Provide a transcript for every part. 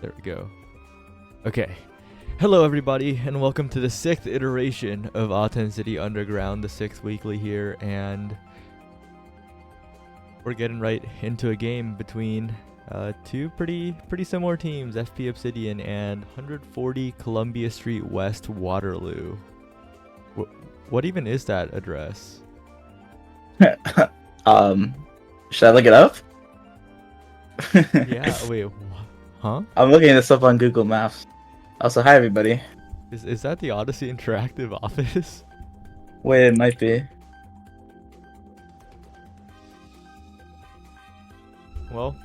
There we go. Okay. Hello everybody, and welcome to the 6th iteration of Ahten City Underground, the 6th weekly here, and we're getting right into a game between two pretty similar teams, FP Obsidian and 140 Columbia Street West Waterloo. What even is that address? Should I look it up? Yeah, wait, huh? I'm looking this up on Google Maps. Also, hi everybody. Is that the Odyssey Interactive office? Wait, it might be. Well,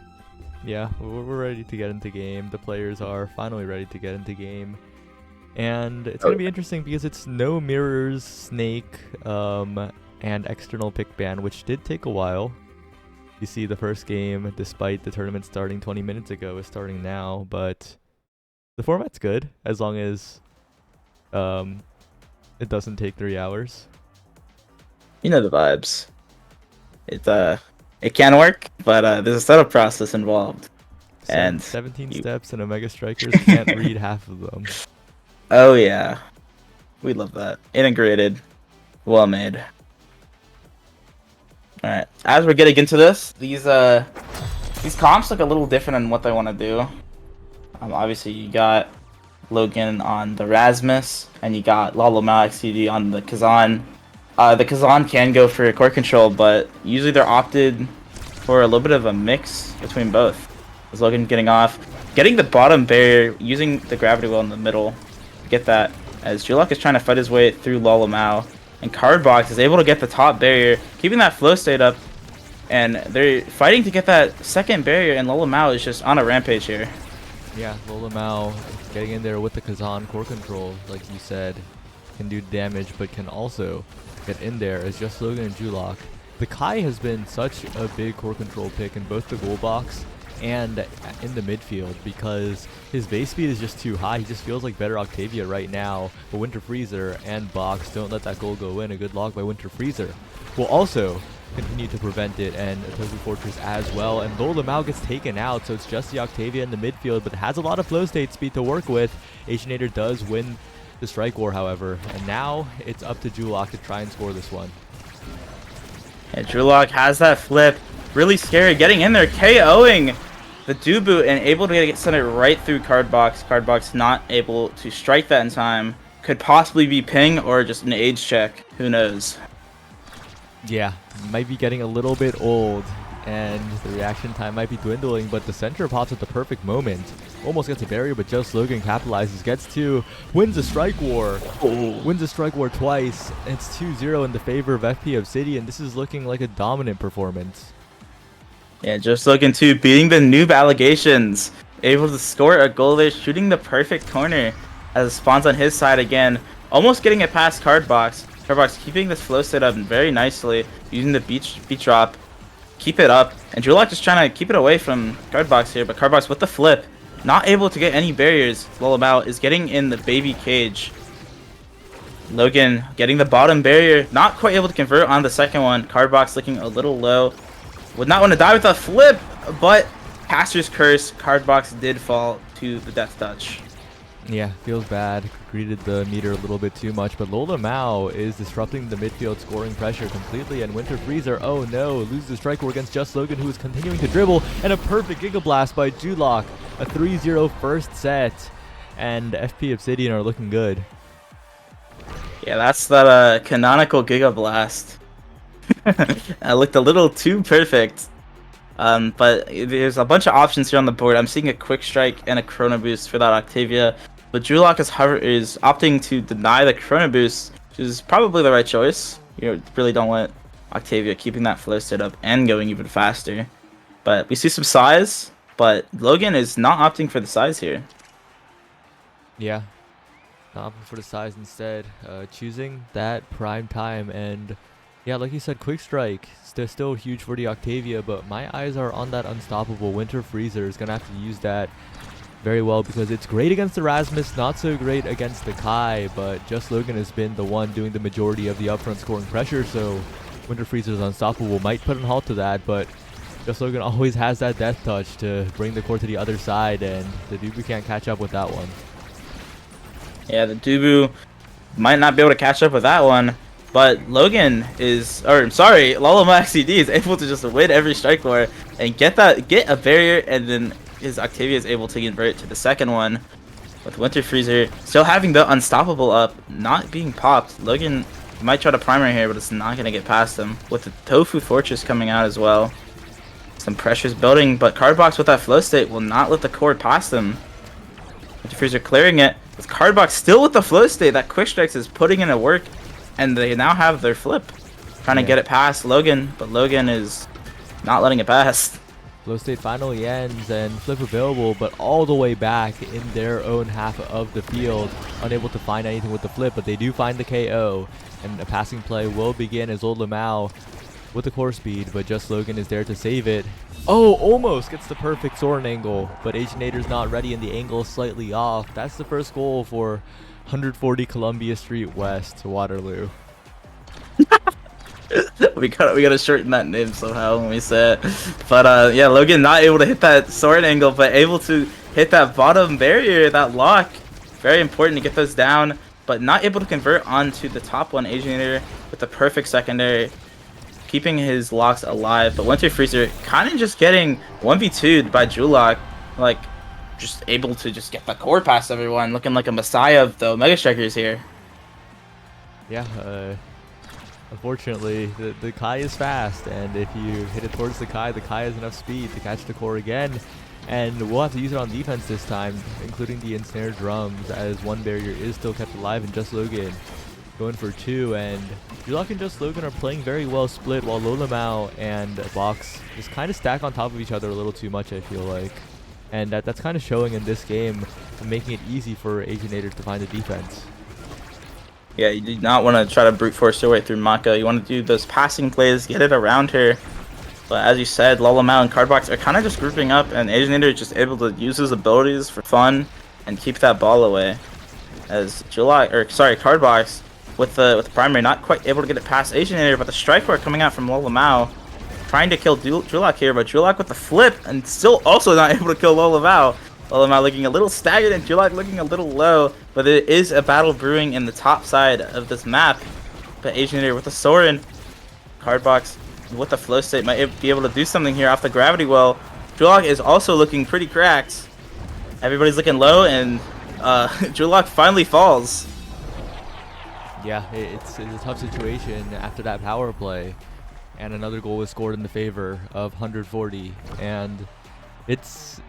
yeah, we're ready to get into game. The players are finally ready to get into game. And it's going to be interesting because it's no mirrors, snake, and external pick ban, which did take a while. You see the first game, despite the tournament starting 20 minutes ago, is starting now, but the format's good as long as it doesn't take 3 hours. You know the vibes. It can work, but there's a setup process involved. And 17 steps and Omega Strikers can't read half of them. Oh yeah, we love that. Integrated, well made. All right, as we're getting into this, these comps look a little different than what they want to do. Obviously you got Logan on the Rasmus, and you got Lalomao XCD on the Kazan. The Kazan can go for core control, but usually they're opted for a little bit of a mix between both. As Logan getting off, getting the bottom barrier, using the gravity well in the middle. Get that, as Julok is trying to fight his way through Lalomao, and Cardbox is able to get the top barrier, keeping that flow state up, and they're fighting to get that second barrier, and Lalomao is just on a rampage here. Yeah, Lalomao getting in there with the Kazan core control, like you said, can do damage, but can also get in there as just Logan and Julok. The Kai has been such a big core control pick in both the goal box and in the midfield because his base speed is just too high. He just feels like better Octavia right now, but Winter Freezer and Box don't let that goal go in. A good log by Winter Freezer will also continue to prevent it, and Tofu Fortress as well. And Lalomao gets taken out, so it's just the Octavia in the midfield, but has a lot of flow state speed to work with. Asianator does win the strike war, however, and now it's up to Julok to try and score this one. And Julok has that flip, really scary, getting in there, KOing the Dubu and able to get sent it right through Cardbox. Cardbox not able to strike that in time. Could possibly be ping or just an age check. Who knows? Yeah, might be getting a little bit old and the reaction time might be dwindling, but the center pops at the perfect moment. Almost gets a barrier, but Just Logan capitalizes, gets two, wins a strike war. Wins a strike war twice. It's 2-0 in the favor of FP Obsidian. This is looking like a dominant performance. Yeah, Just Logan 2 beating the noob allegations. Able to score a goal there, shooting the perfect corner as it spawns on his side again. Almost getting it past Cardbox. Cardbox keeping this flow set up very nicely, using the beat drop. Keep it up, and Julak just trying to keep it away from Cardbox here, but Cardbox with the flip, not able to get any barriers. Lullabout is getting in the baby cage. Logan getting the bottom barrier, not quite able to convert on the second one. Cardbox looking a little low. Would not want to die with a flip, but Caster's Curse, Cardbox did fall to the death touch. Yeah, feels bad. Greeted the meter a little bit too much, but Lola Mao is disrupting the midfield scoring pressure completely, and Winter Freezer, oh no, loses the strike war against Just Logan, who is continuing to dribble, and a perfect Giga Blast by Julak. A 3-0 first set, and FP Obsidian are looking good. Yeah, that's that canonical Giga Blast. It looked a little too perfect. But there's a bunch of options here on the board. I'm seeing a Quick Strike and a Chrono Boost for that Octavia. But Julak is opting to deny the Chrono Boost, which is probably the right choice. You really don't want Octavia keeping that flow set up and going even faster. But we see some size, but Logan is not opting for the size here. Yeah, not opting for the size instead. Choosing that prime time, and yeah, like you said, Quick Strike. They're still huge for the Octavia, but my eyes are on that unstoppable Winter Freezer. Is going to have to use that very well because it's great against the Rasmus, not so great against the Kai, but Just Logan has been the one doing the majority of the upfront scoring pressure, so Winter Freezer's unstoppable might put an halt to that, but Just Logan always has that death touch to bring the core to the other side, and the Dubu can't catch up with that one. Yeah, the Dubu might not be able to catch up with that one. But Logan is, or I'm sorry, Lullabout XCD is able to just win every strike war and get a barrier, and then his Octavia is able to convert to the second one. With Winter Freezer still having the unstoppable up, not being popped. Logan might try to primer here, but it's not going to get past him. With the Tofu Fortress coming out as well. Some pressure's building, but Cardbox with that flow state will not let the core past him. Winter Freezer clearing it. With Cardbox still with the flow state, that Quick Strikes is putting in a work. And they now have their flip. Trying to get it past Logan, but Logan is not letting it pass. Flow state finally ends and flip available, but all the way back in their own half of the field. Unable to find anything with the flip, but they do find the KO. And a passing play will begin as Old Lamau with the core speed, but Just Logan is there to save it. Oh, almost gets the perfect Soren angle, but Aginator's not ready and the angle is slightly off. That's the first goal for 140 Columbia Street West, Waterloo. we gotta shorten that name somehow when we say it. But yeah, Logan not able to hit that sword angle, but able to hit that bottom barrier, that lock. Very important to get those down, but not able to convert onto the top one. Aginator with the perfect secondary, keeping his locks alive. But Winter Freezer kind of just getting 1v2'd by Julak, like just able to just get the core past everyone, looking like a messiah of the Omega Strikers here. Yeah, unfortunately, the Kai is fast, and if you hit it towards the Kai has enough speed to catch the core again. And we'll have to use it on defense this time, including the ensnared drums, as one barrier is still kept alive, and Just Logan going for two. And Julak and Just Logan are playing very well split, while Lolamau and Box just kind of stack on top of each other a little too much, I feel like. And that's kind of showing in this game, making it easy for Aginator to find the defense. Yeah, you do not want to try to brute force your way through Maka. You want to do those passing plays, get it around her. But as you said, Lullabout and Cardbox are kind of just grouping up, and Aginator is just able to use his abilities for fun and keep that ball away. As Cardbox with the primary not quite able to get it past Aginator, but the strike ward coming out from Lullabout, trying to kill Julak here, but Julak with the flip and still also not able to kill Lullabout. Lullabout looking a little staggered and Julak looking a little low, but there is a battle brewing in the top side of this map. But Aginator with the Soren, Cardbox with the flow state might be able to do something here off the gravity well. Julak is also looking pretty cracked. Everybody's looking low, and Julak finally falls. Yeah, it's a tough situation after that power play. and another goal was scored in the favor of 140, and it's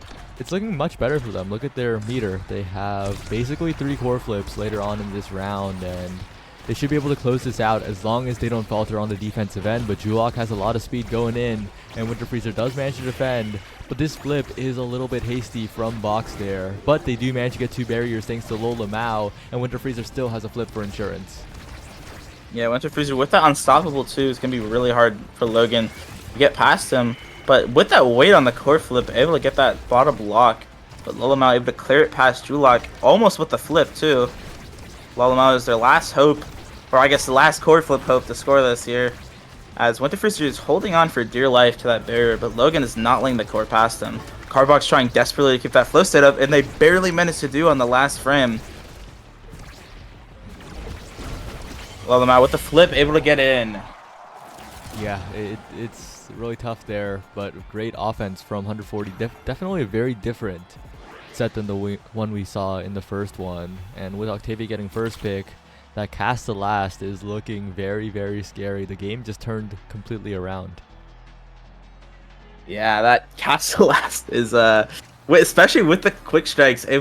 looking much better for them. Look at their meter. They have basically 3 core flips later on in this round, and they should be able to close this out as long as they don't falter on the defensive end. But Julok has a lot of speed going in, and Winter Freezer does manage to defend, but this flip is a little bit hasty from Box there. But they do manage to get 2 barriers thanks to Lola Mao, and Winter Freezer still has a flip for insurance. Yeah, Winter Freezer with that unstoppable too is gonna be really hard for Logan to get past him. But with that weight on the core flip, able to get that bottom block. But Lola Mao able to clear it past Julok, almost with the flip too. Lola Mao is their last hope, or I guess the last core flip hope to score this here. As Winter Freezer is holding on for dear life to that barrier, but Logan is not letting the core past him. Cardbox trying desperately to keep that flow state up, and they barely managed to do on the last frame. Lola Mao with the flip, able to get in. Yeah, it's really tough there, but great offense from 140. Definitely a very different set than the one we saw in the first one. And with Octavia getting first pick, that cast to last is looking very, very scary. The game just turned completely around. Yeah, that cast to last is especially with the quick strikes, they're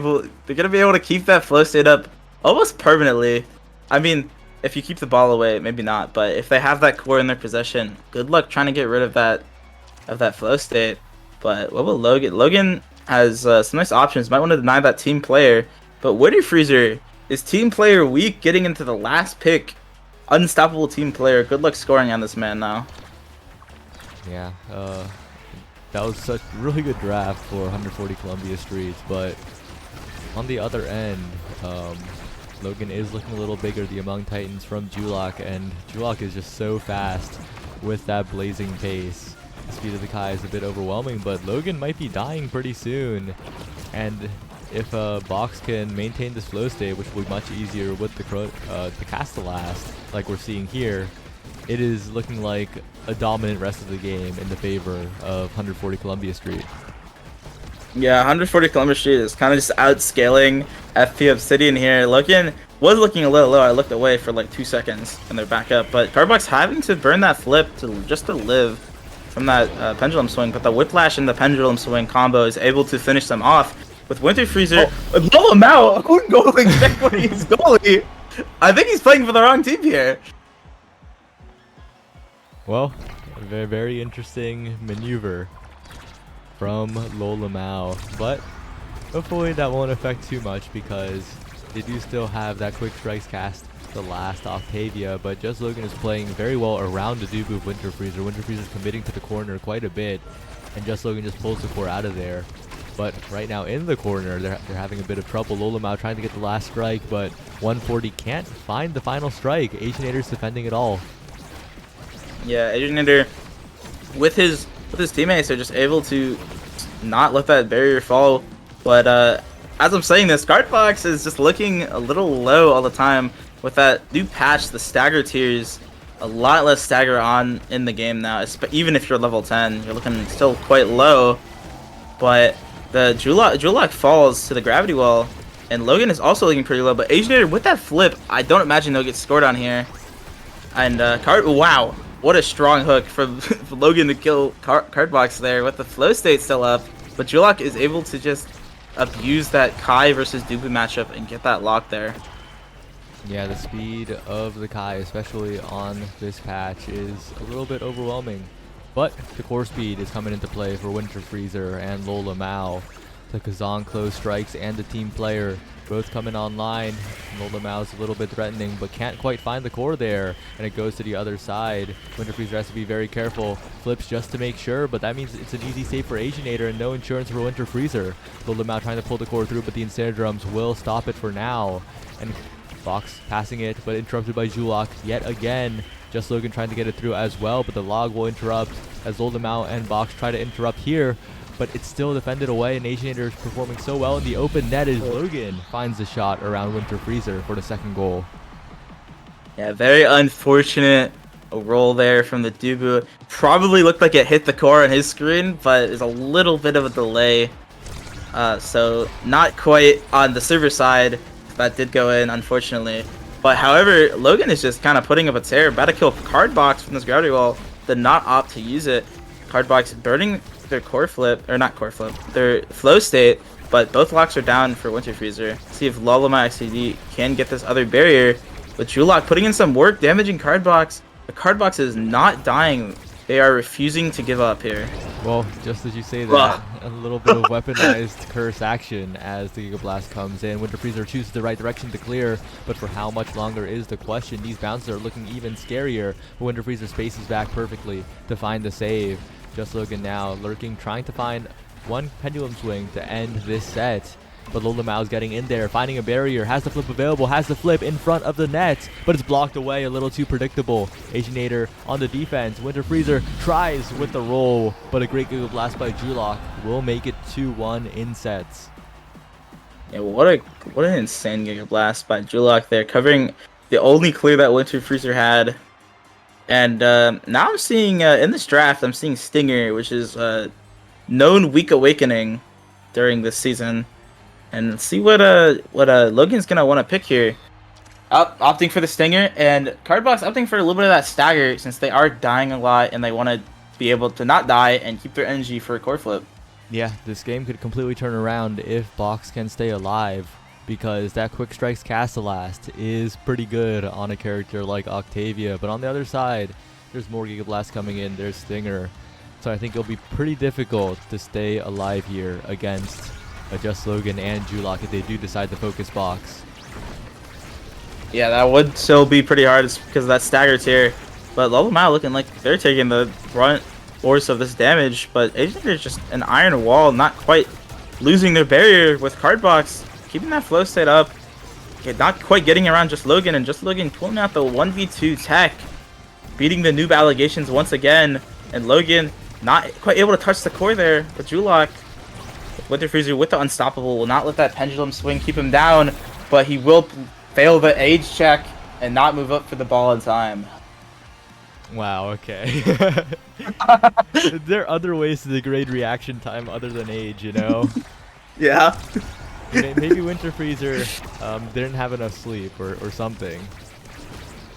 gonna be able to keep that flow state up almost permanently. I mean, if you keep the ball away, maybe not, but if they have that core in their possession, good luck trying to get rid of that flow state. But what will Logan? Logan has some nice options. Might want to deny that team player, but Winter Freezer is team player weak, getting into the last pick. Unstoppable team player. Good luck scoring on this man now. Yeah, that was such really good draft for 140 Columbia Streets, but on the other end, Logan is looking a little bigger, the Among Titans from Julok, and Julok is just so fast with that blazing pace. The speed of the Kai is a bit overwhelming, but Logan might be dying pretty soon. And if Box can maintain this flow state, which will be much easier with the Castellast, like we're seeing here, it is looking like a dominant rest of the game in the favor of 140 Columbia Street. Yeah, 140 Columbia Street is kind of just outscaling FP Obsidian here. Logan was looking a little low. I looked away for like 2 seconds and they're back up. But Cardbox having to burn that flip just to live from that pendulum swing. But the whiplash and the pendulum swing combo is able to finish them off. With Winter Freezer, Lola Mao, who goalie when he's goalie? I think he's playing for the wrong team here. Well, a very, very interesting maneuver from Lola Mao, but hopefully that won't affect too much because they do still have that quick strikes cast the last Octavia, but Just Logan is playing very well around the Dubu of Winter Freezer. Winter Freezer is committing to the corner quite a bit, and Just Logan just pulls the core out of there. But right now in the corner, they're having a bit of trouble. Lola Mao trying to get the last strike, but 140 can't find the final strike. Asianator's defending it all. Yeah, Asianator with his teammates are just able to not let that barrier fall. But as I'm saying this, Cardbox is just looking a little low all the time. With that new patch, the stagger tiers, a lot less stagger on in the game now. Even if you're level 10, you're looking still quite low. But the Julok falls to the gravity well, and Logan is also looking pretty low. But Asianator with that flip, I don't imagine they'll get scored on here. And wow. What a strong hook from Logan to kill Cardbox there with the flow state still up. But Julok is able to just abuse that Kai versus Dubu matchup and get that lock there. Yeah, the speed of the Kai, especially on this patch, is a little bit overwhelming. But the core speed is coming into play for Winter Freezer and Lola Mao. The Kazan close strikes and the team player both coming online. Lola Mao's a little bit threatening, but can't quite find the core there, and it goes to the other side. Winter Freezer has to be very careful. Flips just to make sure, but that means it's an easy save for Asianator and no insurance for Winter Freezer. Lola Mao trying to pull the core through, but the Incendiary Drums will stop it for now. And Fox passing it, but interrupted by Julok yet again. Just Logan trying to get it through as well, but the log will interrupt as Lola Mao and Box try to interrupt here. But it's still defended away, and Asianator is performing so well in the open net as Logan finds the shot around Winter Freezer for the second goal. Yeah, very unfortunate roll there from the Dubu. Probably looked like it hit the core on his screen, but there's a little bit of a delay. So not quite on the server side. That did go in, unfortunately. But however, Logan is just kind of putting up a tear. About to kill Cardbox from this gravity wall. did not opt to use it. Cardbox burning their core flip, or not core flip, their flow state, but both locks are down for Winter Freezer. See if Loloma XCD can get this other barrier. With Julok putting in some work, damaging Cardbox. The Cardbox is not dying. They are refusing to give up here. Well, just as you say that, a little bit of weaponized curse action as the Giga Blast comes in. Winter Freezer chooses the right direction to clear, but for how much longer is the question. These bounces are looking even scarier, but Winter Freezer spaces back perfectly to find the save. Just Logan now lurking, trying to find one pendulum swing to end this set. But Lola Mao's getting in there, finding a barrier, has the flip available, has the flip in front of the net, but it's blocked away, a little too predictable. Asianator on the defense. Winter Freezer tries with the roll, but a great Giga Blast by Julok will make it 2-1 in sets. Yeah, what an insane Giga Blast by Julok there, covering the only clear that Winter Freezer had. And now I'm seeing, in this draft, I'm seeing Stinger, which is known weak awakening during this season. And let's see what Logan's gonna want to pick here. Opting for the Stinger, and Cardbox opting for a little bit of that stagger since they are dying a lot and they want to be able to not die and keep their energy for a core flip. Yeah, this game could completely turn around if Box can stay alive, because that Quick Strikes Castellast is pretty good on a character like Octavia. But on the other side, there's more Giga Blast coming in, there's Stinger. So I think it'll be pretty difficult to stay alive here against Just Logan and Julok if they do decide to focus Box. Yeah, that would still be pretty hard because of that stagger tier. But Lolomao looking like they're taking the brunt force of this damage. But Asianator's just an iron wall, not quite losing their barrier with Cardbox, keeping that flow state up. Okay, not quite getting around Just Logan, and Just Logan pulling out the 1v2 tech, beating the noob allegations once again. And Logan not quite able to touch the core there with Julok. Winter Freezer with the Unstoppable will not let that pendulum swing keep him down, but he will fail the age check and not move up for the ball in time. Wow, okay. There are other ways to degrade reaction time other than age, you know? Yeah. Maybe Winter Freezer didn't have enough sleep or something.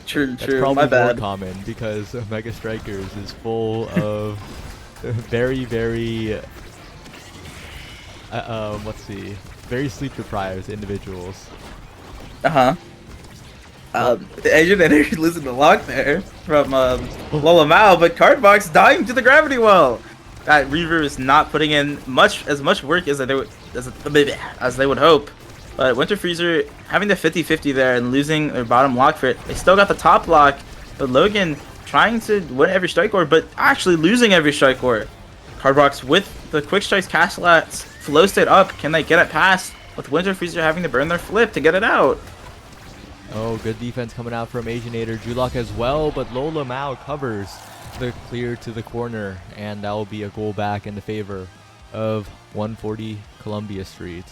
True, That's true. probably My bad. more common because Mega Strikers is full of very, very... let's see, very sleep deprived individuals. Asianator losing the lock there from Lolomao, but Cardbox dying to the gravity well. That Reaver is not putting in as much work as they would hope. But Winter Freezer having the 50-50 there and losing their bottom lock for it. They still got the top lock, but Logan trying to win every strike core, but actually losing every strike core. Cardbox with the Quick Strikes Castellats flow state up. Can they get it past? With Winter Freezer having to burn their flip to get it out. Oh, good defense coming out from Asianator. Julok as well, but Lola Mao covers the clear to the corner, and that will be a goal back in the favor of 140 Columbia Street.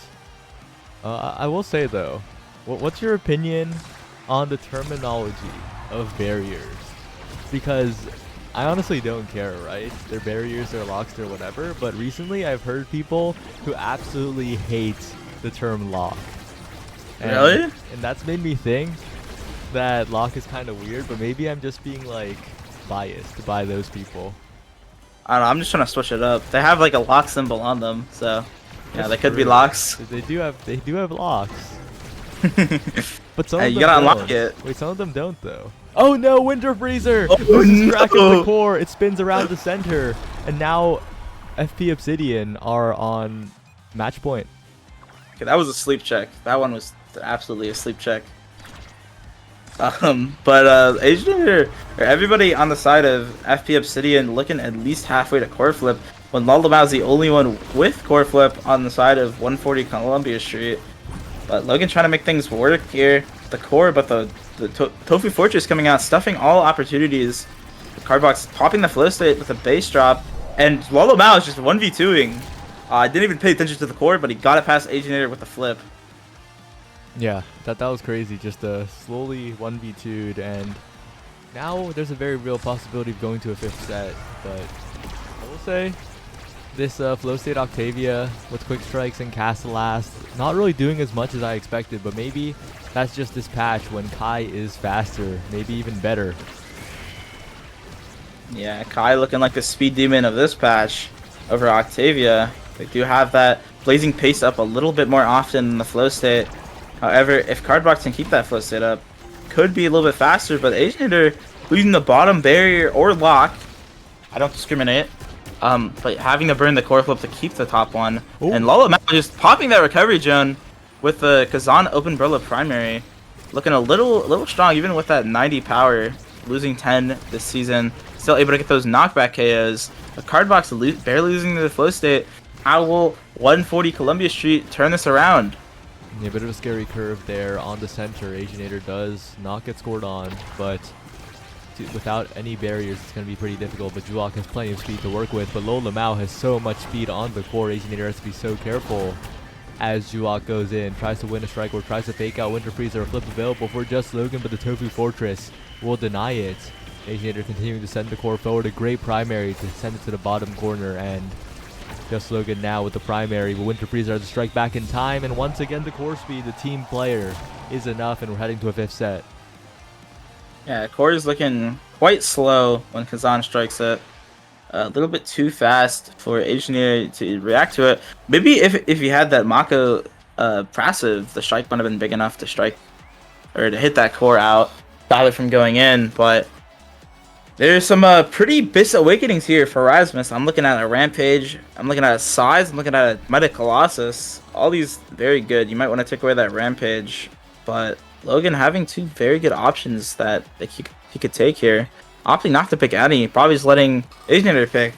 I will say though, what's your opinion on the terminology of barriers? Because I honestly don't care, right? They're barriers, they're locks, they're whatever, but recently I've heard people who absolutely hate the term lock. Really? And that's made me think that lock is kind of weird, but maybe I'm just being like biased by those people. I don't know, I'm just trying to switch it up. They have like a lock symbol on them, so yeah, That's they could be true. locks. They do have locks. But some Hey, of you them gotta don't. unlock it. Wait, some of them don't though. Oh no, Winter Freezer! Oh, Loses track of no. the core. It spins around the center, and now FP Obsidian are on match point. Okay, that was a sleep check. That one was absolutely a sleep check. Asianator, or everybody on the side of FP Obsidian looking at least halfway to core flip, when Lolomao is the only one with core flip on the side of 140 Columbia Street. But Logan trying to make things work here. The core, but the Tofu Fortress coming out, stuffing all opportunities. The Cardbox popping the flow state with a base drop, and Lolomao is just 1v2ing. I didn't even pay attention to the core, but he got it past Asianator with a flip. Yeah, that was crazy. Just slowly 1v2'd, and now there's a very real possibility of going to a 5th set. But I will say, this flow state Octavia with quick strikes and Castellast, not really doing as much as I expected, but maybe that's just this patch when Kai is faster, maybe even better. Yeah, Kai looking like the speed demon of this patch over Octavia. They do have that blazing pace up a little bit more often than the flow state. However, if Cardbox can keep that flow state up, could be a little bit faster, but Asianator losing the bottom barrier or lock, I don't discriminate. But having to burn the core flip to keep the top one. Ooh. And Lala just popping that recovery zone with the Kazan open Umbrella primary. Looking a little strong even with that 90 power. Losing 10 this season. Still able to get those knockback KOs. A Cardbox barely losing the flow state. How will 140 Columbia Street turn this around? Yeah, a bit of a scary curve there on the center. Asianator does not get scored on, but without any barriers, it's going to be pretty difficult. But Julok has plenty of speed to work with. But Lola Mao has so much speed on the core. Asianator has to be so careful as Julok goes in, tries to win a strike or tries to fake out Winter Freezer. A flip available for just Logan, but the Tofu Fortress will deny it. Asianator continuing to send the core forward. A great primary to send it to the bottom corner, and just Logan now with the primary. But Winter Freezer has to strike back in time, and once again the core speed, the team player, is enough, and we're heading to a 5th set. Yeah, core is looking quite slow when Kazan strikes it. A little bit too fast for Asianator to react to it. Maybe if he had that Mako passive, the strike might have been big enough to strike or to hit that core out, stop it from going in. But there's some pretty Bis Awakenings here for Rasmus. I'm looking at a Rampage. I'm looking at a Size. I'm looking at a Meta Colossus. All these very good. You might want to take away that Rampage. But Logan having two very good options that he could take here. Opting not to pick any. Probably just letting Asianator pick.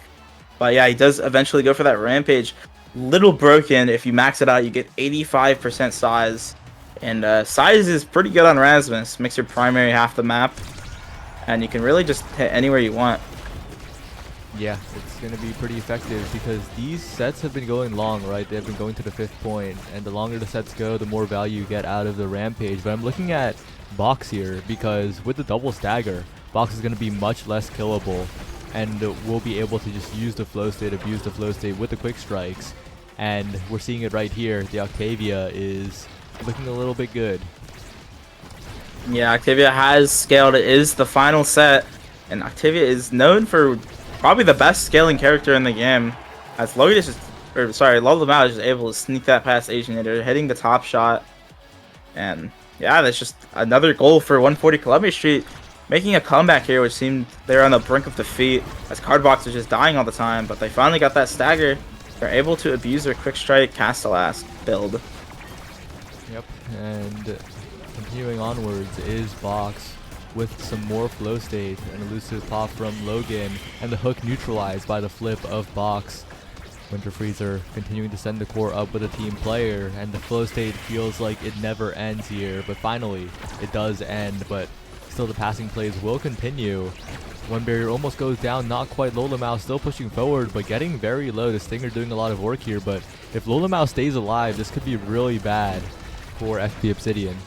But yeah, he does eventually go for that Rampage. Little broken. If you max it out, you get 85% Size. And Size is pretty good on Rasmus. Makes your primary half the map. And you can really just hit anywhere you want. Yeah, it's going to be pretty effective because these sets have been going long, right? They've been going to the 5th point, and the longer the sets go, the more value you get out of the Rampage. But I'm looking at Box here because with the double stagger, Box is going to be much less killable, and we'll be able to just use the flow state, abuse the flow state with the quick strikes. And we're seeing it right here. The Octavia is looking a little bit good. Yeah, Octavia has scaled. It is the final set, and Octavia is known for probably the best scaling character in the game. As Logan is Lola Mao is just able to sneak that past Asianator, hitting the top shot. And yeah, that's just another goal for 140 Columbia Street, making a comeback here, which seemed they're on the brink of defeat, as Cardbox was just dying all the time, but they finally got that stagger. They're able to abuse their quick strike Castellask build. Yep, and continuing onwards is Box with some more flow state, an elusive pop from Logan, and the hook neutralized by the flip of Box. Winter Freezer continuing to send the core up with a team player, and the flow state feels like it never ends here, but finally it does end, but still the passing plays will continue. One barrier almost goes down, not quite. Lola Mao still pushing forward, but getting very low. The Stinger doing a lot of work here, but if Lola Mao stays alive, this could be really bad for FP Obsidian.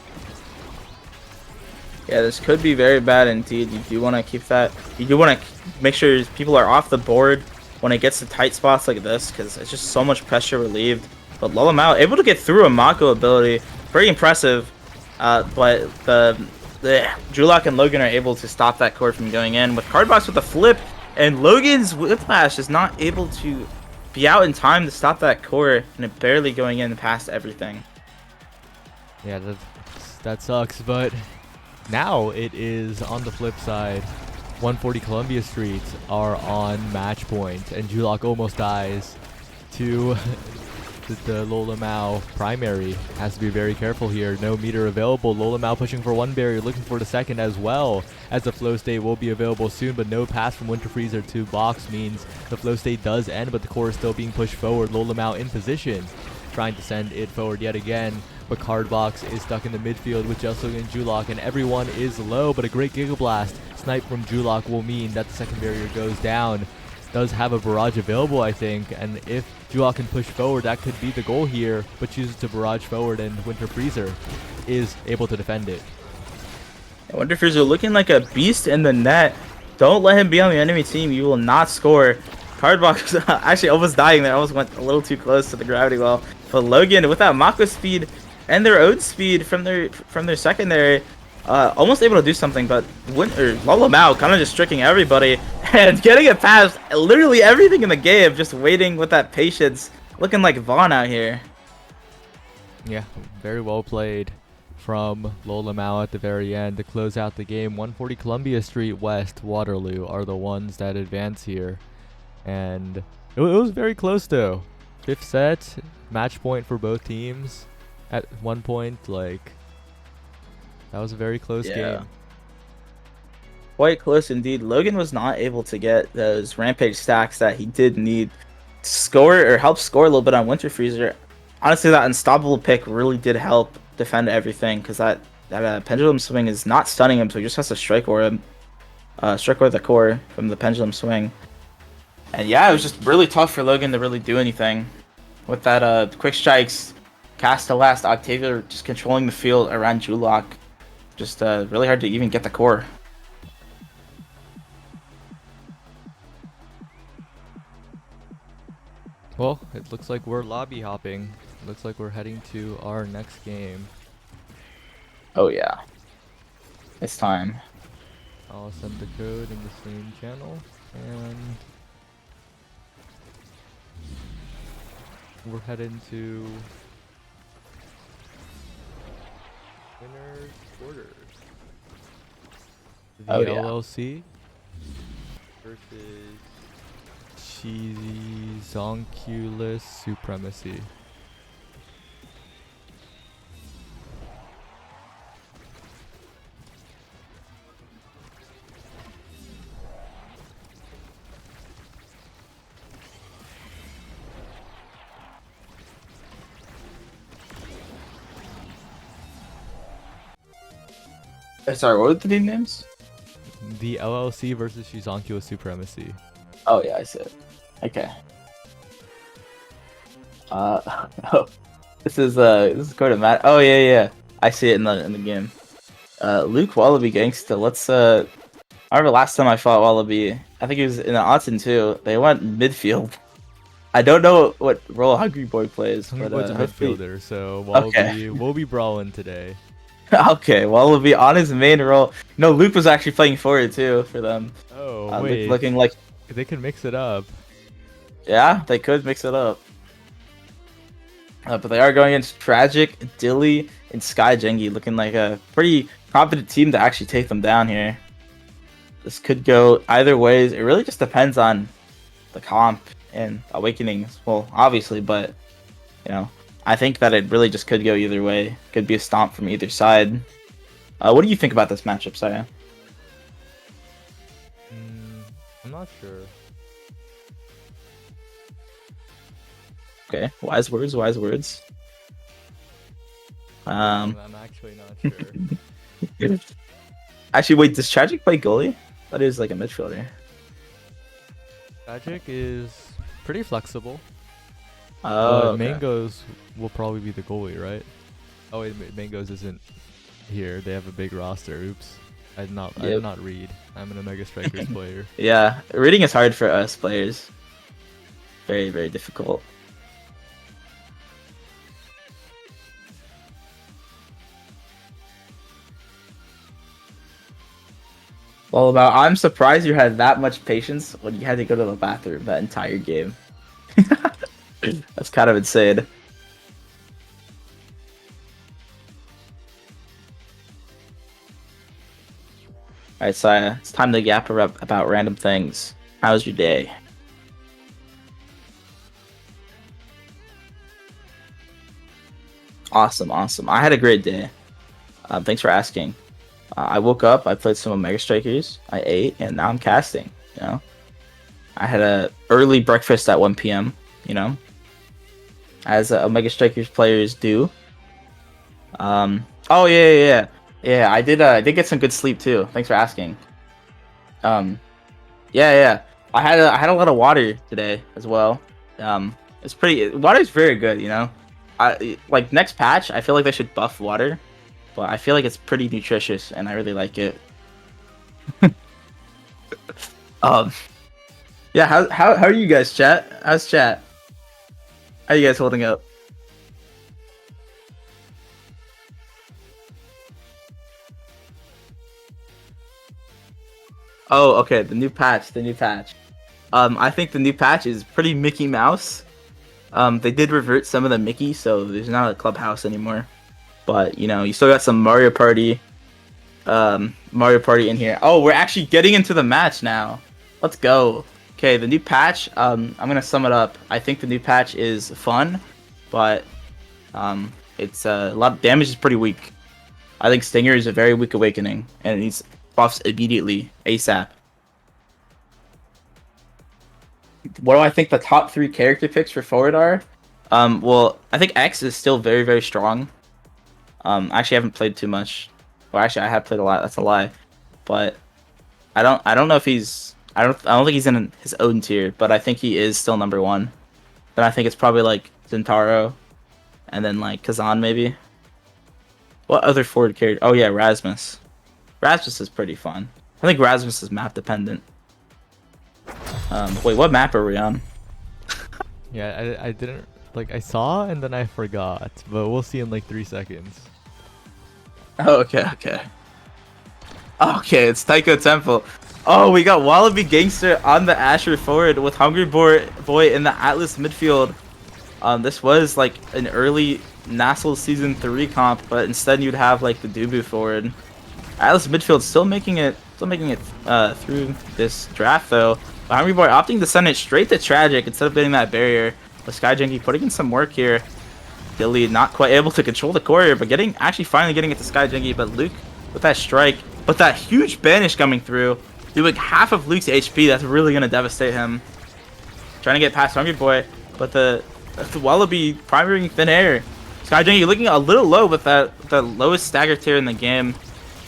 Yeah, this could be very bad indeed. You do want to keep that. You do want to make sure people are off the board when it gets to tight spots like this, because it's just so much pressure relieved. But Lola Mao able to get through a Mako ability, pretty impressive. But the Julok and Logan are able to stop that core from going in with Cardbox with a flip, and Logan's whiplash is not able to be out in time to stop that core, and it barely going in past everything. Yeah, that sucks, but now it is on the flip side. 140 Columbia Street are on match point, and Julok almost dies to the Lola Mao primary. Has to be very careful here. No meter available. Lola Mao pushing for one barrier, looking for the second as well, as the flow state will be available soon, but no pass from Winter Freezer to Box means the flow state does end, but the core is still being pushed forward. Lola Mao in position, trying to send it forward yet again, but Cardbox is stuck in the midfield with Just Logan and Julok, and everyone is low, but a great Giga Blast snipe from Julok will mean that the second barrier goes down. Does have a barrage available, I think, and if Julok can push forward, that could be the goal here, but chooses to barrage forward, and Winter Freezer is able to defend it. Winter Freezer looking like a beast in the net. Don't let him be on the enemy team. You will not score. Cardbox actually almost dying there. Almost went a little too close to the gravity well. But Logan, with that Mako speed and their own speed from their secondary, almost able to do something, but Lolo Mao kind of just tricking everybody and getting it past literally everything in the game, just waiting with that patience, looking like Vaughn out here. Yeah, very well played from Lola Mao at the very end to close out the game. 140 Columbia Street West, Waterloo are the ones that advance here. And it was very close though. Fifth set, match point for both teams at one point. Like, that was a very close game. Quite close indeed. Logan was not able to get those Rampage stacks that he did need to score or help score a little bit on Winter Freezer. Honestly, that unstoppable pick really did help defend everything, because that pendulum swing is not stunning him, so he just has to strike or him, strike or the core from the pendulum swing. And yeah, it was just really tough for Logan to really do anything with that quick strikes, cast to last, Octavia just controlling the field around Julock. Just really hard to even get the core. Well, it looks like we're lobby hopping. Looks like we're heading to our next game. Oh yeah, it's time. I'll send the code in the same channel, and we're heading to winner's quarters. The Oh, yeah. LLC versus Cheesy Zonculus Supremacy. Sorry, what were the team names? The LLC versus Shizonkulous Supremacy. Oh yeah, I see it. Okay. Oh, this is go to Matt. Oh yeah. I see it in the game. Luke Wallaby Gangsta. Let's I remember last time I fought Wallaby, I think he was in the Ahten too. They went midfield. I don't know what role Hungry Boy plays, Hungry but Boy's a hopefully... midfielder, so Wallaby Okay. will be brawling today. Okay, Wallaby on his main role. No, Luke was actually playing forward too for them. Oh, Luke wait. looking like... They can mix it up. Yeah, they could mix it up. But they are going against Tragic, Dilly, and Sky Jengi, looking like a pretty competent team to actually take them down here. This could go either ways. It really just depends on the comp and Awakenings. Well, obviously, but, you know, I think that it really just could go either way. Could be a stomp from either side. What do you think about this matchup, Saya? I'm not sure. Okay, wise words, wise words. I'm actually not sure. Actually, wait, does Tragic play goalie? That is like a midfielder. Tragic is pretty flexible. Oh, okay. Mangoes will probably be the goalie, right? Oh wait, Mangoes isn't here. They have a big roster. Oops. I did not read. I'm an Omega Strikers player. Yeah, reading is hard for us players. Very, very difficult. Well, I'm surprised you had that much patience when you had to go to the bathroom that entire game. That's kind of insane. Alright, Saya, it's time to gap up about random things. How's your day? Awesome, awesome. I had a great day. Thanks for asking. I woke up, I played some Omega Strikers, I ate, and now I'm casting, you know? I had a early breakfast at 1 p.m., you know? As Omega Strikers players do. Oh, yeah. Yeah, I did get some good sleep, too. Thanks for asking. Yeah. I had a lot of water today, as well. It's pretty... Water's very good, you know? Like, next patch, I feel like they should buff water. But I feel like it's pretty nutritious, and I really like it. Yeah. How are you guys, chat? How's chat? How are you guys holding up? Oh, okay, the new patch, the new patch. I think the new patch is pretty Mickey Mouse. They did revert some of the Mickey, so there's not a clubhouse anymore. But you know, you still got some Mario Party in here. Oh, we're actually getting into the match now. Let's go. Okay, the new patch. I'm gonna sum it up. I think the new patch is fun, but it's a lot of damage is pretty weak. I think Stinger is a very weak awakening, and it needs buffs immediately, ASAP. What do I think the top 3 character picks for forward are? Well, I think X is still very, very strong. Actually, I haven't played too much. Well, actually, I have played a lot. That's a lie. But I don't know if he's. I don't think he's in his own tier, but I think he is still number 1. Then I think it's probably like Zentaro, and then like Kazan maybe. What other forward character? Oh yeah, Rasmus. Rasmus is pretty fun. I think Rasmus is map dependent. Wait, what map are we on? Yeah, I didn't like I saw and then I forgot, but we'll see in like 3 seconds. Oh, okay. Okay, it's Taiko Temple. Oh, we got Wallaby Gangster on the Asher forward with Hungry Boy in the Atlas midfield. This was like an early Nassel Season 3 comp, but instead you'd have like the Dubu forward. Atlas midfield still making it through this draft though. But Hungry Boy opting to send it straight to Tragic instead of getting that barrier. With Skyjanky putting in some work here. Dilly not quite able to control the courier, but finally getting it to Skyjanky. But Luke with that strike, with that huge banish coming through, doing half of Luke's HP. That's really gonna devastate him. Trying to get past Hungry Boy, but the Wallaby priming thin air. Skyjanky looking a little low with the lowest stagger tier in the game.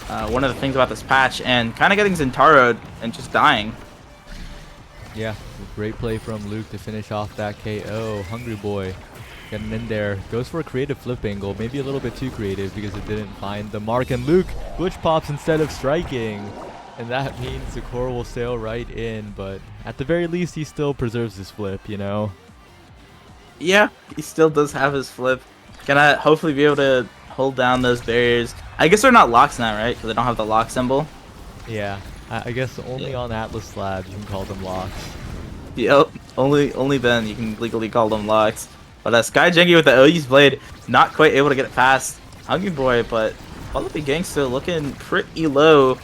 One of the things about this patch, and kind of getting Zentaro'd and just dying. Yeah, great play from Luke to finish off that KO. Hungry Boy getting in there. Goes for a creative flip angle. Maybe a little bit too creative because it didn't find the mark. And Luke glitch pops instead of striking. And that means the core will sail right in. But at the very least, he still preserves his flip, you know? Yeah, he still does have his flip. Gonna hopefully be able to hold down those barriers. I guess they're not locks now, right? Because they don't have the lock symbol. Yeah, I guess only on Atlas Slabs you can call them locks. Yep, only then you can legally call them locks. But Skyjanky with the O's blade, not quite able to get it past Hungry Boy, but Wallaby Gangster looking pretty low.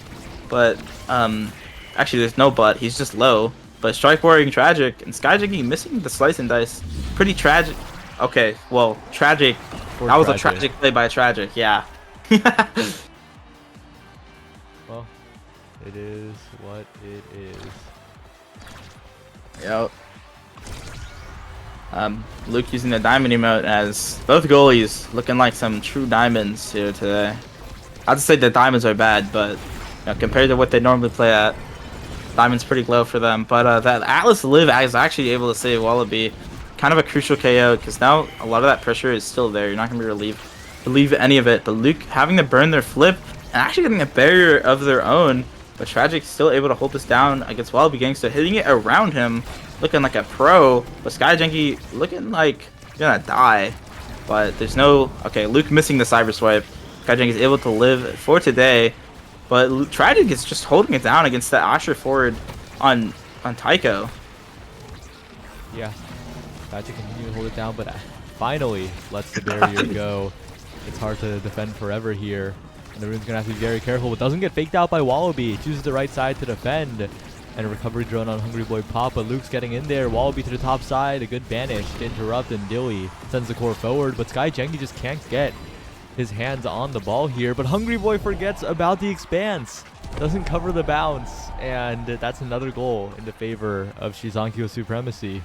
But actually there's no but, he's just low. But Strike Warrior Tragic and Skyjanky missing the slice and dice. Pretty tragic. Okay, well, Tragic. That was a tragic play by Tragic, yeah. Well, it is what it is. Yep. Luke using the diamond emote as both goalies looking like some true diamonds here today. I'd say the diamonds are bad, but you know, compared to what they normally play at, diamonds pretty low for them. But that Atlas Live is actually able to save Wallaby. Kind of a crucial KO because now a lot of that pressure is still there. You're not going to be relieve any of it. But Luke having to burn their flip and actually getting a barrier of their own. But Tragic still able to hold this down against Wallaby Gangster, hitting it around him, looking like a pro. But Skyjanky looking like gonna die. But there's no... Okay, Luke missing the cyber swipe. Skyjanky is able to live for today. But Tragic is just holding it down against the Asher forward on Taiko. Yeah. Tragic continue to hold it down, but finally lets the barrier go. It's hard to defend forever here. And the Rune's going to have to be very careful, but doesn't get faked out by Wallaby. Chooses the right side to defend. And a recovery drone on Hungry Boy Pop, but Luke's getting in there. Wallaby to the top side, a good banish to interrupt, and Dilly sends the core forward. But Skyjanky just can't get his hands on the ball here. But Hungry Boy forgets about the expanse. Doesn't cover the bounce. And that's another goal in the favor of Shizankyo supremacy.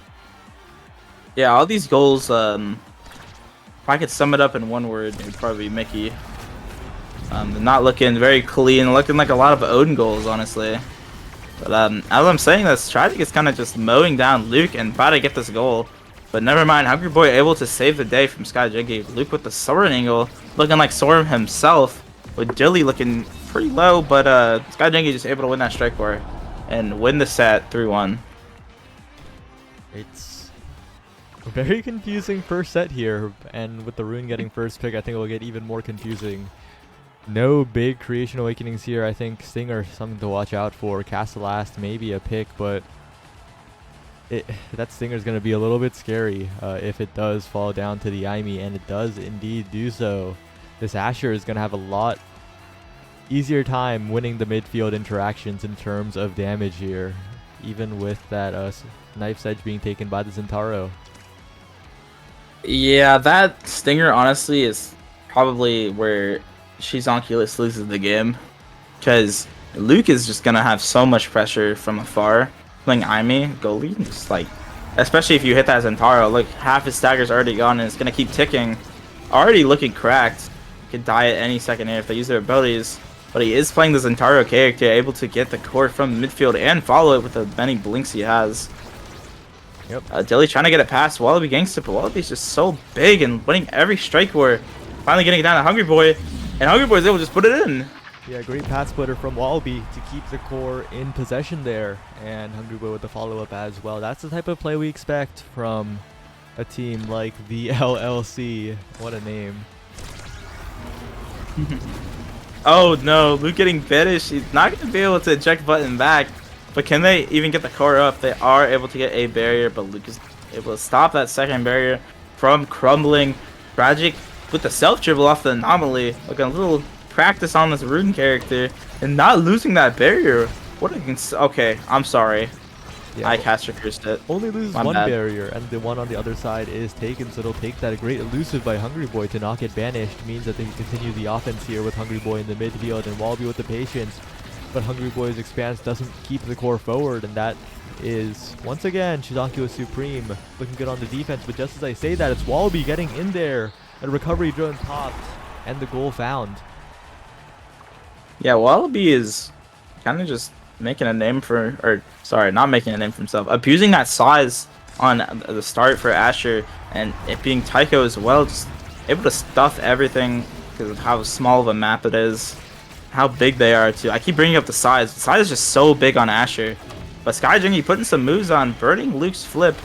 Yeah, all these goals, if I could sum it up in one word, it would probably be Mickey. They're not looking very clean, looking like a lot of Odin goals, honestly. But as I'm saying this, Tragic is kind of just mowing down Luke and about to get this goal. But never mind, Hungry Boy able to save the day from Skyjanky. Luke with the Soren angle, looking like Soren himself, with Dilly looking pretty low, but Skyjanky just able to win that strike war and win the set 3-1. It's a very confusing first set here, and with the Rune getting first pick, I think it will get even more confusing No big creation awakenings here. I think Stinger something to watch out for. Castlast maybe a pick, but that Stinger's going to be a little bit scary if it does fall down to the Aimi, and it does indeed do so. This Asher is going to have a lot easier time winning the midfield interactions in terms of damage here, even with that Knife's Edge being taken by the Zentaro. Yeah, that Stinger honestly is probably where Shizonkulus loses the game, because Luke is just gonna have so much pressure from afar. Playing Aimi, goalie, just like, especially if you hit that Zentaro, like half his stagger's already gone and it's gonna keep ticking. Already looking cracked. Could die at any second here if they use their abilities. But he is playing the Zentaro character, able to get the core from midfield and follow it with the many blinks he has. Yep. Dilly trying to get it past Wallaby Gangster, but Wallaby's just so big and winning every strike war. Finally getting it down to Hungry Boy, and Hungry Boy's able to just put it in. Yeah, great path splitter from Wallaby to keep the core in possession there, and Hungry Boy with the follow-up as well. That's the type of play we expect from a team like the LLC. What a name. Oh no, Luke getting finished. He's not going to be able to eject button back. But can they even get the core up? They are able to get a barrier, but Luke is able to stop that second barrier from crumbling. Tragic with the self-dribble off the anomaly. Like a little practice on this Rune character. And not losing that barrier. What a... Okay, I'm sorry. Yeah, I caster cursed it. only loses My one bad. barrier, and the one on the other side is taken, so it'll take that great elusive by Hungry Boy to not get banished. Means that they can continue the offense here with Hungry Boy in the midfield and Wallaby with the patience. But Hungry Boy's expanse doesn't keep the core forward, and that is, once again, Shizanku is supreme. Looking good on the defense, but just as I say that, it's Wallaby getting in there. A recovery drone popped, and the goal found. Yeah, Wallaby is kind of just making a name for, or sorry, not making a name for himself. Abusing that size on the start for Asher, and it being Tycho as well, just able to stuff everything because of how small of a map it is. How big they are too. I keep bringing up the size. The size is just so big on Asher. But Skyjingy putting some moves on, burning Luke's flip.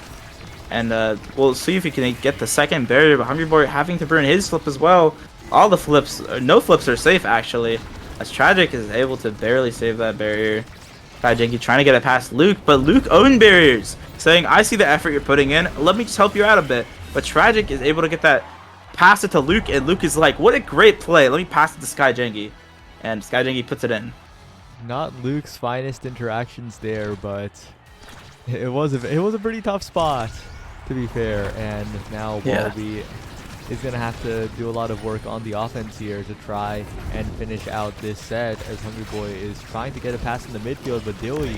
And we'll see if he can get the second barrier. But Hungry Boy having to burn his flip as well. All the flips, no flips are safe actually. As Tragic is able to barely save that barrier. Skyjingy trying to get it past Luke, but Luke owned barriers. Saying, I see the effort you're putting in. Let me just help you out a bit. But Tragic is able to get that, pass it to Luke. And Luke is like, what a great play. Let me pass it to Skyjingy. And Skyjingy puts it in. Not Luke's finest interactions there, but it was a pretty tough spot, to be fair. And now Wallaby is gonna have to do a lot of work on the offense here to try and finish out this set, as Hungry Boy is trying to get a pass in the midfield, but Dilly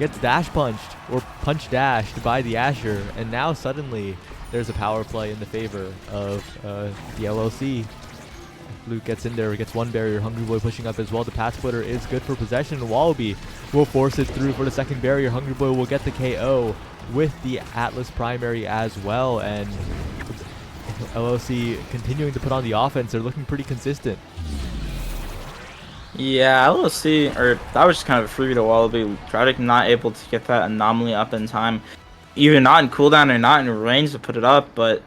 gets dash punched or punch dashed by the Asher, and now suddenly there's a power play in the favor of the LLC. Luke gets in there, gets one barrier. Hungry Boy pushing up as well. The path splitter is good for possession. Wallaby will force it through for the second barrier. Hungry Boy will get the KO with the Atlas primary as well. And LOC continuing to put on the offense. They're looking pretty consistent. Yeah, LOC, or that was just kind of a free to Wallaby. Tragic not able to get that anomaly up in time. Either not in cooldown or not in range to put it up, but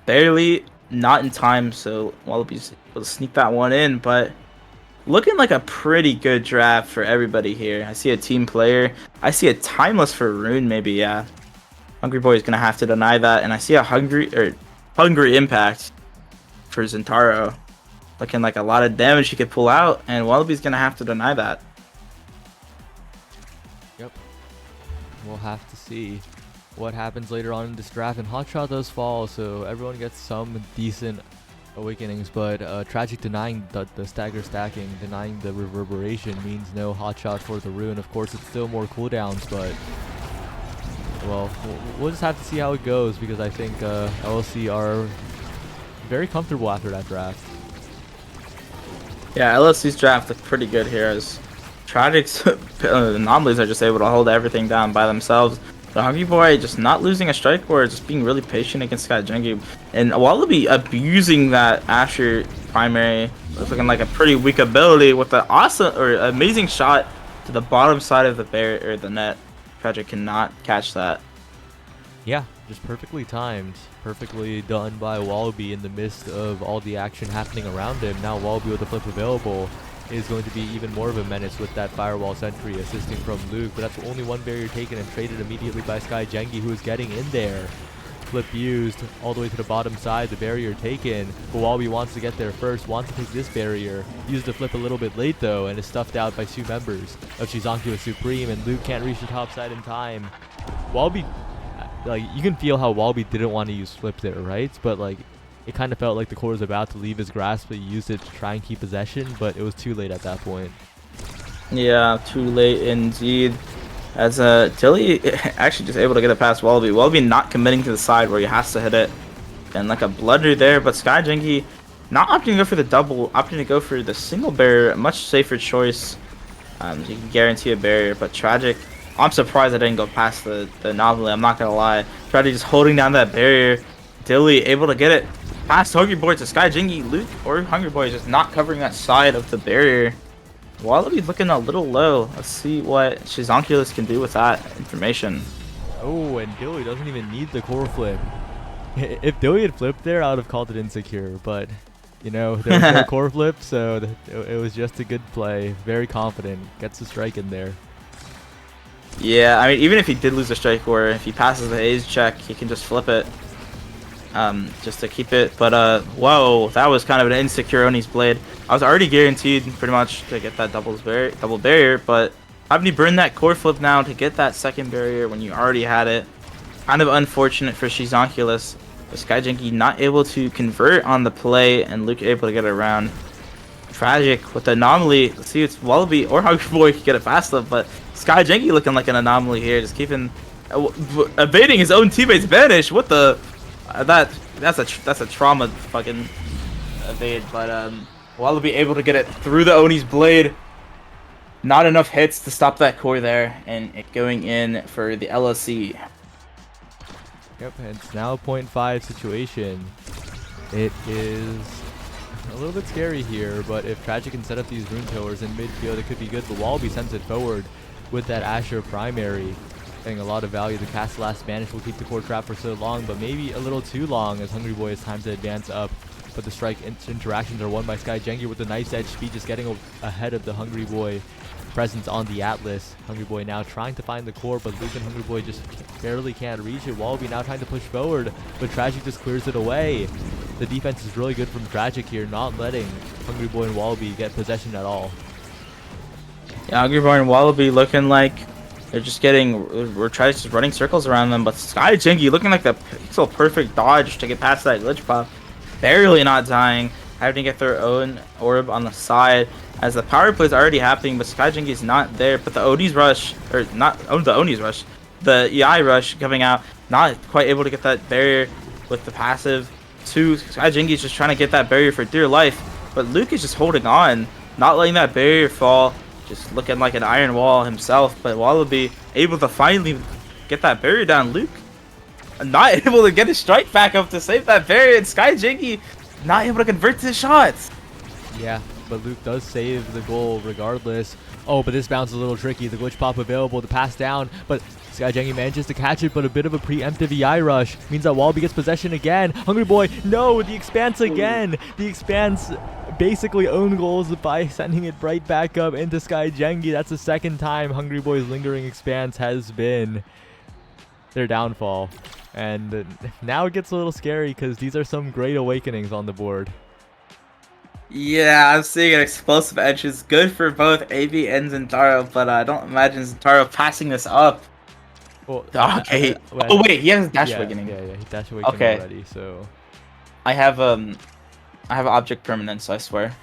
barely not in time, so Wallaby's able to sneak that one in. But looking like a pretty good draft for everybody here. I see a team player. I see a timeless for Rune, maybe. Yeah, Hungry Boy is gonna have to deny that, and I see a hungry impact for Zentaro. Looking like a lot of damage he could pull out, and Wallaby's gonna have to deny that. Yep, we'll have to see what happens later on in this draft. And Hotshot does fall, so everyone gets some decent awakenings, but Tragic denying the stagger stacking, denying the reverberation, means no Hotshot for the Rune. Of course, it's still more cooldowns, but well, we'll just have to see how it goes, because I think LLC are very comfortable after that draft. Yeah, LSC's draft looked pretty good here, as Tragic's anomalies are just able to hold everything down by themselves. The Hungry Boy just not losing a strike or just being really patient against Skyjingy. And Wallaby abusing that Asher primary. It's looking like a pretty weak ability with an awesome or amazing shot to the bottom side of the barrier or the net. Tragic cannot catch that. Yeah, just perfectly timed, perfectly done by Wallaby in the midst of all the action happening around him. Now Wallaby with the flip available is going to be even more of a menace with that firewall sentry assisting from Luke, but that's only one barrier taken and traded immediately by Sky Jengi, who is getting in there. Flip used all the way to the bottom side, the barrier taken, but Wallaby wants to get there first, wants to take this barrier, used the flip a little bit late though, and is stuffed out by 2 members of Shizankyou Supreme, and Luke can't reach the top side in time. Wallaby, like, you can feel how Wallaby didn't want to use flip there, right? But like, it kind of felt like the core was about to leave his grasp, but he used it to try and keep possession, but it was too late at that point. Yeah, too late indeed. As Tilly actually just able to get it past Wallaby. Wallaby not committing to the side where he has to hit it. And like a blunder there, but Sky Jengi not opting to go for the double, opting to go for the single barrier. A much safer choice. You can guarantee a barrier, but Tragic, I'm surprised I didn't go past the anomaly, I'm not gonna lie. Tragic just holding down that barrier. Dilly able to get it past Hungry Boy to Sky Jengi. Luke or Hungry Boy just not covering that side of the barrier. Wallaby's looking a little low. Let's see what Shizankyou can do with that information. Oh, and Dilly doesn't even need the core flip. If Dilly had flipped there, I would have called it insecure, but you know, there was no core flip, so it was just a good play. Very confident. Gets the strike in there. Yeah, I mean, even if he did lose a strike or if he passes the A's check, he can just flip it. Just to keep it. But whoa, that was kind of an insecure Oni's blade. I was already guaranteed pretty much to get that double barrier, but having to burn that core flip now to get that second barrier when you already had it, kind of unfortunate for Shizankyou. Sky Jengi not able to convert on the play, and Luke able to get it around. Tragic with the anomaly. Let's see, it's Wallaby or Hungry Boy can get it fast enough, but Sky Jengi looking like an anomaly here, just keeping evading his own teammates banish. What the? That's a trauma fucking evade, but Wallaby able to get it through the Oni's blade. Not enough hits to stop that core there, and it going in for the LSC. Yep, and it's now a 0.5 situation. It is a little bit scary here, but if Tragic can set up these rune towers in midfield, it could be good. But Wallaby sends it forward with that Asher primary. Getting a lot of value. The cast last Spanish will keep the core trap for so long, but maybe a little too long as Hungry Boy has time to advance up. But the strike interactions are won by Sky Jengi with the nice edge speed, just getting ahead of the Hungry Boy presence on the Atlas. Hungry Boy now trying to find the core, but Luke and Hungry Boy just barely can't reach it. Wallaby now trying to push forward, but Tragic just clears it away. The defense is really good from Tragic here, not letting Hungry Boy and Wallaby get possession at all. Yeah, Hungry Boy and Wallaby looking like they're just getting, we're trying just running circles around them, but Sky Jengi looking like the pixel perfect dodge to get past that glitch pop. Barely not dying, having to get their own orb on the side as the power play is already happening, but Sky Jengi is not there. But the Oni's rush, or not the Oni's rush, the EI rush coming out, not quite able to get that barrier with the passive. Sky Jengi is just trying to get that barrier for dear life, but Luke is just holding on, not letting that barrier fall. Just looking like an iron wall himself, but Wallaby able to finally get that barrier down. Luke not able to get his strike back up to save that barrier, and Sky Jengi not able to convert to the shots. Yeah, but Luke does save the goal regardless. Oh, but this bounce is a little tricky. The glitch pop available to pass down, but Sky Jengi manages to catch it, but a bit of a preemptive EI rush means that Wallaby gets possession again. Hungry Boy, no, the Expanse again. The Expanse basically own goals by sending it right back up into Sky Jengi. That's the second time Hungry Boy's lingering Expanse has been their downfall. And now it gets a little scary because these are some great awakenings on the board. Yeah, I'm seeing an explosive edge is good for both AB and Zentaro, but I don't imagine Zentaro passing this up. Well, okay. Oh wait, he has dash awakening. Yeah, he dash awakening already. So I have object permanence, I swear.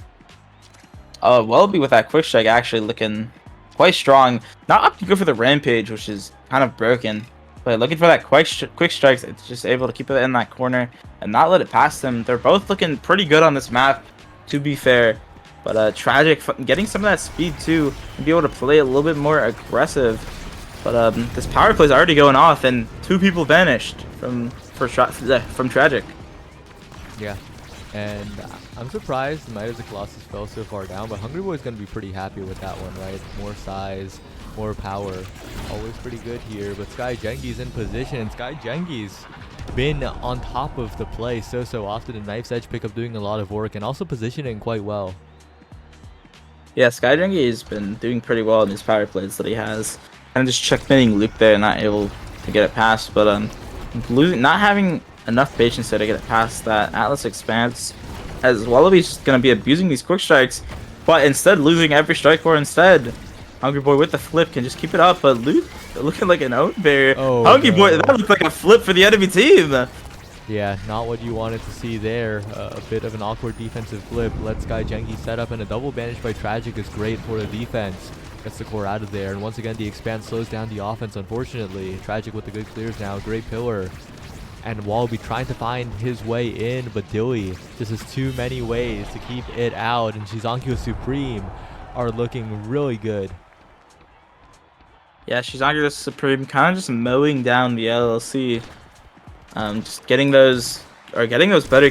Wallaby with that quick strike actually looking quite strong. Not up to go for the rampage, which is kind of broken, but looking for that quick strikes. It's just able to keep it in that corner and not let it pass them. They're both looking pretty good on this map, to be fair. But Tragic getting some of that speed too and be able to play a little bit more aggressive. But this power play is already going off, and 2 people vanished from Tragic. Yeah, and I'm surprised Might of the Colossus fell so far down, but Hungry Boy's going to be pretty happy with that one, right? More size, more power. Always pretty good here, but Sky Jengi's in position. Sky Jengi's been on top of the play so often, and Knife's Edge pickup doing a lot of work and also positioning quite well. Yeah, Skyjengi has been doing pretty well in his power plays that he has. Kind of just checkmating Luke there, not able to get it past, but not having enough patience there to get it past that Atlas Expanse, as Wallaby's going to be abusing these quick strikes, but instead losing every strike core instead. Hungry Boy with the flip can just keep it up, but Luke looking like an own barrier. Oh, Hungry no. Boy, that looked like a flip for the enemy team. Yeah, not what you wanted to see there. A bit of an awkward defensive flip. Let Sky Jengi set up, and a double banish by Tragic is great for the defense. Gets the core out of there, and once again the Expanse slows down the offense, unfortunately. Tragic with the good clears now. Great pillar. And Wallaby trying to find his way in, but Dilly just has too many ways to keep it out, and Shizankyo Supreme are looking really good. Yeah, Shizankyo Supreme kind of just mowing down the LLC. Just getting those better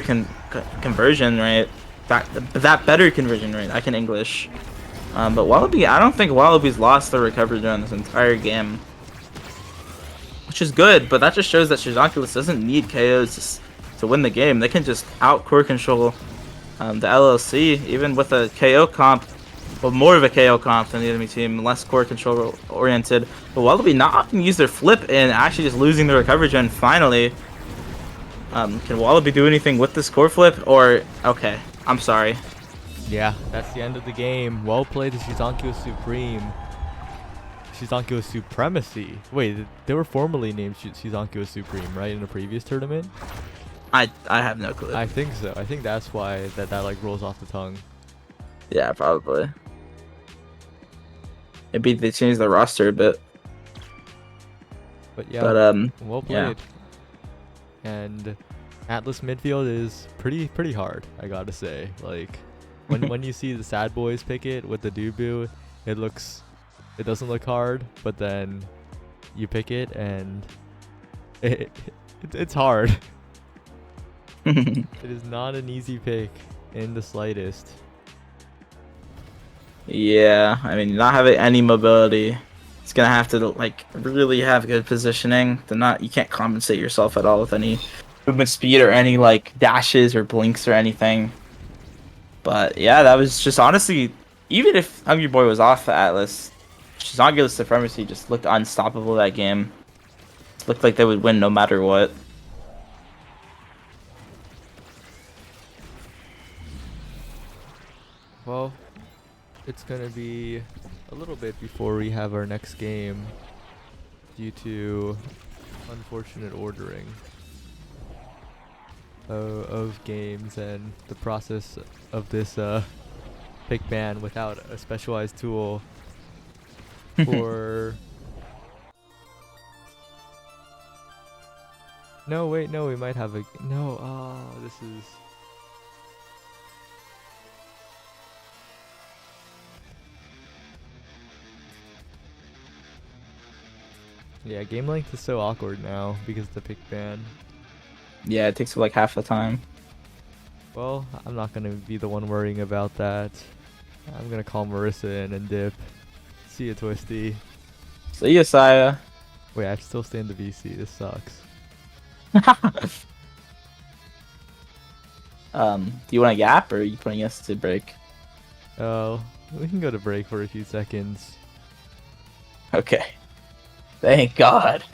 conversion rate. That better conversion rate. I can English. But Wallaby, I don't think Wallaby's lost their recovery during this entire game, which is good. But that just shows that Shizankyo doesn't need KOs to win the game. They can just out core control the LLC, even with a KO comp. Well, more of a KO comp than the enemy team, less core control oriented. But Wallaby not often use their flip and actually just losing the recovery gen finally. Can Wallaby do anything with this core flip? Or, okay, I'm sorry. Yeah, that's the end of the game. Well played to Shizankyo Supreme. Shizankyo Supremacy. Wait, they were formerly named Shizankyo Supreme, right, in a previous tournament? I have no clue. I think so. I think that's why that like rolls off the tongue. Yeah, probably. Maybe they changed the roster a bit. But yeah, well played. Yeah. And Atlas midfield is pretty hard, I gotta say. Like when you see the Sad Boys pick it with the Dubu, it doesn't look hard, but then you pick it and it's hard. It is not an easy pick in the slightest. Yeah, I mean, not having any mobility, it's gonna have to like really have good positioning. You can't compensate yourself at all with any movement speed or any like dashes or blinks or anything. But yeah, that was just honestly, even if Hungry Boy was off the Atlas, Shizankyo Supremacy just looked unstoppable that game. It looked like they would win no matter what. Well, it's gonna be a little bit before we have our next game due to unfortunate ordering of games and the process of this pick ban without a specialized tool for no, wait, no, we might have a no. Oh, this is yeah, game length is so awkward now because of the pick ban. Yeah, it takes like half the time. Well, I'm not gonna be the one worrying about that. I'm gonna call Marissa in and dip. See ya, Twisty. See ya, Saya. Wait, I still stay in the VC. This sucks. Do you want a gap or are you putting us to break? Oh, we can go to break for a few seconds. Okay. Thank God.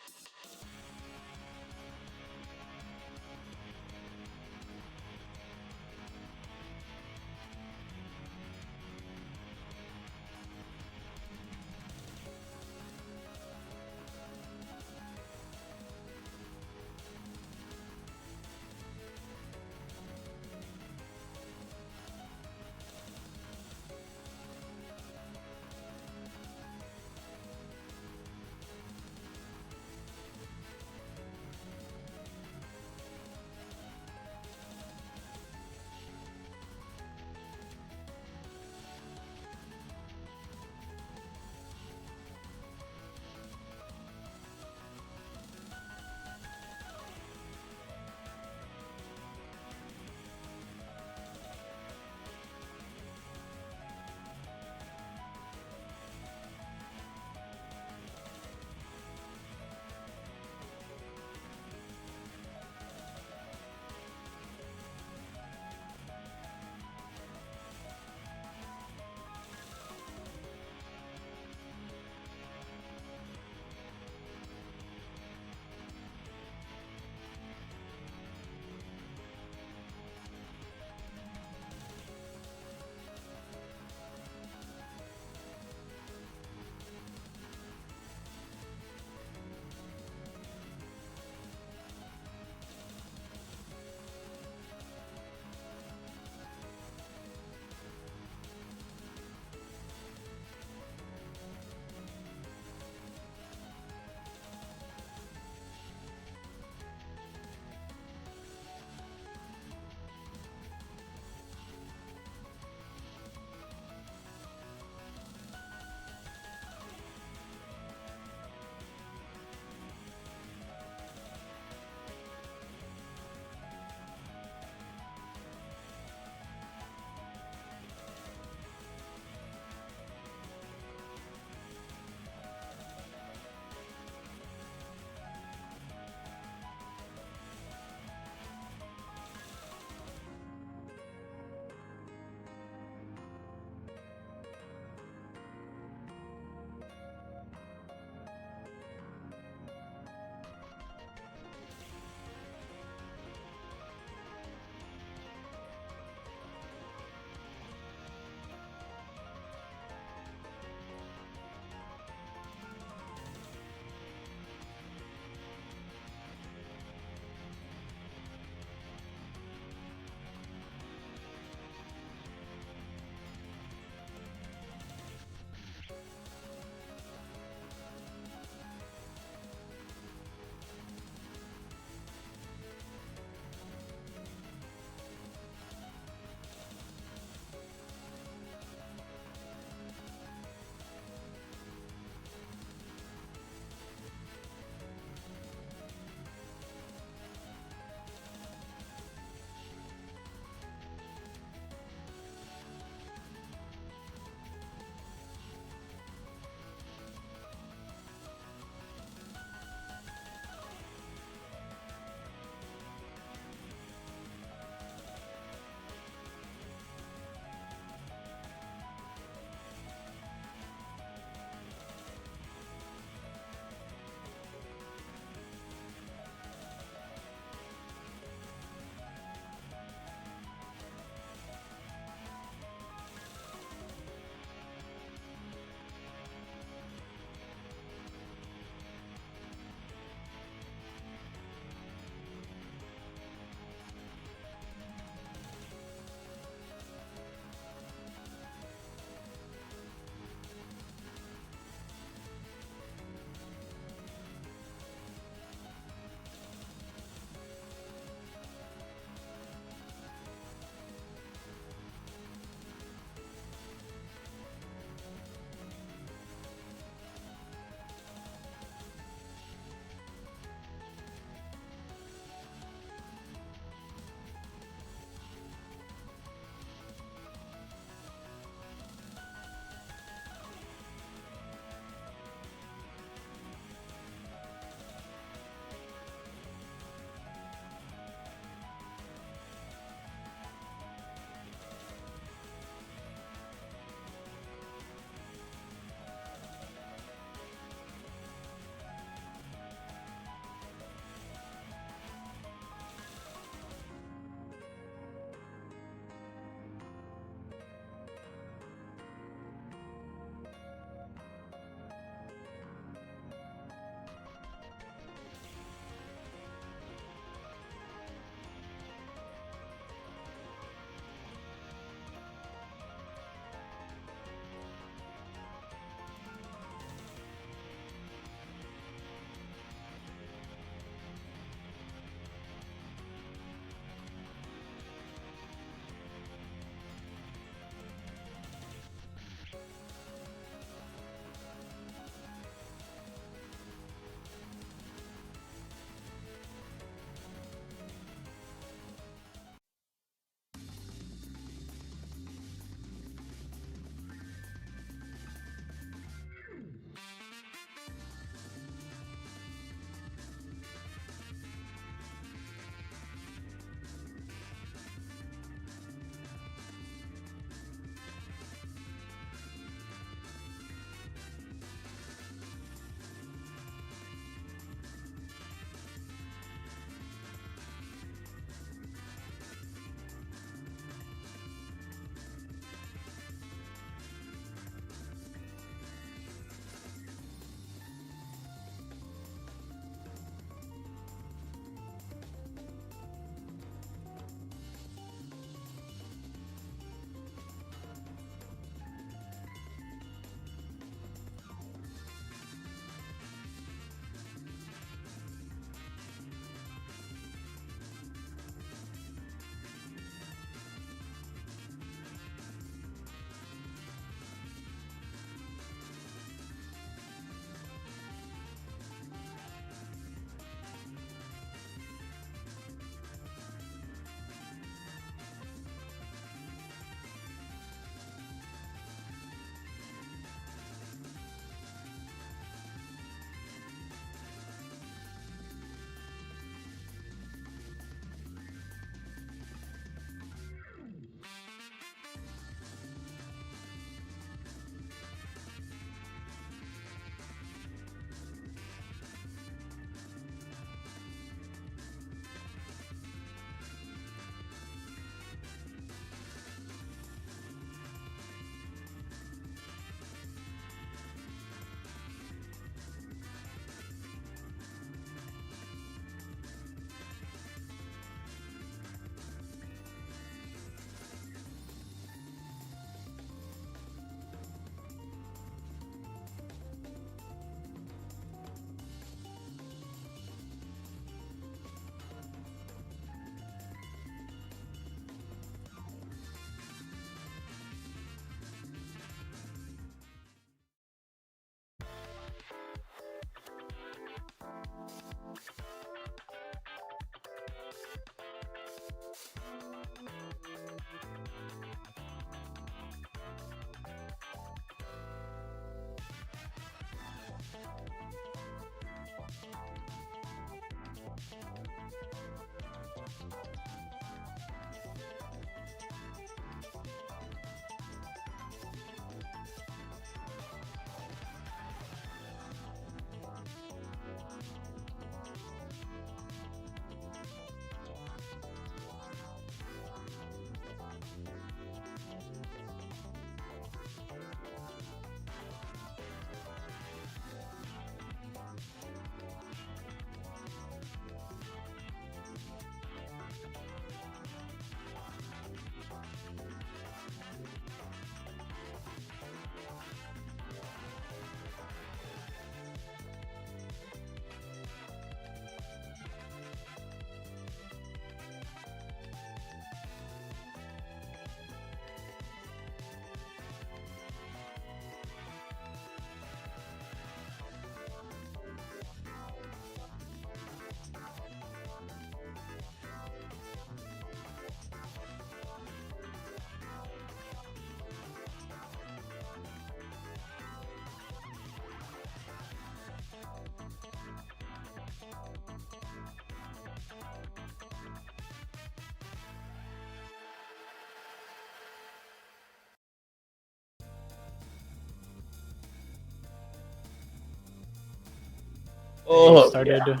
Oh, started. yeah.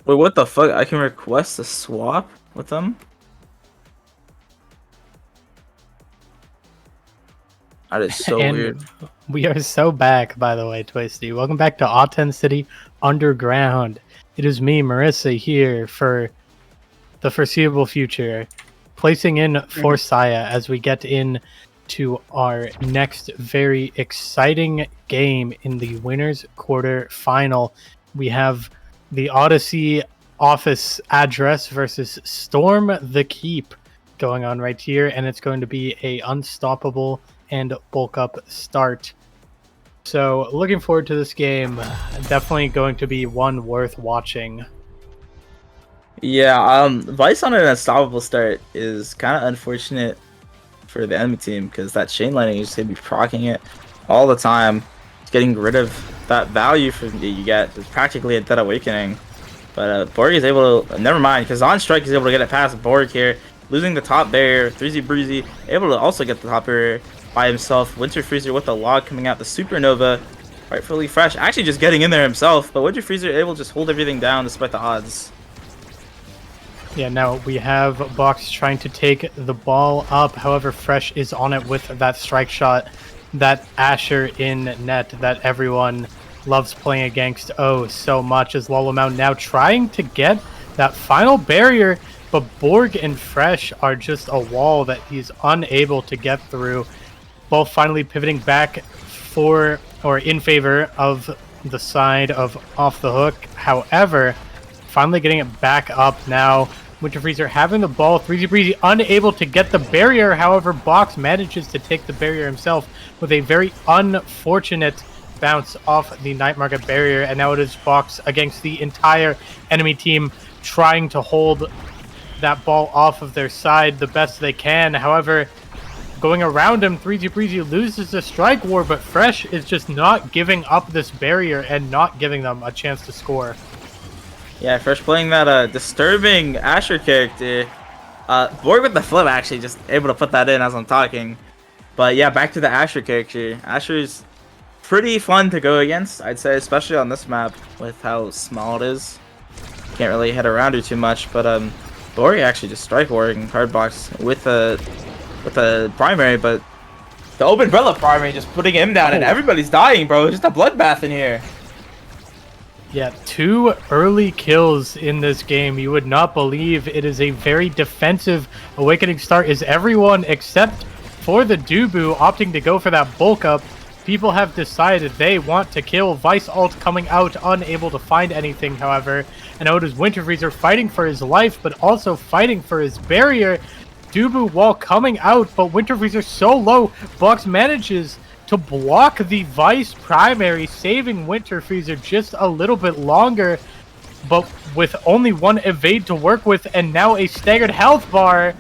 Wait, what the fuck? I can request a swap with them? That is so weird. And we are so back, by the way, Twisty. Welcome back to Ahten City Underground. It is me, Marissa, here for the foreseeable future, placing in for Saya as we get in to our next very exciting game in the winners quarter final. We have the Odyssey office address versus Storm the Keep going on right here, and it's going to be a unstoppable and bulk up start. So looking forward to this game. Definitely going to be one worth watching. Yeah, Vice on an unstoppable start is kind of unfortunate for the enemy team because that chain lightning is just gonna be proccing it all the time. It's getting rid of that value from you get. It's practically a dead awakening. But Borg is able to, never mind, because on strike is able to get it past Borg here, losing the top barrier. 3Z Breezy able to also get the top barrier by himself. Winter Freezer with the log coming out, the Supernova, rightfully fresh, actually just getting in there himself. But Winter Freezer able to just hold everything down despite the odds. Yeah, now we have Box trying to take the ball up. However, Fresh is on it with that strike shot, that Asher in net that everyone loves playing against so much, as Lolamau now trying to get that final barrier, but Borg and Fresh are just a wall that he's unable to get through. Both finally pivoting back for or in favor of the side of off the hook. However, finally getting it back up now. Winter Freezer having the ball. 3Z Breezy unable to get the barrier. However, Box manages to take the barrier himself with a very unfortunate bounce off the Night Market barrier. And now it is Box against the entire enemy team trying to hold that ball off of their side the best they can. However, going around him, 3Z Breezy loses the strike war, but Fresh is just not giving up this barrier and not giving them a chance to score. Yeah, Fresh playing that disturbing Asher character. Borg with the flip actually just able to put that in as I'm talking. But yeah, back to the Asher character. Asher's pretty fun to go against, I'd say, especially on this map with how small it is. Can't really hit around her too much, but Borg actually just strike warring card box with the primary, but the open umbrella primary just putting him down and everybody's dying, bro. It's just a bloodbath in here. Yeah, 2 early kills in this game. You would not believe it is a very defensive awakening start. Is everyone except for the Dubu opting to go for that bulk up? People have decided they want to kill. Vice ult coming out, unable to find anything, however. And now it is Winter Freezer fighting for his life, but also fighting for his barrier. Dubu wall coming out, but Winter Freezer so low. Box manages to block the Vice primary, saving Winter Freezer just a little bit longer, but with only 1 evade to work with, and now a staggered health bar,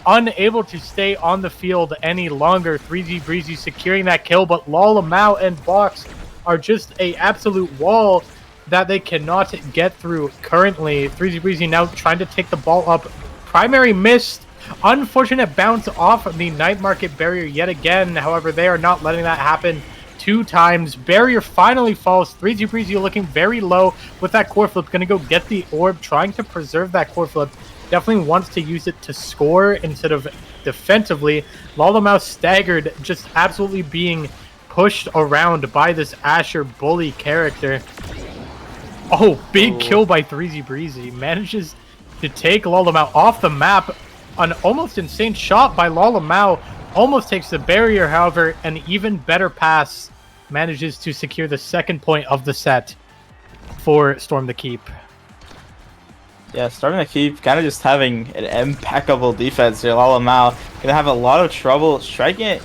unable to stay on the field any longer. 3Z Breezy securing that kill, but Lolamau and Box are just a absolute wall that they cannot get through currently. 3Z Breezy now trying to take the ball up. Primary missed. Unfortunate bounce off the Night Market barrier yet again. However, they are not letting that happen 2 times. Barrier finally falls. 3Z Breezy looking very low with that core flip. Going to go get the orb, trying to preserve that core flip. Definitely wants to use it to score instead of defensively. Lolamau staggered, just absolutely being pushed around by this Asher bully character. Oh, big kill by 3Z Breezy. Manages to take Lolamau off the map. An almost insane shot by Lolamau. Almost takes the barrier, however, an even better pass manages to secure the 2nd point of the set for Storm the Keep. Yeah, Storm the Keep kind of just having an impeccable defense here. Lolamau gonna have a lot of trouble striking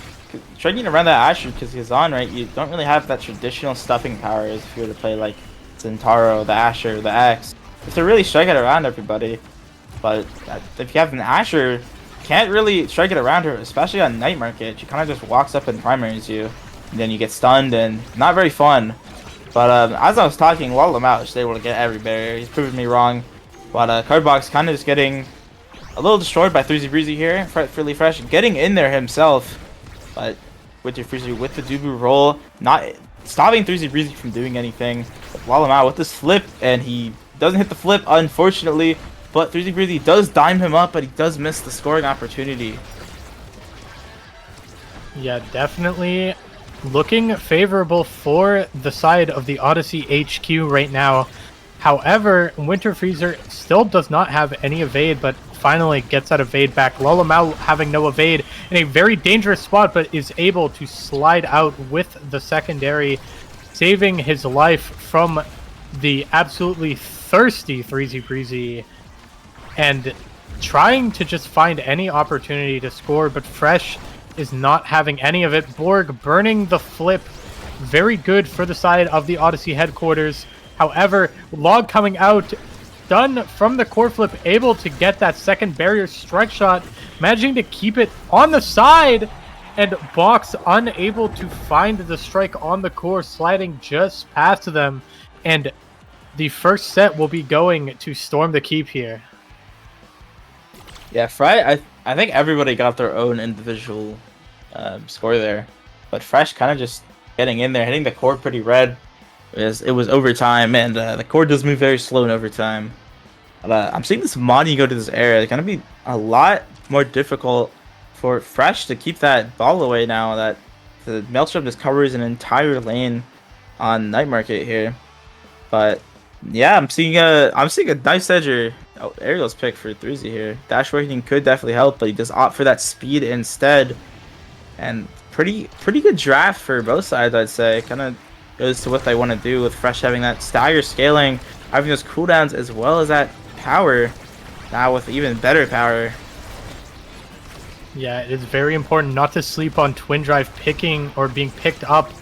around that Asher because he's on, right? You don't really have that traditional stuffing power as if you were to play like Zentaro, the Asher, the X. You have to really strike it around everybody. But if you have an Asher, can't really strike it around her, especially on Night Market. She kind of just walks up and primaries you, and then you get stunned, and not very fun. But as I was talking, Lolamau was able to get every barrier. He's proven me wrong. But Cardbox kind of just getting a little destroyed by 3Z Breezy here. Really fresh, getting in there himself. But Winter Freezer with the Dubu roll, not stopping 3Z Breezy from doing anything. Lalamao with this flip, and he doesn't hit the flip, unfortunately. But 3Z Breezy does dime him up, but he does miss the scoring opportunity. Yeah, definitely looking favorable for the side of the Odyssey HQ right now. However, Winter Freezer still does not have any evade, but finally gets that evade back. Lalamao having no evade in a very dangerous spot, but is able to slide out with the secondary, saving his life from the absolutely thirsty 3Z Breezy, and trying to just find any opportunity to score, but Fresh is not having any of it. Borg burning the flip, very good for the side of the Odyssey headquarters. However, Log coming out, done from the core flip, able to get that second barrier strike shot, managing to keep it on the side, and Box unable to find the strike on the core, sliding just past them, and the first set will be going to Storm the Keep here. Yeah, I think everybody got their own individual score there, but Fresh kind of just getting in there, hitting the core pretty red. It was overtime, and the core does move very slow in overtime. But, I'm seeing this Monty go to this area. It's gonna be a lot more difficult for Fresh to keep that ball away now that the Maelstrom just covers an entire lane on Night Market here. But yeah, I'm seeing a nice edger. Ariel's pick for 3Z here. Dash Awakening could definitely help, but he does opt for that speed instead. And pretty good draft for both sides, I'd say. Kind of goes to what they want to do with Fresh having that stagger scaling, having those cooldowns as well as that power. Now with even better power. Yeah, it is very important not to sleep on Twin Drive picking or being picked up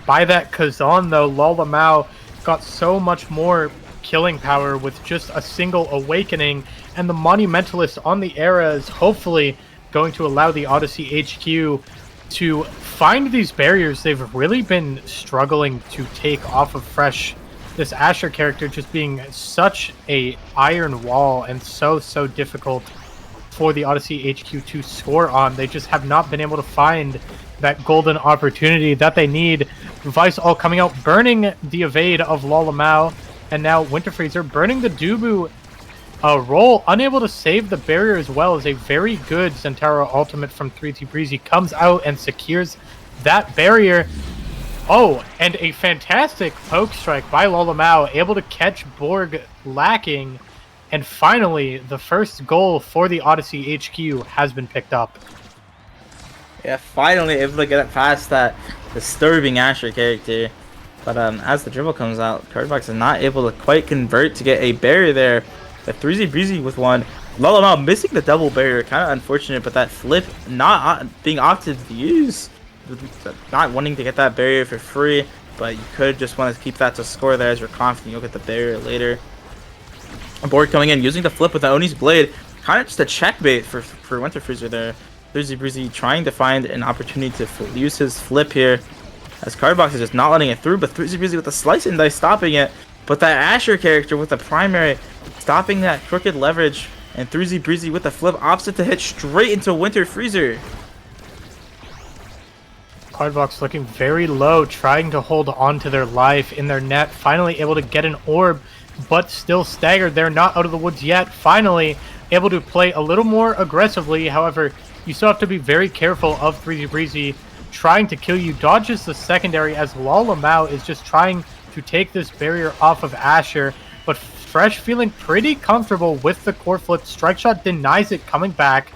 by that Kazan, though. Lalamao got so much more killing power with just a single awakening, and the Monumentalist on the era is hopefully going to allow the Odyssey HQ to find these barriers they've really been struggling to take off of Fresh. This Asher character just being such a iron wall and so difficult for the Odyssey HQ to score on. They just have not been able to find that golden opportunity that they need. Vice all coming out, burning the evade of Lalamao, and now Winter Freezer burning the Dubu roll, unable to save the barrier as well, as a very good Zentaro ultimate from 3Z Breezy comes out and secures that barrier. Oh, and a fantastic poke strike by Lalamao, able to catch Borg lacking, and finally the first goal for the Odyssey HQ has been picked up. Yeah, finally able to get it past that disturbing Asher character. But as the dribble comes out, Cardbox is not able to quite convert to get a barrier there. The 3Z Breezy with one. Lalamao missing the double barrier, kind of unfortunate, but that flip not being opted to use. Not wanting to get that barrier for free, but you could just want to keep that to score there as you're confident you'll get the barrier later. Board coming in, using the flip with the Oni's Blade, kind of just a checkbait for Winter Freezer there. 3Z Breezy trying to find an opportunity to use his flip here, as Cardbox is just not letting it through, but 3Z Breezy with the slice and dice stopping it. But that Asher character with the primary stopping that crooked leverage, and 3Z Breezy with the flip opposite to hit straight into Winter Freezer. Cardbox looking very low, trying to hold on to their life in their net, finally able to get an orb, but still staggered. They're not out of the woods yet. Finally able to play a little more aggressively. However, you still have to be very careful of 3Z Breezy trying to kill you. Dodges the secondary as Lalamao is just trying to take this barrier off of Asher, but Fresh feeling pretty comfortable with the core flip. Strike shot denies it, coming back.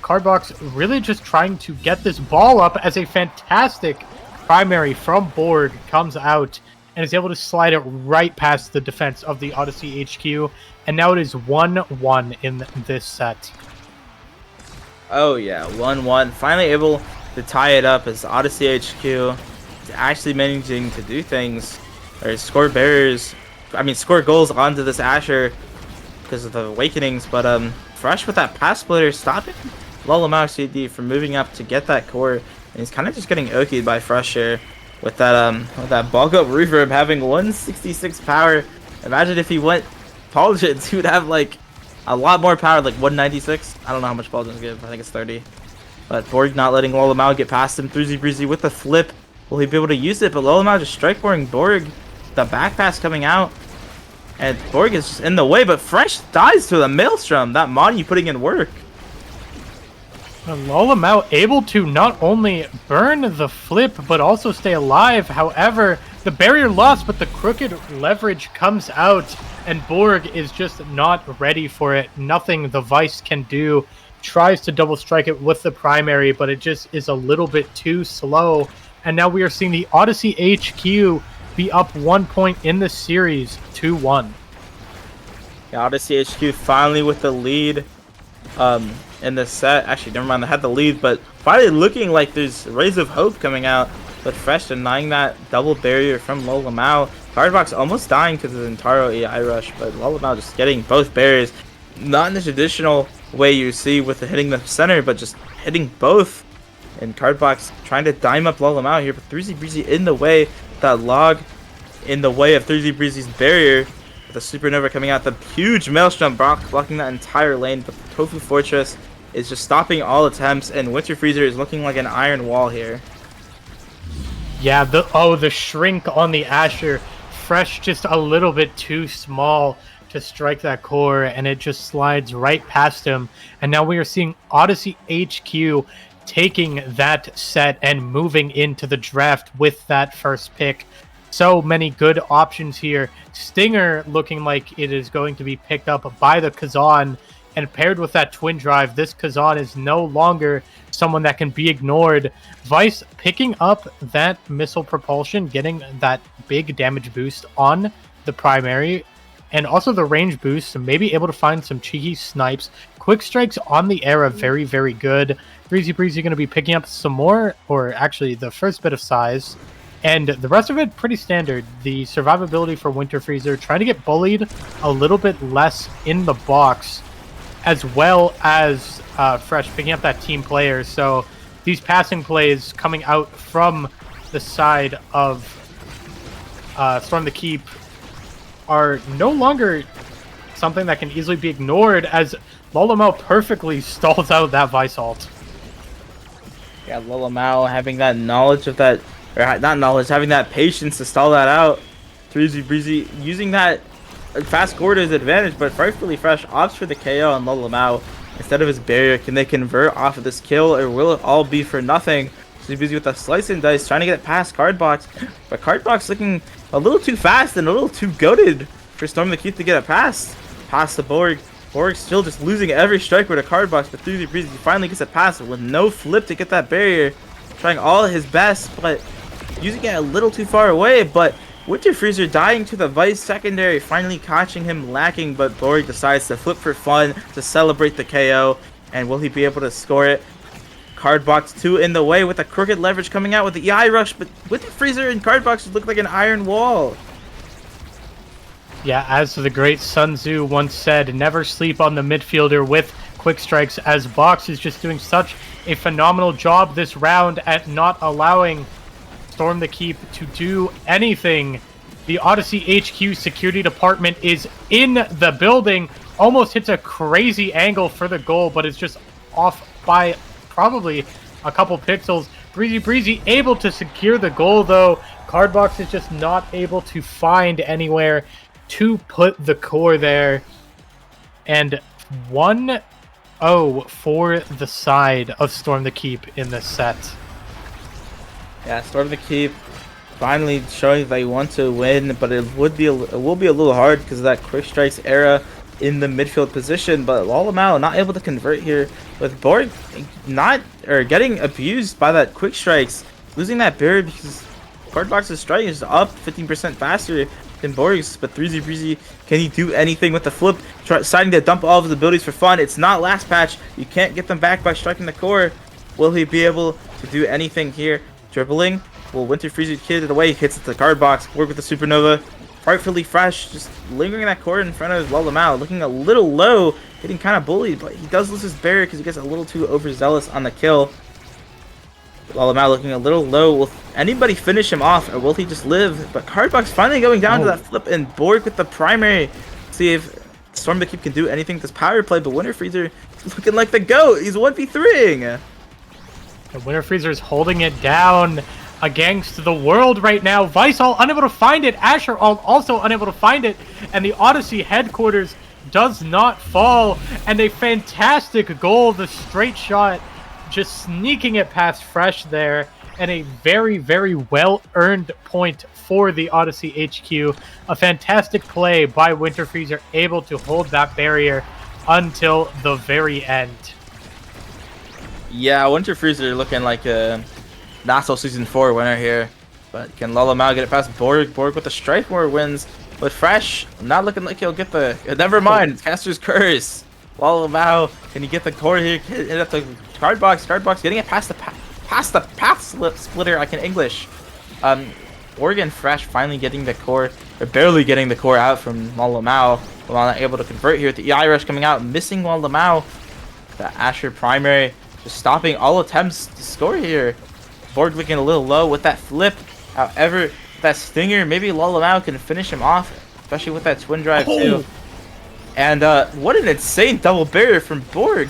Cardbox really just trying to get this ball up, as a fantastic primary from Borg comes out and is able to slide it right past the defense of the Odyssey HQ, and now it is 1-1 in this set. Oh yeah, 1-1. Finally able to tie it up, as Odyssey HQ is actually managing to do things, or score barriers. I mean, score goals onto this Asher because of the awakenings. But Fresh with that pass splitter stopping Lalamao CD from moving up to get that core, and he's kind of just getting okied by Fresh here with that bulk up reverb having 166 power. Imagine if he went Pauljins, he would have like a lot more power, like 196. I don't know how much Pauljins give. I think it's 30. But Borg not letting Lolamao get past him. 3Z Breezy with the flip. Will he be able to use it? But Lolamao just strike boarding Borg. The back pass coming out. And Borg is just in the way. But Fresh dies to the Maelstrom. That Moni putting in work. Lolamao able to not only burn the flip, but also stay alive. However, the barrier lost, but the crooked leverage comes out. And Borg is just not ready for it. Nothing the Vice can do. Tries to double strike it with the primary, but it just is a little bit too slow. And now we are seeing the Odyssey HQ be up 1 point in the series, 2-1. Yeah, Odyssey HQ finally with the lead in the set. Actually, never mind, they had the lead, but finally looking like there's rays of hope coming out. But Fresh denying that double barrier from Lolamao. Cardbox almost dying because of the Intaro AI rush, but Lolamao just getting both barriers. Not in the traditional way you see with the hitting the center, but just hitting both. And Cardbox trying to dime up Lolamao here, but 3Z Breezy in the way. That log in the way of 3Z Breezy's barrier. With the Supernova coming out, the huge Maelstrom blocking that entire lane, but the Tofu Fortress is just stopping all attempts, and Winter Freezer is looking like an iron wall here. Yeah, the shrink on the Asher. Fresh just a little bit too small to strike that core, and it just slides right past him. And now we are seeing Odyssey HQ taking that set and moving into the draft with that first pick. So many good options here. Stinger looking like it is going to be picked up by the Kazan, and paired with that twin drive, this Kazan is no longer someone that can be ignored. Vice picking up that missile propulsion, getting that big damage boost on the primary, and also the range boost, so maybe able to find some cheeky snipes. Quick strikes on the Era, very, very good. 3Z Breezy going to be picking up some more, or actually the first bit of size. And the rest of it, pretty standard. The survivability for Winter Freezer, trying to get bullied a little bit less in the box, as well as Fresh picking up that team player. So these passing plays coming out from the side of Storm the Keep are no longer something that can easily be ignored, as Lolamao perfectly stalls out that Vice ult. Yeah, Lolamao having that knowledge of that, or not knowledge, having that patience to stall that out. 3Z Breezy using that fast core to his advantage, but rightfully Fresh opts for the KO on Lolamao instead of his barrier. Can they convert off of this kill, or will it all be for nothing? So he's busy with a slice and dice, trying to get it past Cardbox, but Cardbox looking a little too fast and a little too goated for Storm the Keep to get it past the Borg. Borg still just losing every strike with a Cardbox, but 3Z Breezy finally gets it past with no flip to get that barrier, trying all his best, but using it a little too far away. But Winter Freezer dying to the Vice secondary, finally catching him lacking, but Borg decides to flip for fun to celebrate the KO. And will he be able to score it? Cardbox 2 in the way with a crooked leverage coming out with the EI rush, but Winter Freezer and Cardbox look like an iron wall. Yeah, as the great Sun Tzu once said, never sleep on the midfielder with quick strikes, as Box is just doing such a phenomenal job this round at not allowing Storm the Keep to do anything. The Odyssey HQ security department is in the building, almost hits a crazy angle for the goal, but it's just off by probably a couple pixels. 3Z Breezy able to secure the goal, though. Cardbox is just not able to find anywhere to put the core there. And 1-0 for the side of Storm the Keep in this set. Yeah, Storm the Keep finally showing that they want to win, but it will be a little hard because of that quick strikes era in the midfield position. But Lolamao not able to convert here, with Borg getting abused by that quick strikes, losing that barrier because Cardbox's strike is up 15% faster than Borg's. But 3Z Breezy, can he do anything with the flip? Deciding to dump all of his abilities for fun. It's not last patch. You can't get them back by striking the core. Will he be able to do anything here? Dribbling. Will Winter Freezer kid it away? Hits it to the Cardbox. Work with the Supernova. Frightfully Fresh, just lingering that core in front of Lolamao, looking a little low, getting kind of bullied, but he does lose his barrier because he gets a little too overzealous on the kill. Lolamao looking a little low. Will anybody finish him off, or will he just live? But Cardbox finally going down to that flip, and Borg with the primary. See if Storm the Keep can do anything with this power play, but Winter Freezer is looking like the GOAT. He's 1v3ing. The Winter Freezer is holding it down against the world right now. Viceall unable to find it. Asher also unable to find it. And the Odyssey headquarters does not fall. And a fantastic goal. The straight shot just sneaking it past Fresh there. And a very, very well-earned point for the Odyssey HQ. A fantastic play by Winter Freezer, able to hold that barrier until the very end. Yeah, Winter Freezer looking like a Nassau Season 4 winner here. But can Lalamau get it past Borg? Borg with the Strike More wins. But Fresh, not looking like he'll get the... Never mind, Caster's Curse. Lalamau, can he get the core here? Hit at the card box, getting it past the path splitter. I can English. Oregon Fresh finally getting the core. They're barely getting the core out from Lalamau. While not able to convert here with the EI Rush coming out, missing Lalamau. The Asher primary just stopping all attempts to score here. Borg looking a little low with that flip. However, that stinger, maybe Lalamau can finish him off, especially with that twin drive too. And what an insane double barrier from Borg.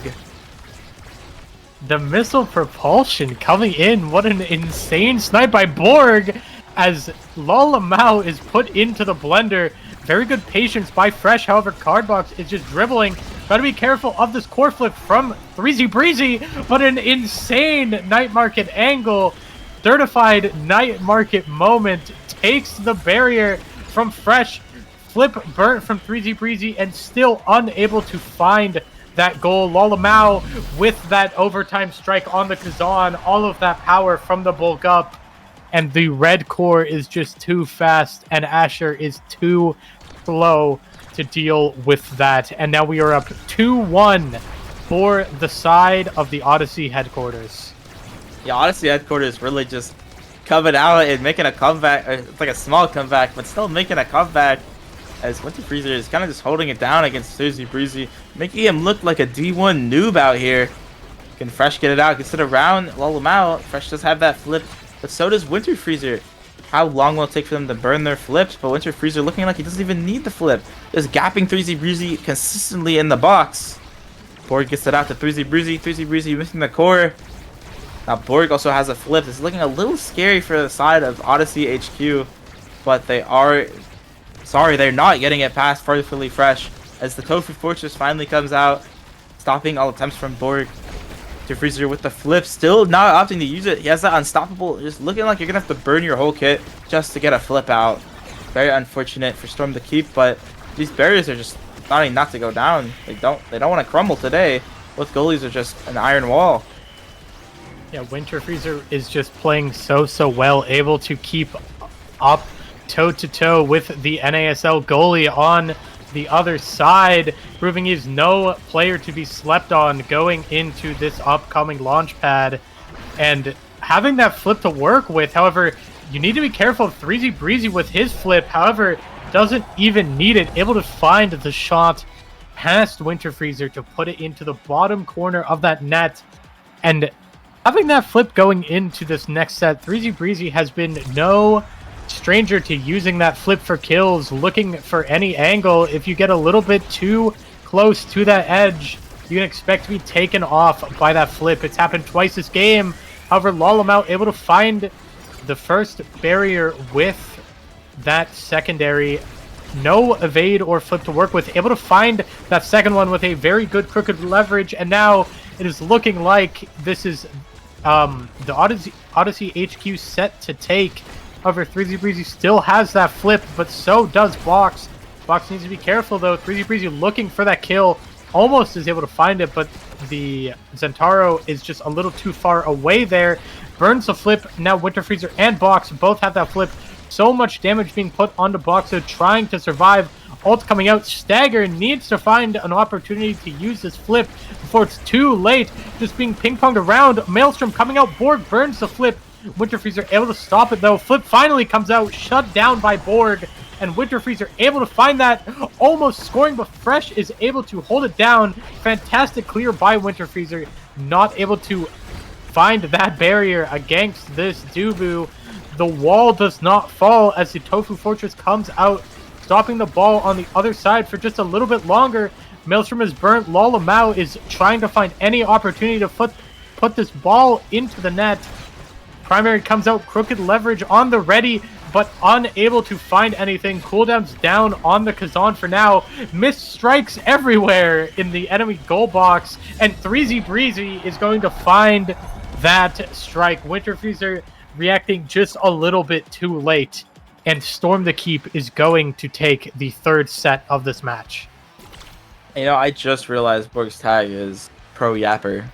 The missile propulsion coming in. What an insane snipe by Borg as Lalamau is put into the blender. Very good patience by Fresh. However, Cardbox is just dribbling. Gotta be careful of this core flip from 3Z Breezy, but an insane night market angle. Certified night market moment takes the barrier from Fresh. Flip burnt from 3Z Breezy and still unable to find that goal. Lalamau with that overtime strike on the Kazan. All of that power from the bulk up. And the red core is just too fast and Asher is too slow to deal with that. And now we are up 2-1 for the side of the Odyssey headquarters. Yeah, Odyssey headquarters really just coming out and making a comeback. It's like a small comeback, but still making a comeback. As Winter Freezer is kind of just holding it down against Suzy Breezy, making him look like a D1 noob out here. Can Fresh get it out? Gets it around Lalamau. Fresh does have that flip, but so does Winter Freezer. How long will it take for them to burn their flips? But Winter Freezer looking like he doesn't even need the flip. Just gapping 3Z Breezy consistently in the box. Borg gets it out to 3Z Breezy. 3Z Breezy missing the core. Now Borg also has a flip. It's looking a little scary for the side of Odyssey HQ, but they are... Sorry, they're not getting it past Farfully Fresh as the Tofu Fortress finally comes out, stopping all attempts from Borg. To Freezer with the flip, still not opting to use it. He has that unstoppable, just looking like you're gonna have to burn your whole kit just to get a flip out. Very unfortunate for Storm to keep, but these barriers are just starting not to go down. They don't want to crumble today. Both goalies are just an iron wall. Yeah, Winter Freezer is just playing so well, able to keep up toe-to-toe with the NASL goalie on the other side, proving he's no player to be slept on going into this upcoming launch pad. And having that flip to work with, however, you need to be careful of 3Z Breezy with his flip, however, doesn't even need it, able to find the shot past Winter Freezer to put it into the bottom corner of that net. And having that flip going into this next set, 3Z Breezy has been no stranger to using that flip for kills, looking for any angle. If you get a little bit too close to that edge, you can expect to be taken off by that flip. It's happened twice this game. However, Lalamau able to find the first barrier with that secondary. No evade or flip to work with. Able to find that second one with a very good crooked leverage. And now it is looking like this is the Odyssey HQ set to take. However, 3Z Breezy still has that flip, but so does Box. Box needs to be careful, though. 3Z Breezy looking for that kill. Almost is able to find it, but the Zentaro is just a little too far away there. Burns the flip. Now Winter Freezer and Box both have that flip. So much damage being put onto Box, so trying to survive. Ult coming out. Stagger needs to find an opportunity to use this flip before it's too late. Just being ping-ponged around. Maelstrom coming out. Borg burns the flip. Winter Freezer able to stop it, though. Flip finally comes out, shut down by Borg, and Winter Freezer able to find that, almost scoring, but Fresh is able to hold it down. Fantastic clear by Winter Freezer, not able to find that barrier against this Dubu. The wall does not fall as the Tofu Fortress comes out, stopping the ball on the other side for just a little bit longer. Maelstrom is burnt. Lalamau is trying to find any opportunity to put this ball into the net. Primary comes out, crooked leverage on the ready, but unable to find anything. Cooldown's down on the Kazan for now. Missed strikes everywhere in the enemy goal box, and 3Z Breezy is going to find that strike. Winter Freezer reacting just a little bit too late, and Storm the Keep is going to take the third set of this match. You know, I just realized Borg's tag is Pro Yapper.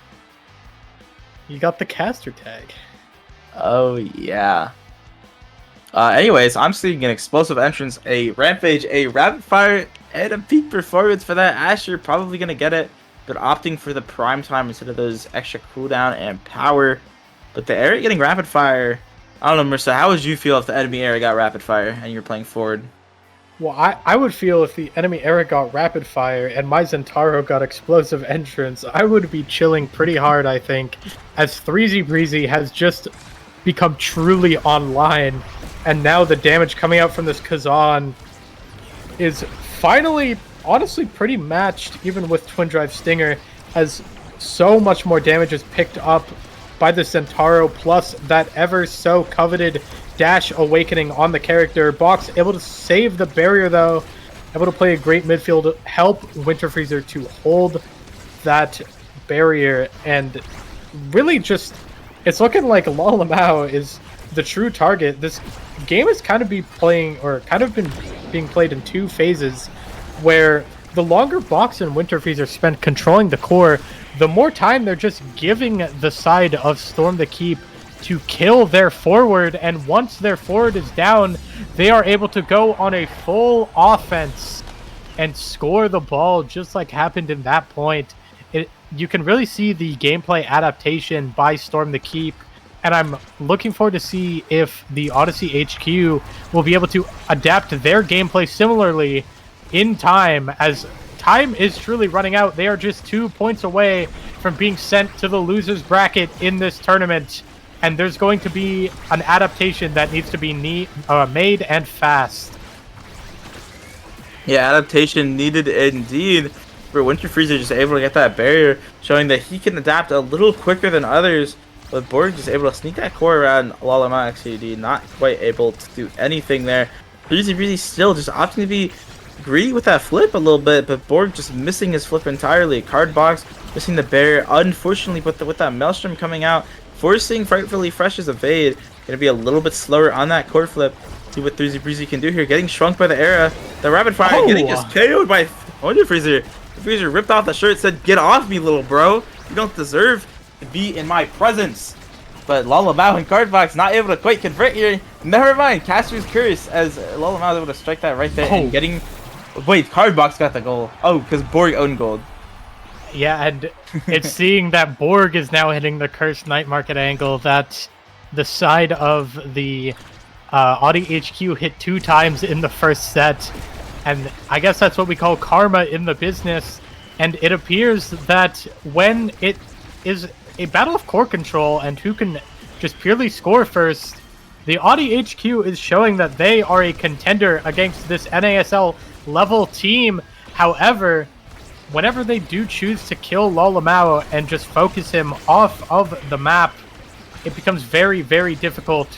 You got the caster tag. Oh, yeah. Anyways, I'm seeing an explosive entrance, a rampage, a rapid fire, and a peak performance for that. Asher probably going to get it, but opting for the prime time instead of those extra cooldown and power. But the area getting rapid fire, I don't know, Marissa, how would you feel if the enemy area got rapid fire and you're playing forward? Well, I would feel if the enemy era got rapid fire and my Zentaro got explosive entrance, I would be chilling pretty hard, I think, as 3Z Breezy has just become truly online, and now the damage coming out from this Kazan is finally, honestly, pretty matched, even with Twin Drive Stinger, as so much more damage is picked up by the Centauro, plus that ever so coveted Dash Awakening on the character. Box able to save the barrier, though, able to play a great midfield, help Winter Freezer to hold that barrier, and really just, it's looking like Lalamau is the true target. This game is kind of been being played in two phases, where the longer Box and Winter Freezer spend controlling the core, the more time they're just giving the side of Storm the Keep to kill their forward, and once their forward is down, they are able to go on a full offense and score the ball, just like happened in that point. You can really see the gameplay adaptation by Storm the Keep, and I'm looking forward to see if the Odyssey HQ will be able to adapt their gameplay similarly in time, as time is truly running out. They are just 2 points away from being sent to the losers bracket in this tournament, and there's going to be an adaptation that needs to be made and fast. Yeah, adaptation needed indeed. For Winter Freezer just able to get that barrier, showing that he can adapt a little quicker than others. But Borg just able to sneak that core around Lalama XCD, not quite able to do anything there. Breezy still just opting to be greedy with that flip a little bit, but Borg just missing his flip entirely. Card box missing the barrier, unfortunately, with that Maelstrom coming out, forcing Frightfully Fresh's evade. Gonna be a little bit slower on that core flip. See what 3Z Breezy can do here. Getting shrunk by the era. The rapid fire getting just KO'd by Winter Freezer. Freezer ripped off the shirt, said, "Get off me, little bro. You don't deserve to be in my presence." But Lalamau and Cardbox not able to quite convert here. Never mind, Caster's Curse, as Lalamau was able to strike that right there and getting... Wait, Cardbox got the goal. Oh, because Borg owned gold. Yeah, and it's seeing that Borg is now hitting the Cursed Night Market angle, that the side of the Audi HQ hit 2 times in the first set. And I guess that's what we call karma in the business. And it appears that when it is a battle of core control and who can just purely score first, the Audi HQ is showing that they are a contender against this NASL level team. However, whenever they do choose to kill Lalamau and just focus him off of the map, it becomes very, very difficult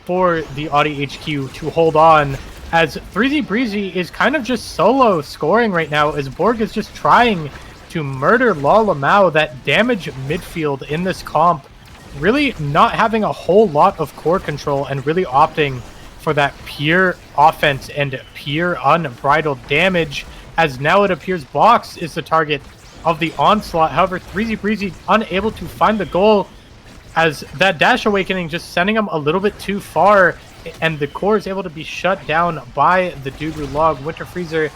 for the Audi HQ to hold on, as 3Z Breezy is kind of just solo scoring right now, as Borg is just trying to murder Lalamau. That damage midfield in this comp, really not having a whole lot of core control and really opting for that pure offense and pure unbridled damage, as now it appears Box is the target of the onslaught. However, 3Z Breezy unable to find the goal, as that Dash Awakening just sending him a little bit too far, and the core is able to be shut down by the Dubu Log. Winter Freezer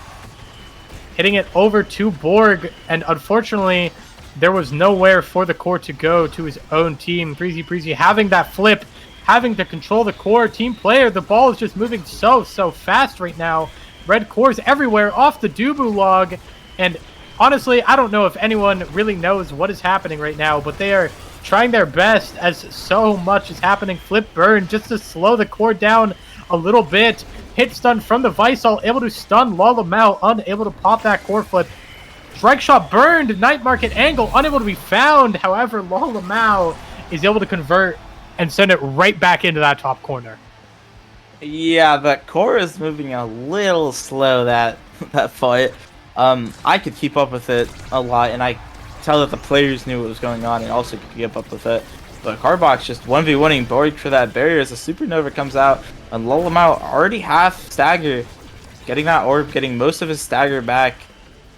hitting it over to Borg, and unfortunately, there was nowhere for the core to go to his own team. 3Z Breezy having that flip, having to control the core. Team player, the ball is just moving so fast right now. Red cores everywhere off the Dubu Log, and honestly, I don't know if anyone really knows what is happening right now, but they are trying their best as so much is happening. Flip burn just to slow the core down a little bit. Hit stun from the Visol, able to stun Lalamau, unable to pop that core flip. Strike shot burned. Night Market angle unable to be found. However, Lolamau is able to convert and send it right back into that top corner. Yeah, but core is moving a little slow that fight. I could keep up with it a lot, and I tell that the players knew what was going on and also could keep up with it. But Cardbox just 1v1ing Borg for that barrier as a supernova comes out, and Lolamau already half stagger, getting that orb, getting most of his stagger back.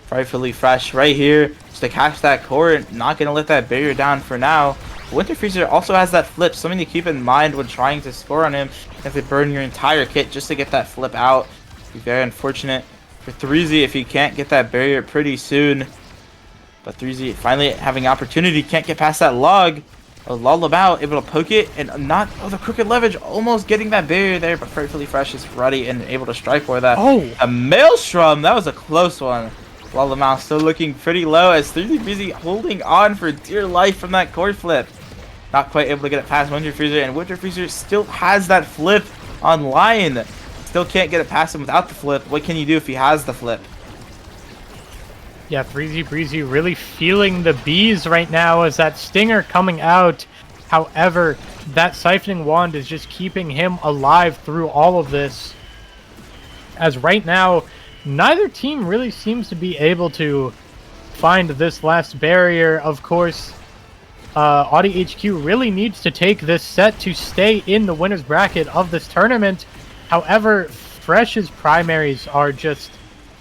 Frightfully Fresh right here just to catch that core, and not gonna let that barrier down for now. Winter Freezer also has that flip, something to keep in mind when trying to score on him. You have to burn your entire kit just to get that flip out. Be very unfortunate for 3Z if he can't get that barrier pretty soon. But 3Z finally having opportunity, can't get past that log. Lolamau able to poke it and not, the crooked leverage, almost getting that barrier there, but Frightfully Fresh is ready and able to strike for that. Oh! A Maelstrom, that was a close one. Lolamau still looking pretty low as 3Z Breezy holding on for dear life from that core flip. Not quite able to get it past Winter Freezer, and Winter Freezer still has that flip online. Still can't get it past him without the flip. What can you do if he has the flip? Yeah, 3Z Breezy really feeling the bees right now as that stinger coming out. However, that siphoning wand is just keeping him alive through all of this. As right now, neither team really seems to be able to find this last barrier. Of course, Audi HQ really needs to take this set to stay in the winner's bracket of this tournament. However, Fresh's primaries are just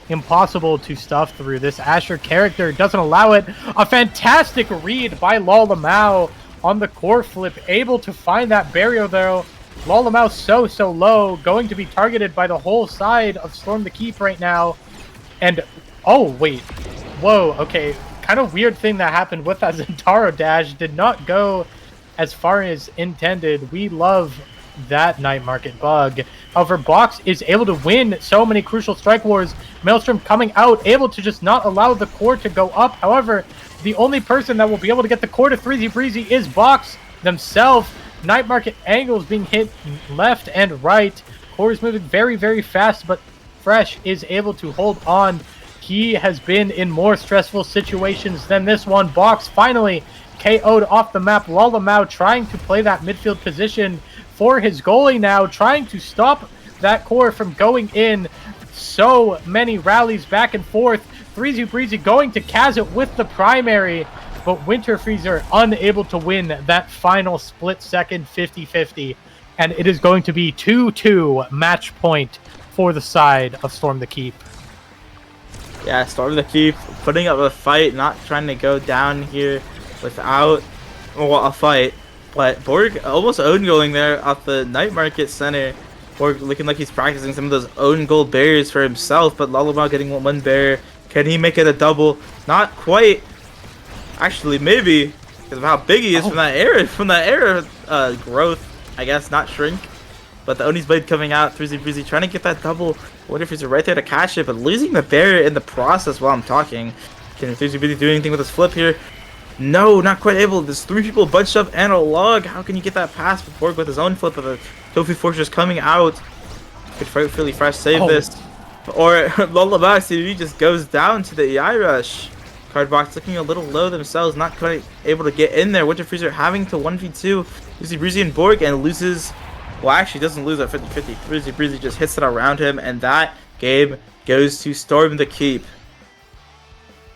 impossible to stuff through. This Asher character doesn't allow it. A fantastic read by Lolamau on the core flip, able to find that barrier though. Lolamau so low, going to be targeted by the whole side of Storm the Keep right now. And, oh wait, whoa, okay, kind of weird thing that happened with that Zentaro dash. Did not go as far as intended. We love that Night Market bug. However, Box is able to win so many crucial strike wars. Maelstrom coming out, able to just not allow the core to go up. However, the only person that will be able to get the core to 3Z Breezy is Box themselves. Night Market angles being hit left and right. Core is moving very fast, but Fresh is able to hold on. He has been in more stressful situations than this one. Box finally KO'd off the map. Lolamau trying to play that midfield position for his goalie now, trying to stop that core from going in. So many rallies back and forth. 3Z Breezy going to Kaz it with the primary, but Winter Freezer unable to win that final split second 50-50. And it is going to be 2-2 match point for the side of Storm the Keep. Yeah, Storm the Keep putting up a fight, not trying to go down here without a fight. But Borg almost own going there off the Night Market center. Borg looking like he's practicing some of those own goal barriers for himself, but Lolamau getting one barrier. Can he make it a double? Not quite. Actually, maybe, because of how big he is from that era growth, I guess, not shrink. But the Oni's Blade coming out, 3Z Breezy trying to get that double. Winter Freezer right there to catch it, but losing the barrier in the process while I'm talking. Can 3Z Breezy do anything with his flip here? No, not quite able. There's 3 people bunched up and a log. How can you get that pass with Borg with his own flip of the Tofu Fortress coming out? Could Frightfully Fresh save this? Or Lolamau CB just goes down to the EI rush. Cardbox looking a little low themselves, not quite able to get in there. Winter Freezer having to 1v2 3Z Breezy and Borg, and loses. Well, actually doesn't lose at 50-50. 3Z Breezy just hits it around him, and that game goes to Storm the Keep.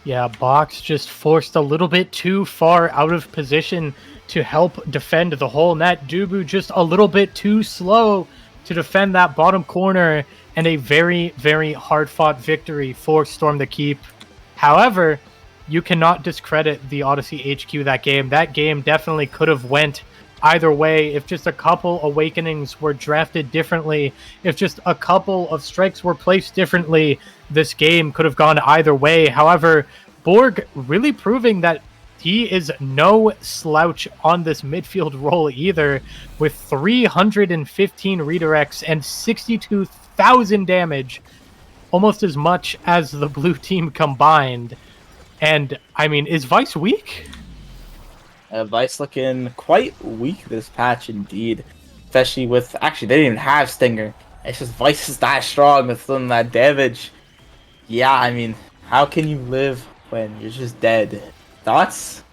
Yeah, Box just forced a little bit too far out of position to help defend the whole net. Dubu just a little bit too slow to defend that bottom corner, and a very hard-fought victory for Storm the Keep. However, you cannot discredit the Odyssey HQ that game. That game definitely could have went either way if just a couple Awakenings were drafted differently. If just a couple of strikes were placed differently, this game could have gone either way. However, Borg really proving that he is no slouch on this midfield role either, with 315 redirects and 62,000 damage, almost as much as the blue team combined. And, I mean, is Vice weak? Vice looking quite weak this patch indeed. Especially with, actually, they didn't even have Stinger. It's just Vice is that strong with some of that damage. Yeah, I mean, how can you live when you're just dead. Thoughts?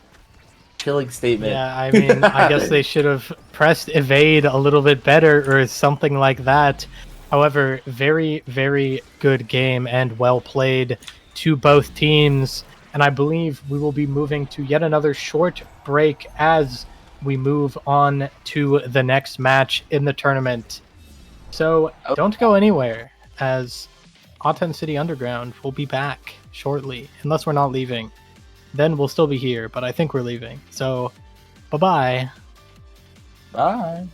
Chilling statement. Yeah, I mean, I guess they should have pressed evade a little bit better or something like that. However, very, very good game and well played to both teams. And I believe we will be moving to yet another short break as we move on to the next match in the tournament. So Oh. don't go anywhere, as Ahten City Underground will be back shortly, unless we're not leaving. Then we'll still be here, but I think we're leaving. So, bye-bye. Bye.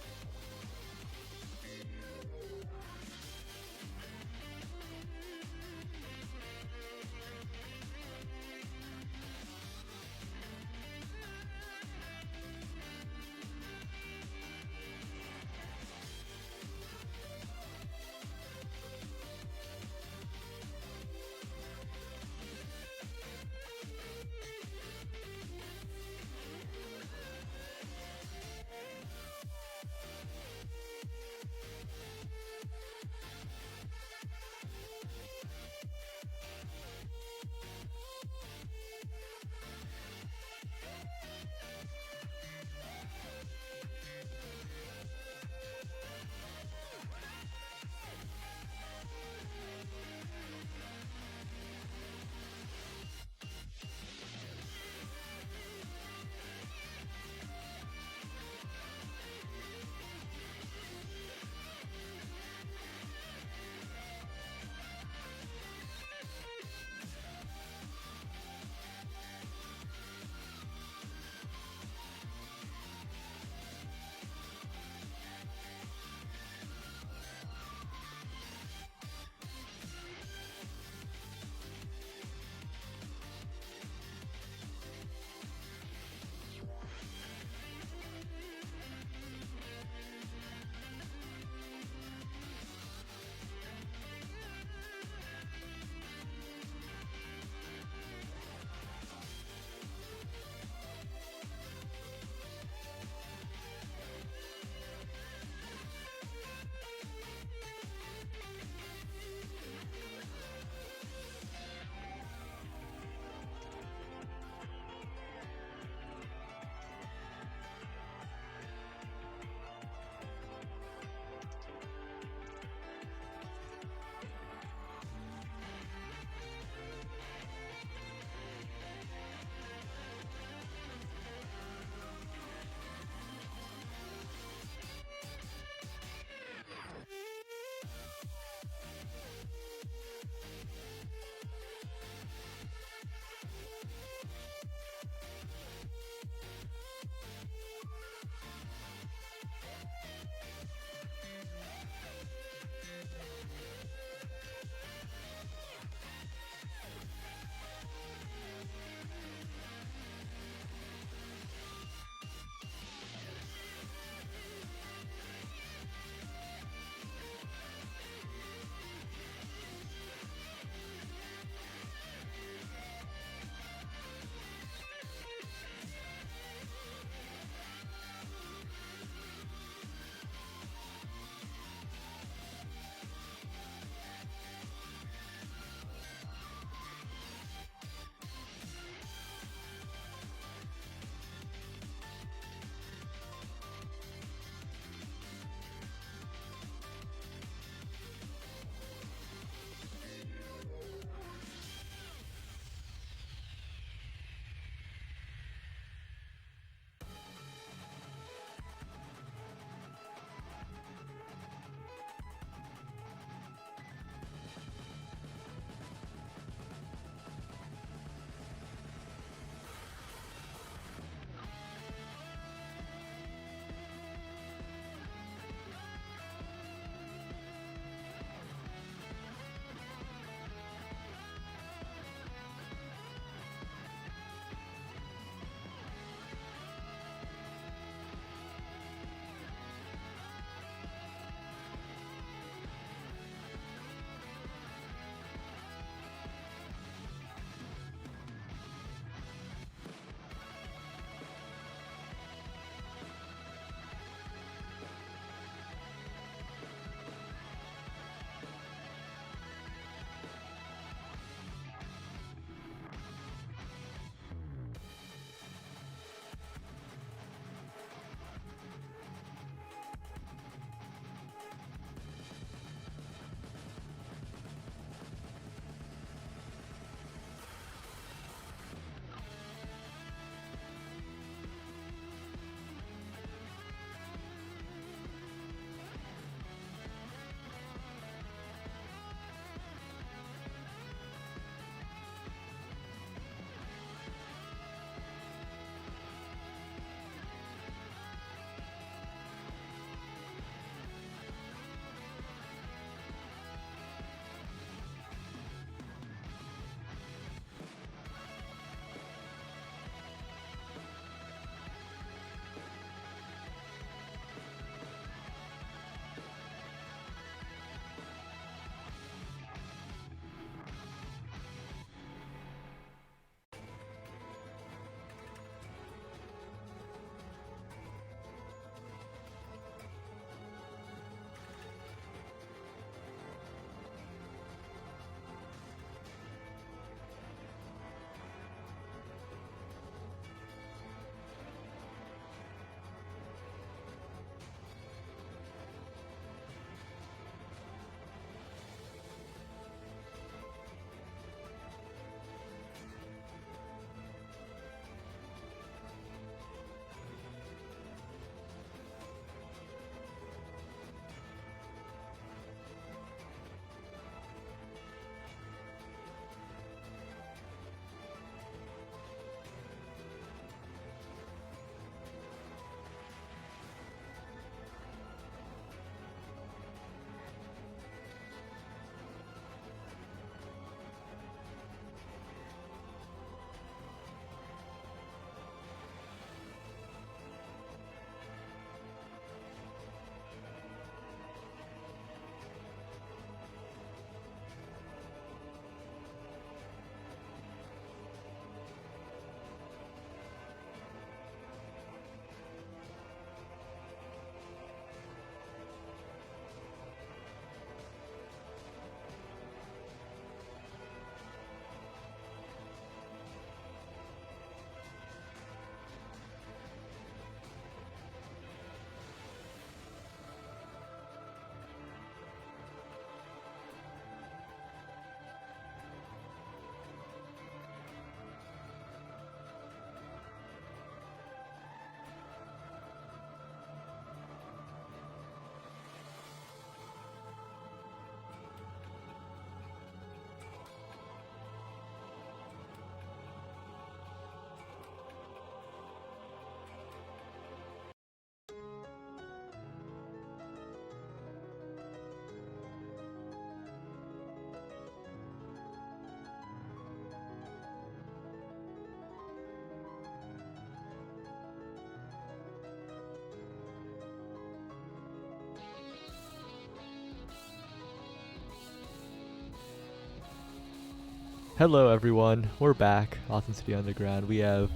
Hello everyone, we're back. Ahten City Underground. We have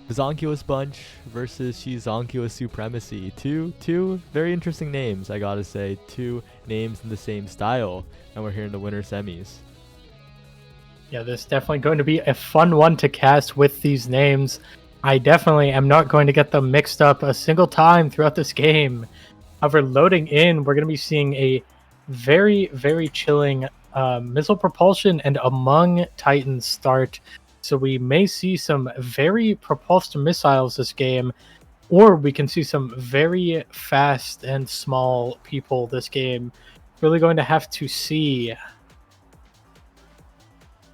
Bazonkulous Bunch versus Shizonkulous Supremacy. Two very interesting names, I gotta say. Two names in the same style, and we're here in the winter semis. Yeah, this is definitely going to be a fun one to cast with these names. I definitely am not going to get them mixed up a single time throughout this game. However, loading in, we're going to be seeing a very chilling missile propulsion and Among Titans start. So we may see some very propulsed missiles this game, or we can see some very fast and small people this game. Really going to have to see.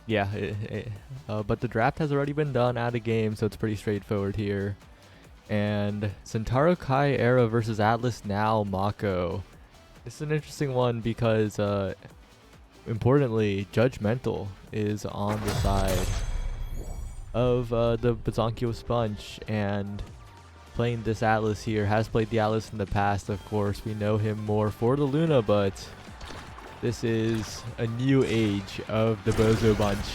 Yeah, but the draft has already been done out of game, so it's pretty straightforward here. And Centauro Kai Era versus Atlas Now Mako. This is an interesting one because, importantly, Judgmental is on the side of the Bazonkulous Bunch, and playing this Atlas here. Has played the Atlas in the past, of course. We know him more for the Luna, but this is a new age of the Bozo Bunch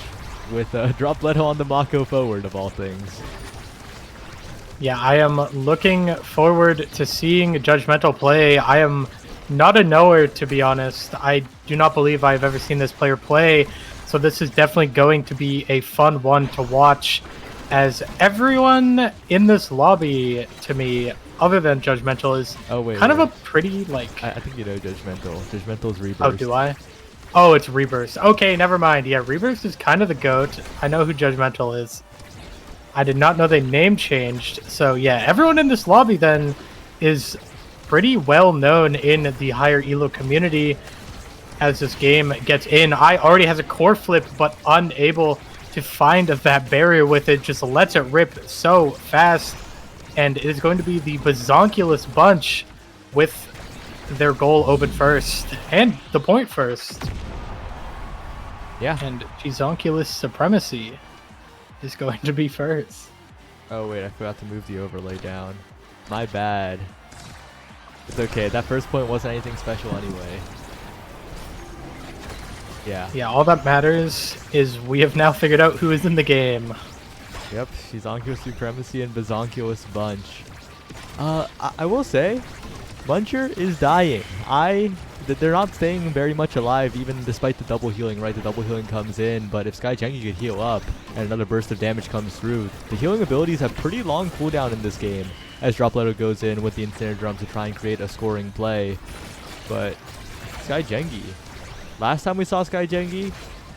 with Dropletto on the Mako forward, of all things. Yeah, I am looking forward to seeing Judgmental play. I am not a knower, to be honest. I do not believe I've ever seen this player play, so this is definitely going to be a fun one to watch, as everyone in this lobby, to me, other than Judgmental, is kind of a pretty, like... I think you know Judgmental. Judgmental's Rebirth. Oh, do I? Oh, it's Rebirth. Okay, never mind. Yeah, Rebirth is kind of the GOAT. I know who Judgmental is. I did not know they name changed. So yeah, everyone in this lobby then is pretty well known in the higher elo community as this game gets in. I already has a core flip, but unable to find that barrier with it. Just lets it rip so fast. And it is going to be the Bazonkulous Bunch with their goal open first and the point first. Yeah. And Bazonkulous Supremacy is going to be first. Oh wait, I forgot to move the overlay down. My bad. It's okay, that first point wasn't anything special anyway. Yeah, all that matters is we have now figured out who is in the game. Yep, Shizonkulous Supremacy and Bazonkulous Bunch. I will say, Buncher is dying. They're not staying very much alive, even despite the double healing, right? The double healing comes in, but if Sky Jengi could heal up and another burst of damage comes through, the healing abilities have pretty long cooldown in this game, as Dropletto goes in with the Incinerator Drums to try and create a scoring play. But Sky Jengi, last time we saw Sky Jengi,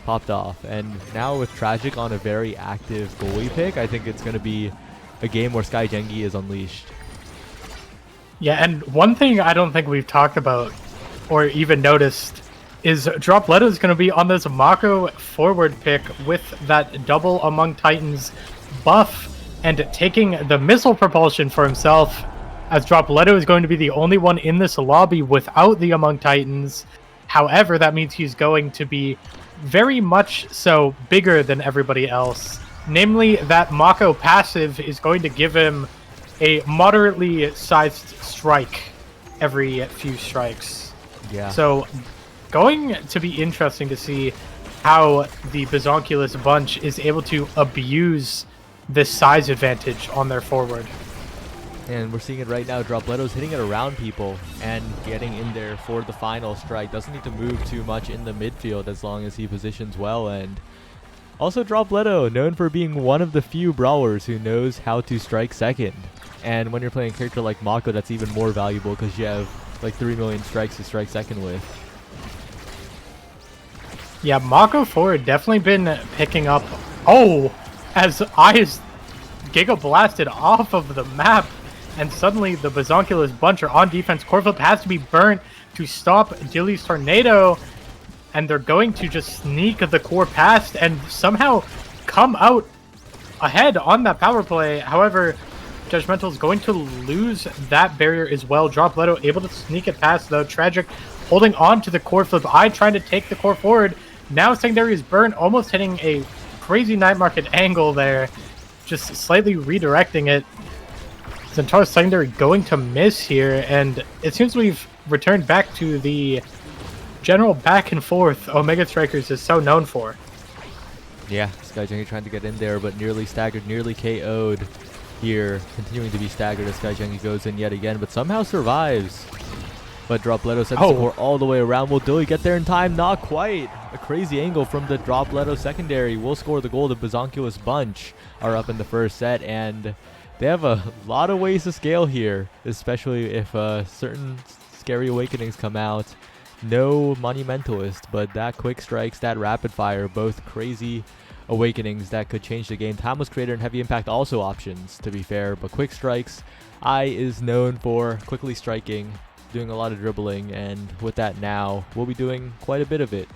popped off, and now with Tragic on a very active goalie pick, I think it's going to be a game where Sky Jengi is unleashed. Yeah, and one thing I don't think we've talked about or even noticed is Dropletto is going to be on this Mako forward pick with that double Among Titans buff and taking the missile propulsion for himself, as Dropletto is going to be the only one in this lobby without the Among Titans. However, that means he's going to be very much so bigger than everybody else. Namely, that Mako passive is going to give him a moderately sized strike every few strikes. Yeah. So, going to be interesting to see how the Bazonkulous Bunch is able to abuse this size advantage on their forward. And we're seeing it right now. Dropletto's hitting it around people and getting in there for the final strike. Doesn't need to move too much in the midfield as long as he positions well. And also Dropletto, known for being one of the few brawlers who knows how to strike second. And when you're playing a character like Mako, that's even more valuable because you have like 3 million strikes to strike second with. Yeah, Mako forward definitely been picking up. Oh, as Eyes Giga blasted off of the map. And suddenly the Bazonkulous Bunch are on defense. Core flip has to be burnt to stop Dilly's Tornado. And they're going to just sneak the core past and somehow come out ahead on that power play. However, Judgmental is going to lose that barrier as well. Dropletto able to sneak it past though. Tragic holding on to the core flip. I trying to take the core forward. Now secondary is burnt, almost hitting a crazy night market angle there. Just slightly redirecting it. Centauro's secondary going to miss here, and it seems we've returned back to the general back and forth Omega Strikers is so known for. Yeah, Skyjengi trying to get in there, but nearly staggered, nearly KO'd here. Continuing to be staggered as Skyjengi goes in yet again, but somehow survives. But Dropletto sends the core all the way around. Will Dilly get there in time? Not quite. A crazy angle from the Dropletto secondary will score the goal. The Bazonkulous bunch are up in the first set, and they have a lot of ways to scale here, especially if certain scary awakenings come out. No Monumentalist, but that quick strikes, that rapid fire, both crazy awakenings that could change the game. Timeless Creator and Heavy Impact also options, to be fair, but quick strikes, I is known for quickly striking, doing a lot of dribbling, and with that now, we'll be doing quite a bit of it.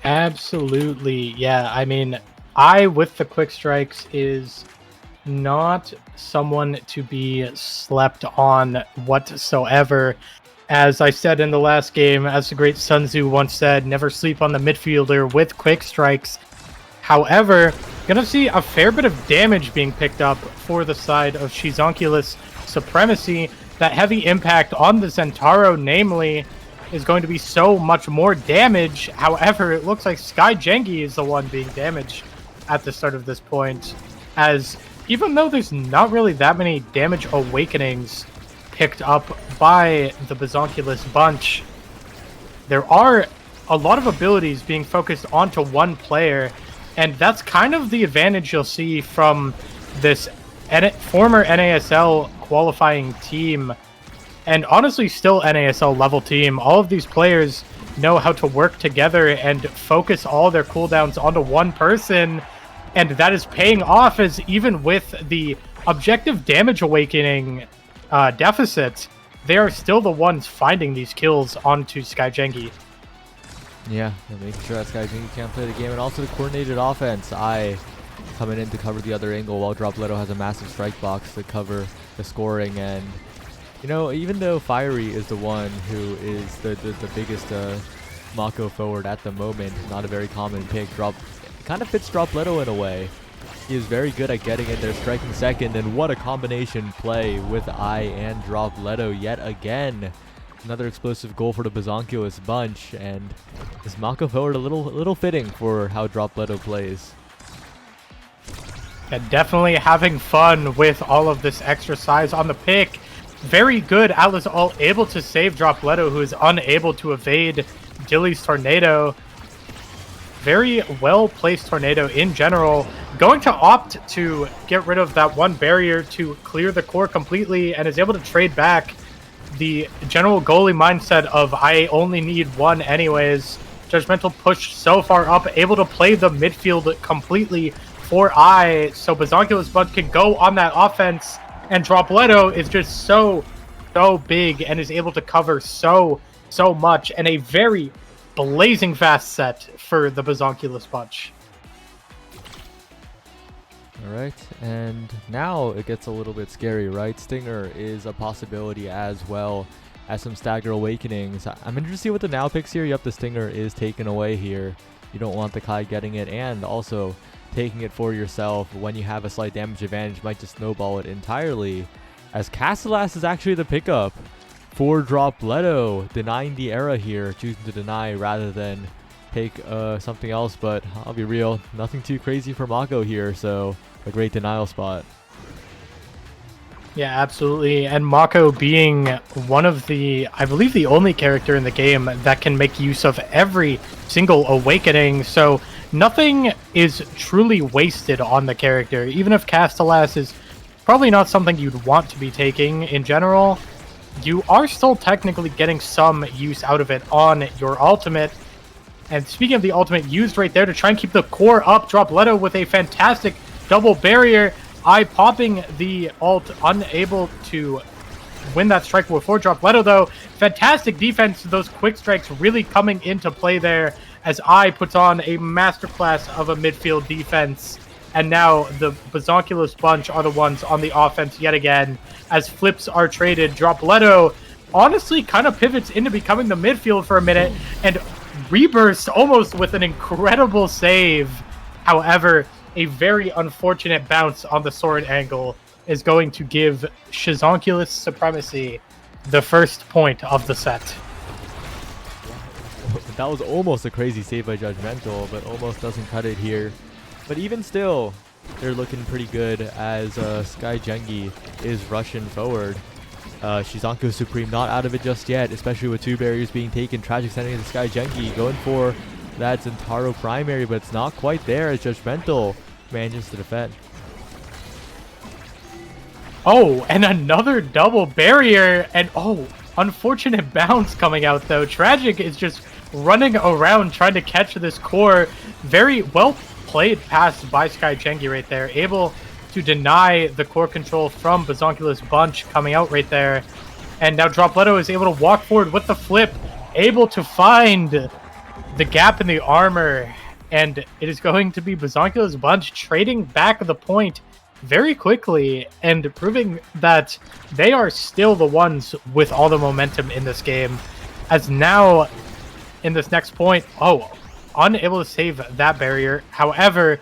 Absolutely, yeah. I mean, I with the quick strikes is not someone to be slept on whatsoever. As I said in the last game, as the great Sun Tzu once said, never sleep on the midfielder with quick strikes. However, gonna see a fair bit of damage being picked up for the side of Shizonkulous Supremacy. That heavy impact on the Zentaro, namely, is going to be so much more damage. However, it looks like Skyjengi is the one being damaged at the start of this point, as even though there's not really that many damage awakenings picked up by the Bazonkulous bunch, there are a lot of abilities being focused onto one player, and that's kind of the advantage you'll see from this former NASL qualifying team, and honestly still NASL level team. All of these players know how to work together and focus all their cooldowns onto one person, and that is paying off, as even with the objective damage awakening deficit, they are still the ones finding these kills onto Skyjengi. Yeah, making sure that Skyjengi can't play the game, and also the coordinated offense. I coming in to cover the other angle while Dropletto has a massive strike box to cover the scoring. And you know, even though Fiery is the one who is the biggest Mako forward at the moment, not a very common pick, kind of fits Dropletto in a way. He is very good at getting in there, striking second, and what a combination play with I and Dropletto yet again. Another explosive goal for the Bazonkulous bunch, and is Mako forward a little fitting for how Dropletto plays. And definitely having fun with all of this extra size on the pick. Very good. Atlas all able to save Dropletto, who is unable to evade Dilly's tornado. Very well-placed tornado in general. Going to opt to get rid of that one barrier to clear the core completely, and is able to trade back the general goalie mindset of I only need one anyways. Judgmental pushed so far up, able to play the midfield completely for I, so Bazonkulous bunch can go on that offense, and Dropletto is just so big and is able to cover so much, and a very blazing fast set for the Bazonkulous bunch. Alright, and now it gets a little bit scary, right? Stinger is a possibility as well as some stagger awakenings. I'm interested to see what the now picks here. Yep, the Stinger is taken away here. You don't want the Kai getting it, and also taking it for yourself when you have a slight damage advantage might just snowball it entirely, as Castellas is actually the pickup for Dropletto, denying the era here, choosing to deny rather than take something else. But I'll be real, nothing too crazy for Mako here, so a great denial spot. Yeah, absolutely. And Mako being one of the, I believe, the only character in the game that can make use of every single awakening, so nothing is truly wasted on the character. Even if Castellas is probably not something you'd want to be taking in general, you are still technically getting some use out of it on your ultimate. And speaking of the ultimate used right there to try and keep the core up, Dropletto with a fantastic double barrier. I popping the ult, unable to win that strike before Dropletto though. Fantastic defense, those quick strikes really coming into play there, as I puts on a masterclass of a midfield defense. And now the Bazonkulous bunch are the ones on the offense yet again, as flips are traded. Dropletto honestly kind of pivots into becoming the midfield for a minute, and rebursts almost with an incredible save. However, a very unfortunate bounce on the sword angle is going to give Shizonkulous Supremacy the first point of the set. That was almost a crazy save by Judgmental, but almost doesn't cut it here. But even still, they're looking pretty good as Sky Gengi is rushing forward. Shizanko Supreme not out of it just yet, especially with 2 barriers being taken. Tragic sending the Sky Gengi, going for that Zentaro primary, but it's not quite there as Judgmental manages to defend. Oh, and another double barrier, and oh, unfortunate bounce coming out though. Tragic is just running around trying to catch this core. Very well played pass by Sky Gengi right there, able to deny the core control from Bazonkulous Bunch coming out right there. And now Dropletto is able to walk forward with the flip, able to find the gap in the armor, and it is going to be Bazonkulous Bunch trading back the point very quickly and proving that they are still the ones with all the momentum in this game. As now in this next point, oh, unable to save that barrier. However,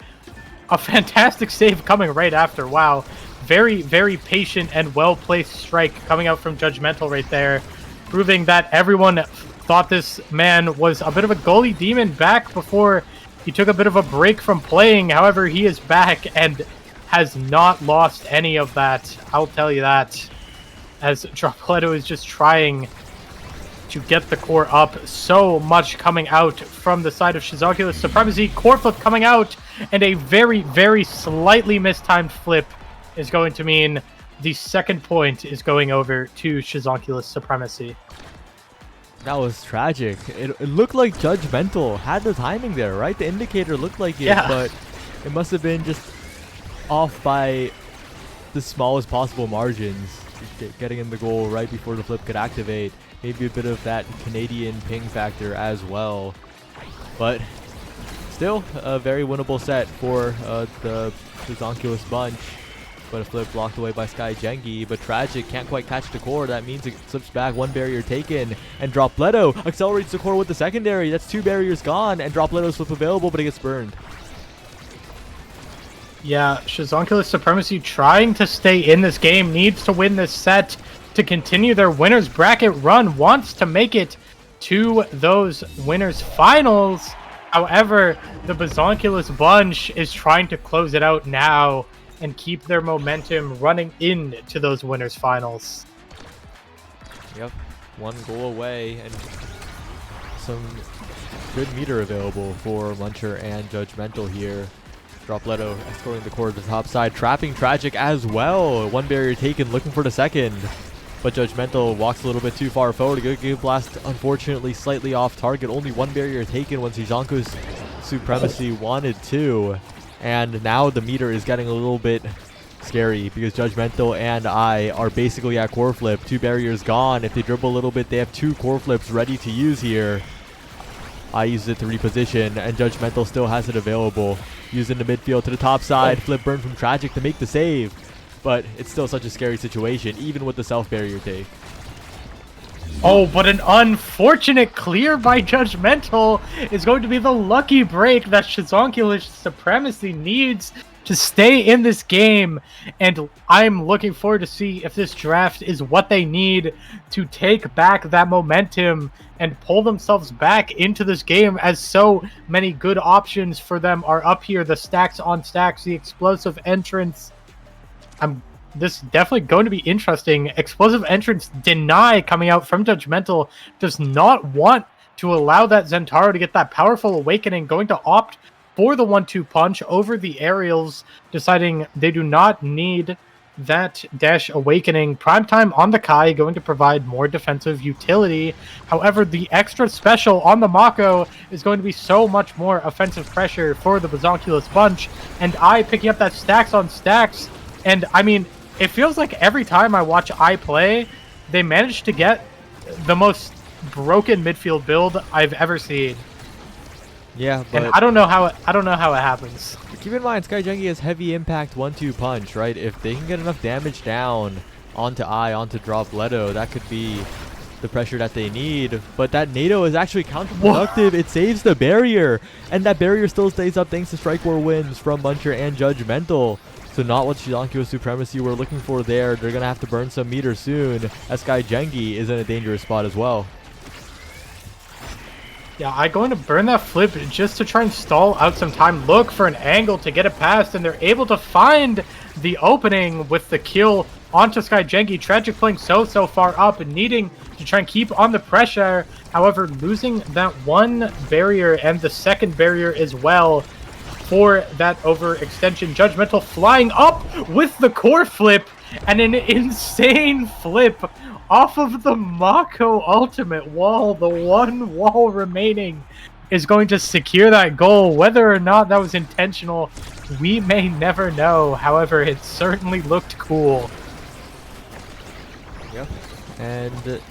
a fantastic save coming right after. Wow, very, very patient and well-placed strike coming out from Judgmental right there, proving that everyone thought this man was a bit of a goalie demon back before he took a bit of a break from playing. However, he is back and has not lost any of that, I'll tell you that, as Dropletto is just trying to get the core up. So much coming out from the side of Shizankulous Supremacy. Core flip coming out, and a very, very slightly mistimed flip is going to mean the second point is going over to Shizankulous Supremacy. That was tragic. It looked like Judgmental had the timing there, right? The indicator looked like it, Yeah. but it must have been just off by the smallest possible margins. Getting in the goal right before the flip could activate. Maybe a bit of that Canadian ping factor as well. But still a very winnable set for the Zonkulous Bunch. But a flip blocked away by Sky Gengi. But Tragic can't quite catch the core. That means it slips back. 1 barrier taken. And Dropletto accelerates the core with the secondary. That's 2 barriers gone. And Dropletto's flip available, but it gets burned. Yeah, Shizankulous Supremacy trying to stay in this game, needs to win this set to continue their winners bracket run, wants to make it to those winners finals. However, the Bazonkulous Bunch is trying to close it out now and keep their momentum running into those winners finals. Yep, 1 goal away and some good meter available for Muncher and Judgmental here. Dropletto escorting the core to the top side, trapping Tragic as well. 1 barrier taken, looking for the second. But Judgmental walks a little bit too far forward. Good Giga Blast, unfortunately, slightly off target. Only 1 barrier taken when Shizanko's Supremacy wanted 2. And now the meter is getting a little bit scary because Judgmental and I are basically at core flip. 2 barriers gone. If they dribble a little bit, they have 2 core flips ready to use here. I used it to reposition, and Judgmental still has it available. Using the midfield to the top side. Flip burn from Tragic to make the save. But it's still such a scary situation, even with the self-barrier take. Oh, but an unfortunate clear by Judgmental is going to be the lucky break that Shizankulous Supremacy needs to stay in this game. And I'm looking forward to see if this draft is what they need to take back that momentum and pull themselves back into this game, as so many good options for them are up here. The stacks on stacks, the explosive entrance. This is definitely going to be interesting. Explosive entrance deny coming out from Judgmental. Does not want to allow that Zentaro to get that powerful awakening. Going to opt for the 1-2 punch over the aerials, deciding they do not need that dash awakening. Primetime on the Kai, going to provide more defensive utility. However, the extra special on the Mako is going to be so much more offensive pressure for the Bazonkulous Bunch. And I picking up that stacks on stacks. And I mean, it feels like every time I watch I play, they manage to get the most broken midfield build I've ever seen. Yeah, but and I don't know how it happens. Keep in mind, Sky Gengi has heavy impact 1-2 punch, right? If they can get enough damage down onto Dropletto, that could be the pressure that they need. But that NATO is actually counterproductive. It saves the barrier, and that barrier still stays up thanks to Strike War wins from Muncher and Judgmental. So not what Shizankulous Supremacy we're looking for there. They're going to have to burn some meter soon, as Sky Gengi is in a dangerous spot as well. Yeah, I'm going to burn that flip just to try and stall out some time, look for an angle to get it past, and they're able to find the opening with the kill onto Sky Jengi. Tragic playing so far up and needing to try and keep on the pressure. However, losing that one barrier and the second barrier as well for that overextension. Judgmental flying up with the core flip and an insane flip off of the Mako ultimate wall. The one wall remaining is going to secure that goal. Whether or not that was intentional, we may never know. However, it certainly looked cool. Yep. And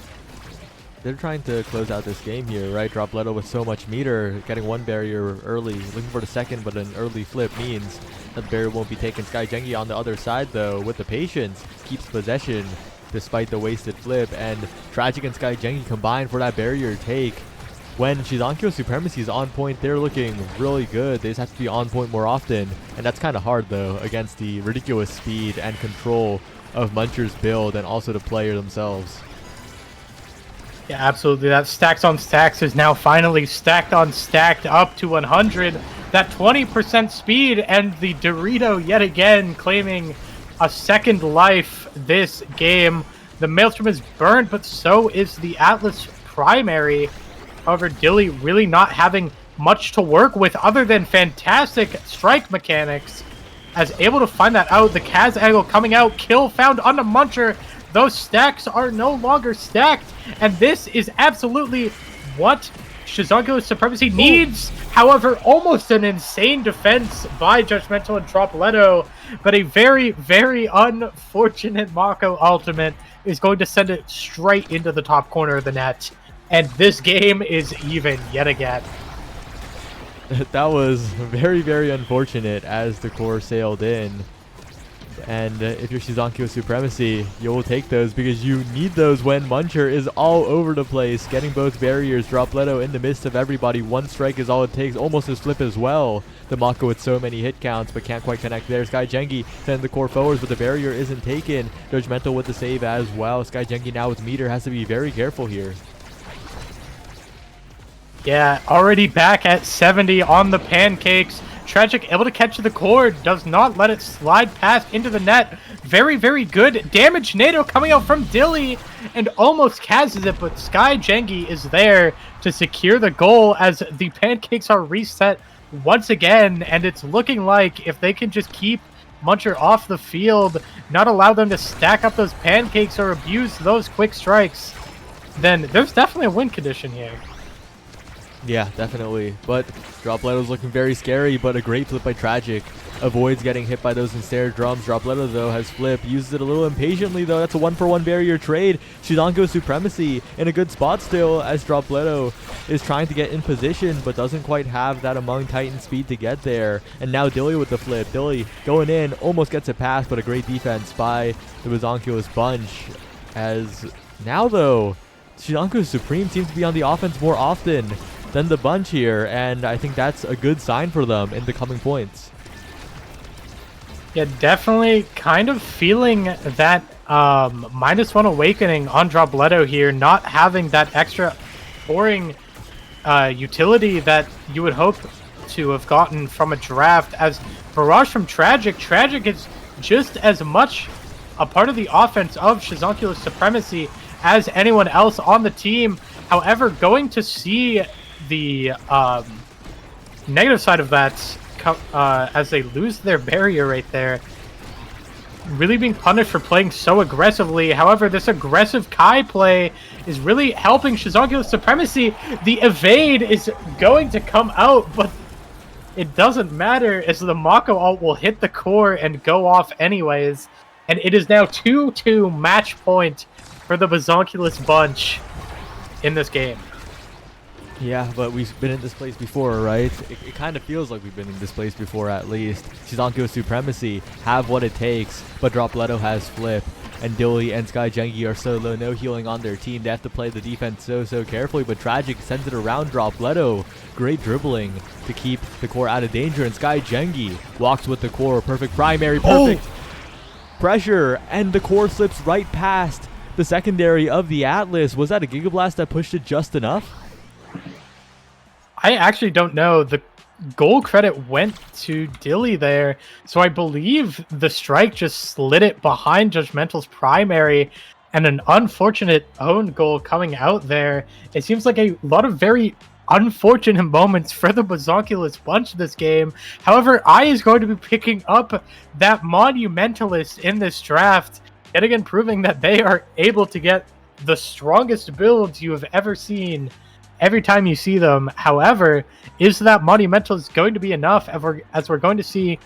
they're trying to close out this game here, right? Dropletto with so much meter, getting one barrier early, looking for the second, but an early flip means that the barrier won't be taken. Sky Jengi on the other side, though, with the patience, keeps possession despite the wasted flip, and Tragic and Sky Jengi combined for that barrier take. When Shizankyo's Supremacy is on point, they're looking really good. They just have to be on point more often, and that's kind of hard, though, against the ridiculous speed and control of Muncher's build and also the player themselves. Yeah, absolutely. That stacks on stacks is now finally stacked on stacked up to 100. That 20% speed, and the Dorito yet again claiming a second life this game. The Maelstrom is burned, but so is the Atlas primary. However, Dilly really not having much to work with other than fantastic strike mechanics. As able to find that out, the Kaz angle coming out, kill found on the Muncher. Those stacks are no longer stacked, and this is absolutely what Shizankyo's Supremacy needs. However, almost an insane defense by Judgmental and Dropletto, but a very, very unfortunate Mako ultimate is going to send it straight into the top corner of the net, and this game is even yet again. That was very, very unfortunate as the core sailed in. And if you're Shizankyo Supremacy, you will take those because you need those when Muncher is all over the place, getting both barriers. Dropletto in the midst of everybody. One strike is all it takes, almost his flip as well. The Mako with so many hit counts, but can't quite connect there. Sky Jengi sends the core forwards, but the barrier isn't taken. Judgmental with the save as well. Sky Jengi now with meter has to be very careful here. Yeah, already back at 70 on the pancakes. Tragic able to catch the cord, does not let it slide past into the net. Very, very good damage NATO coming out from Dilly, and almost casts it, but Sky Jengi is there to secure the goal as the pancakes are reset once again, and it's looking like if they can just keep Muncher off the field, not allow them to stack up those pancakes or abuse those quick strikes, then there's definitely a win condition here. Yeah, definitely. But Dropletto's looking very scary, but a great flip by Tragic. Avoids getting hit by those ensnared drums. Dropletto, though, has flipped. Uses it a little impatiently, though. That's a one-for-one barrier trade. Shizankyo Supremacy in a good spot still as Dropletto is trying to get in position, but doesn't quite have that Among Titan speed to get there. And now Dilly with the flip. Dilly going in, almost gets it past, but a great defense by the Shizankyo's bunch. As now, though, Shizankyo Supreme seems to be on the offense more often than the bunch here, and I think that's a good sign for them in the coming points. Yeah, definitely kind of feeling that -1 awakening on Dropletto here, not having that extra pouring utility that you would hope to have gotten from a draft. As Barrage from Tragic is just as much a part of the offense of Shizankyo's Supremacy as anyone else on the team. However, going to see the negative side of that as they lose their barrier right there, really being punished for playing so aggressively. However, this aggressive Kai play is really helping Shizankyo's Supremacy. The evade is going to come out, but it doesn't matter as the Mako ult will hit the core and go off anyways. And it is now 2-2 match point for the Bazonculus bunch in this game. Yeah, but we've been in this place before, right? It kind of feels like we've been in this place before, at least. Shizankyo Supremacy have what it takes, but Dropletto has flip. And Dilly and Sky Jengi are so low, no healing on their team. They have to play the defense so carefully, but Tragic sends it around Dropletto. Great dribbling to keep the core out of danger, and Sky Jengi walks with the core. Perfect primary, perfect pressure, and the core slips right past the secondary of the Atlas. Was that a Giga Blast that pushed it just enough? I actually don't know. The goal credit went to Dilly there, so I believe the strike just slid it behind Judgmental's primary, and an unfortunate own goal coming out there. It seems like a lot of very unfortunate moments for the Bazonkulous bunch this game. However, I is going to be picking up that Monumentalist in this draft, yet again proving that they are able to get the strongest builds you have ever seen every time you see them. However, is that Monumentalist going to be enough as we're going to see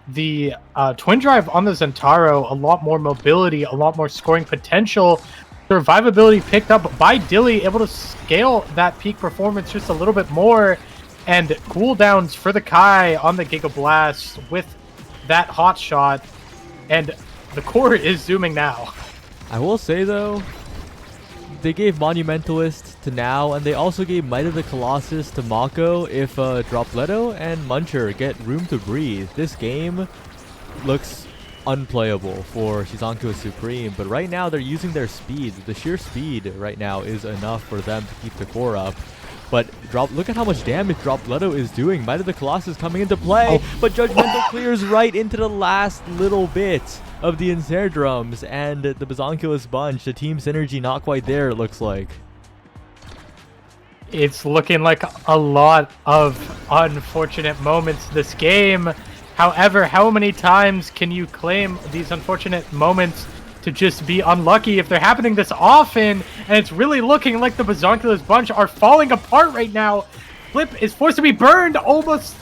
the twin drive on the Zentaro, a lot more mobility, a lot more scoring potential, survivability picked up by Dilly, able to scale that peak performance just a little bit more, and cooldowns for the Kai on the Giga Blast with that hot shot, and the core is zooming now. I will say though, they gave Monumentalist to Now, and they also gave Might of the Colossus to Mako if Dropletto and Muncher get room to breathe. This game looks unplayable for Shizanko Supreme, but right now they're using their speed. The sheer speed right now is enough for them to keep the core up. But look at how much damage Dropletto is doing. Might of the Colossus coming into play, but Judgmental clears right into the last little bit of the Ensnare Drums, and the Bazonkulous bunch, the team synergy not quite there, it looks like. It's looking like a lot of unfortunate moments this game. However, how many times can you claim these unfortunate moments to just be unlucky if they're happening this often? And it's really looking like the Bazonkulous bunch are falling apart right now. Flip is forced to be burned, almost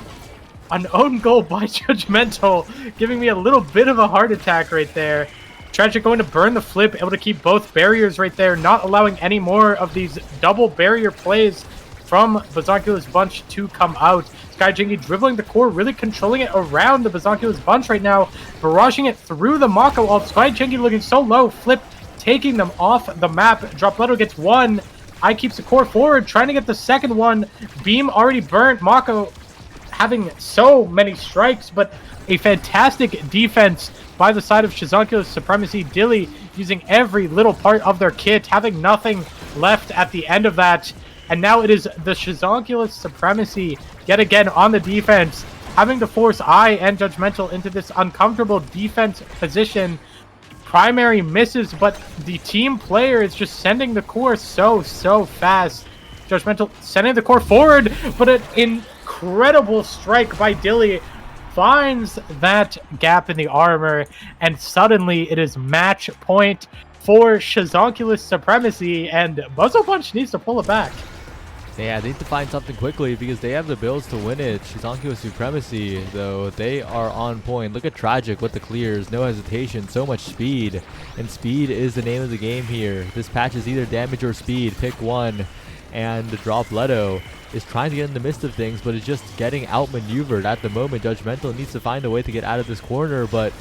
an own goal by Judgmental, giving me a little bit of a heart attack right there. Tragic going to burn the Flip, able to keep both barriers right there, not allowing any more of these double barrier plays from Bazonkulous bunch to come out. Skyjingy dribbling the core, really controlling it around the Bazonkulous bunch right now, barraging it through the Mako ult. Skyjingy looking so low, Flip taking them off the map. Dropletto gets one. I keeps the core forward, trying to get the second one. Beam already burnt. Mako having so many strikes, but a fantastic defense by the side of Shizanko's Supremacy. Dilly using every little part of their kit, having nothing left at the end of that. And now it is the Shizankulous Supremacy yet again on the defense, having to force I and Judgmental into this uncomfortable defense position. Primary misses, but the team player is just sending the core so fast. Judgmental sending the core forward, but an incredible strike by Dilly finds that gap in the armor, and suddenly it is match point for Shizankulous Supremacy, and Buzzle Punch needs to pull it back. Yeah, they need to find something quickly because they have the builds to win it. Shizanko Supremacy, though, they are on point. Look at Tragic with the clears, no hesitation, so much speed. And speed is the name of the game here. This patch is either damage or speed, pick one. And Dropletto is trying to get in the midst of things, but is just getting outmaneuvered at the moment. Judgmental needs to find a way to get out of this corner, but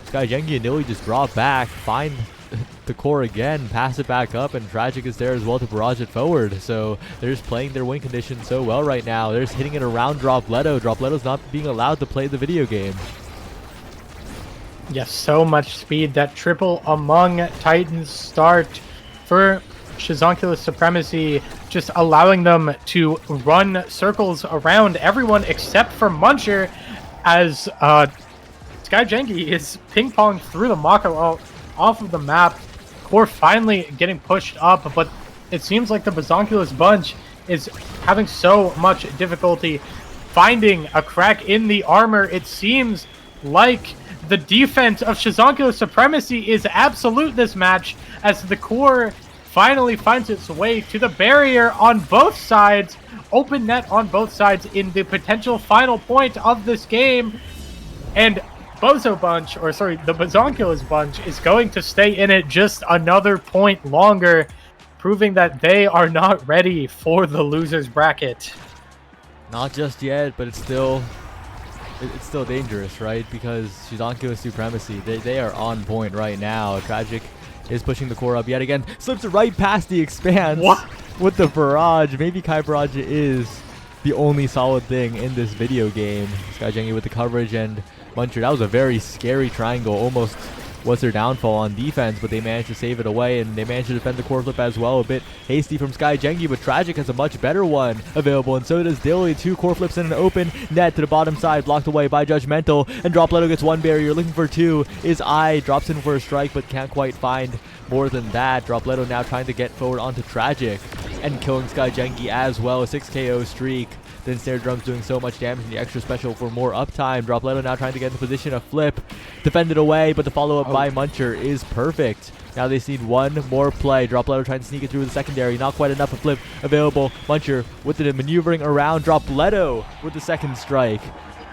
Skyjengi and Nilly just drop back, find the core again, pass it back up, and Tragic is there as well to barrage it forward. So they're just playing their win condition so well right now. They're just hitting it around Dropletto. Dropletto's not being allowed to play the video game. Yes, so much speed. That triple among Titans start for Shizankulous Supremacy, just allowing them to run circles around everyone except for Muncher, as Skyjengi is ping-ponged through the Mako off of the map. Core finally getting pushed up, but it seems like the Bazonkulous bunch is having so much difficulty finding a crack in the armor. It seems like the defense of Shizankulous Supremacy is absolute this match, as the core finally finds its way to the barrier on both sides. Open net on both sides in the potential final point of this game. And the Bazonkulous bunch is going to stay in it just another point longer, proving that they are not ready for the losers bracket. Not just yet, but it's still dangerous, right? Because Shizanko Supremacy, they are on point right now. Tragic is pushing the core up yet again, slips it right past the expanse. What? With the barrage. Maybe Kai Barrage is the only solid thing in this video game. Skyjengi with the coverage, and Muncher, that was a very scary triangle, almost was their downfall on defense, but they managed to save it away, and they managed to defend the core flip as well. A bit hasty from Sky Jengi, but Tragic has a much better one available, and so does Dilly. 2 core flips in an open net to the bottom side, blocked away by Judgmental, and Dropletto gets 1 barrier. Looking for 2 is I, drops in for a strike, but can't quite find more than that. Dropletto now trying to get forward onto Tragic, and killing Sky Jengi as well. A 6 KO streak. Then Snare Drum's doing so much damage in the extra special for more uptime. Dropletto now trying to get in the position of flip. Defended away, but the follow-up by Muncher is perfect. Now they just need 1 more play. Dropletto trying to sneak it through the secondary. Not quite enough of flip available. Muncher with it maneuvering around. Dropletto with the second strike.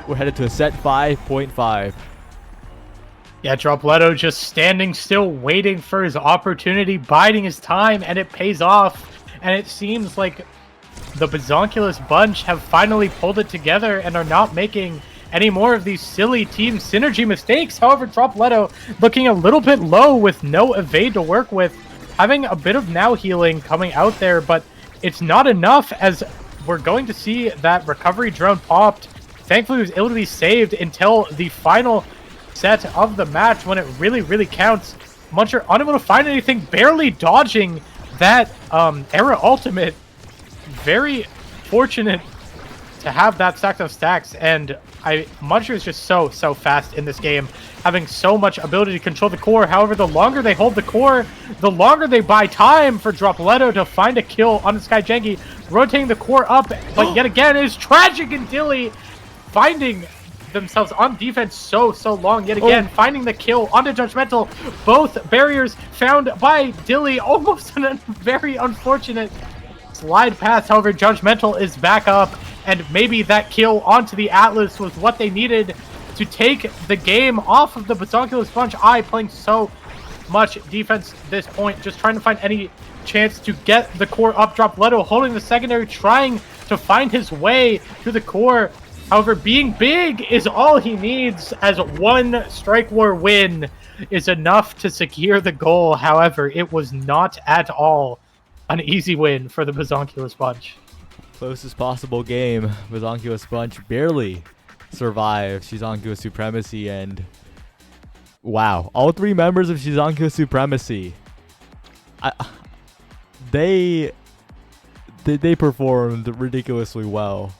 We're headed to a set 5.5. Yeah, Dropletto just standing still, waiting for his opportunity, biding his time, and it pays off. And it seems like the Bazonculus bunch have finally pulled it together and are not making any more of these silly team synergy mistakes. However, Dropletto looking a little bit low with no evade to work with, having a bit of now healing coming out there, but it's not enough, as we're going to see that recovery drone popped. Thankfully, it was able to be saved until the final set of the match when it really counts. Muncher unable to find anything, barely dodging that Era ultimate. Very fortunate to have that stack of stacks, and Muncher is just so fast in this game, having so much ability to control the core. However, the longer they hold the core, the longer they buy time for Dropletto to find a kill on the Sky Jengi, rotating the core up, but yet again is Tragic and Dilly finding themselves on defense so long yet again, finding the kill onto Judgmental. Both barriers found by Dilly, almost a very unfortunate slide pass. However, Judgmental is back up, and maybe that kill onto the Atlas was what they needed to take the game off of the Bazonculus bunch. Playing so much defense at this point, just trying to find any chance to get the core up. Dropletto holding the secondary, trying to find his way to the core. However, being big is all he needs, as 1 Strike War win is enough to secure the goal. However, it was not at all an easy win for the Bazonculus bunch. Closest possible game. Bazonculus bunch barely survived Shizanku's supremacy, and wow, all 3 members of Shizanku's supremacy, they performed ridiculously well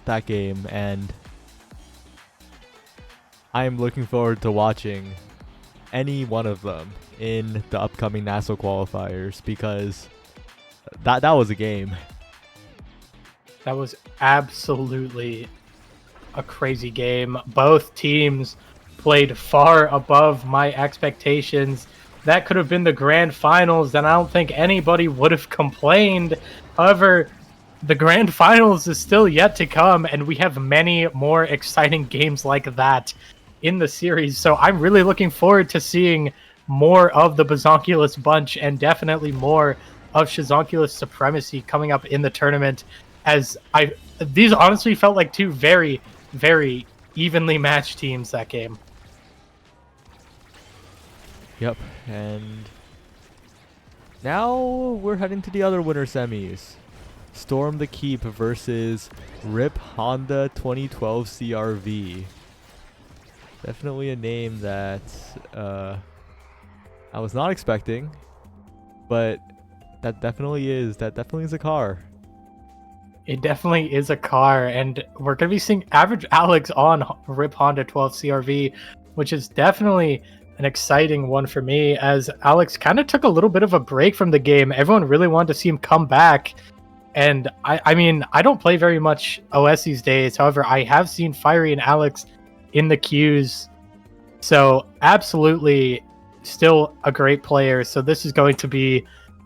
that game, and I'm looking forward to watching any one of them in the upcoming national qualifiers, because that was a game. That was absolutely a crazy game. Both teams played far above my expectations. That could have been the grand finals, and I don't think anybody would have complained. However, the grand finals is still yet to come, and we have many more exciting games like that in the series. So I'm really looking forward to seeing more of the Bazonculus bunch, and definitely more of Shizankulus supremacy coming up in the tournament, as these honestly felt like 2 very evenly matched teams that game. Yep, and now we're heading to the other winter semis. Storm the Keep versus Rip Honda 2012 CRV. Definitely a name that I was not expecting, but that definitely is a car. It definitely is a car, and we're going to be seeing Average Alex on Rip Honda 12 CRV, which is definitely an exciting one for me, as Alex kind of took a little bit of a break from the game. Everyone really wanted to see him come back. And I mean, I don't play very much OS these days. However, I have seen Fiery and Alex in the queues. So absolutely still a great player. So this is going to be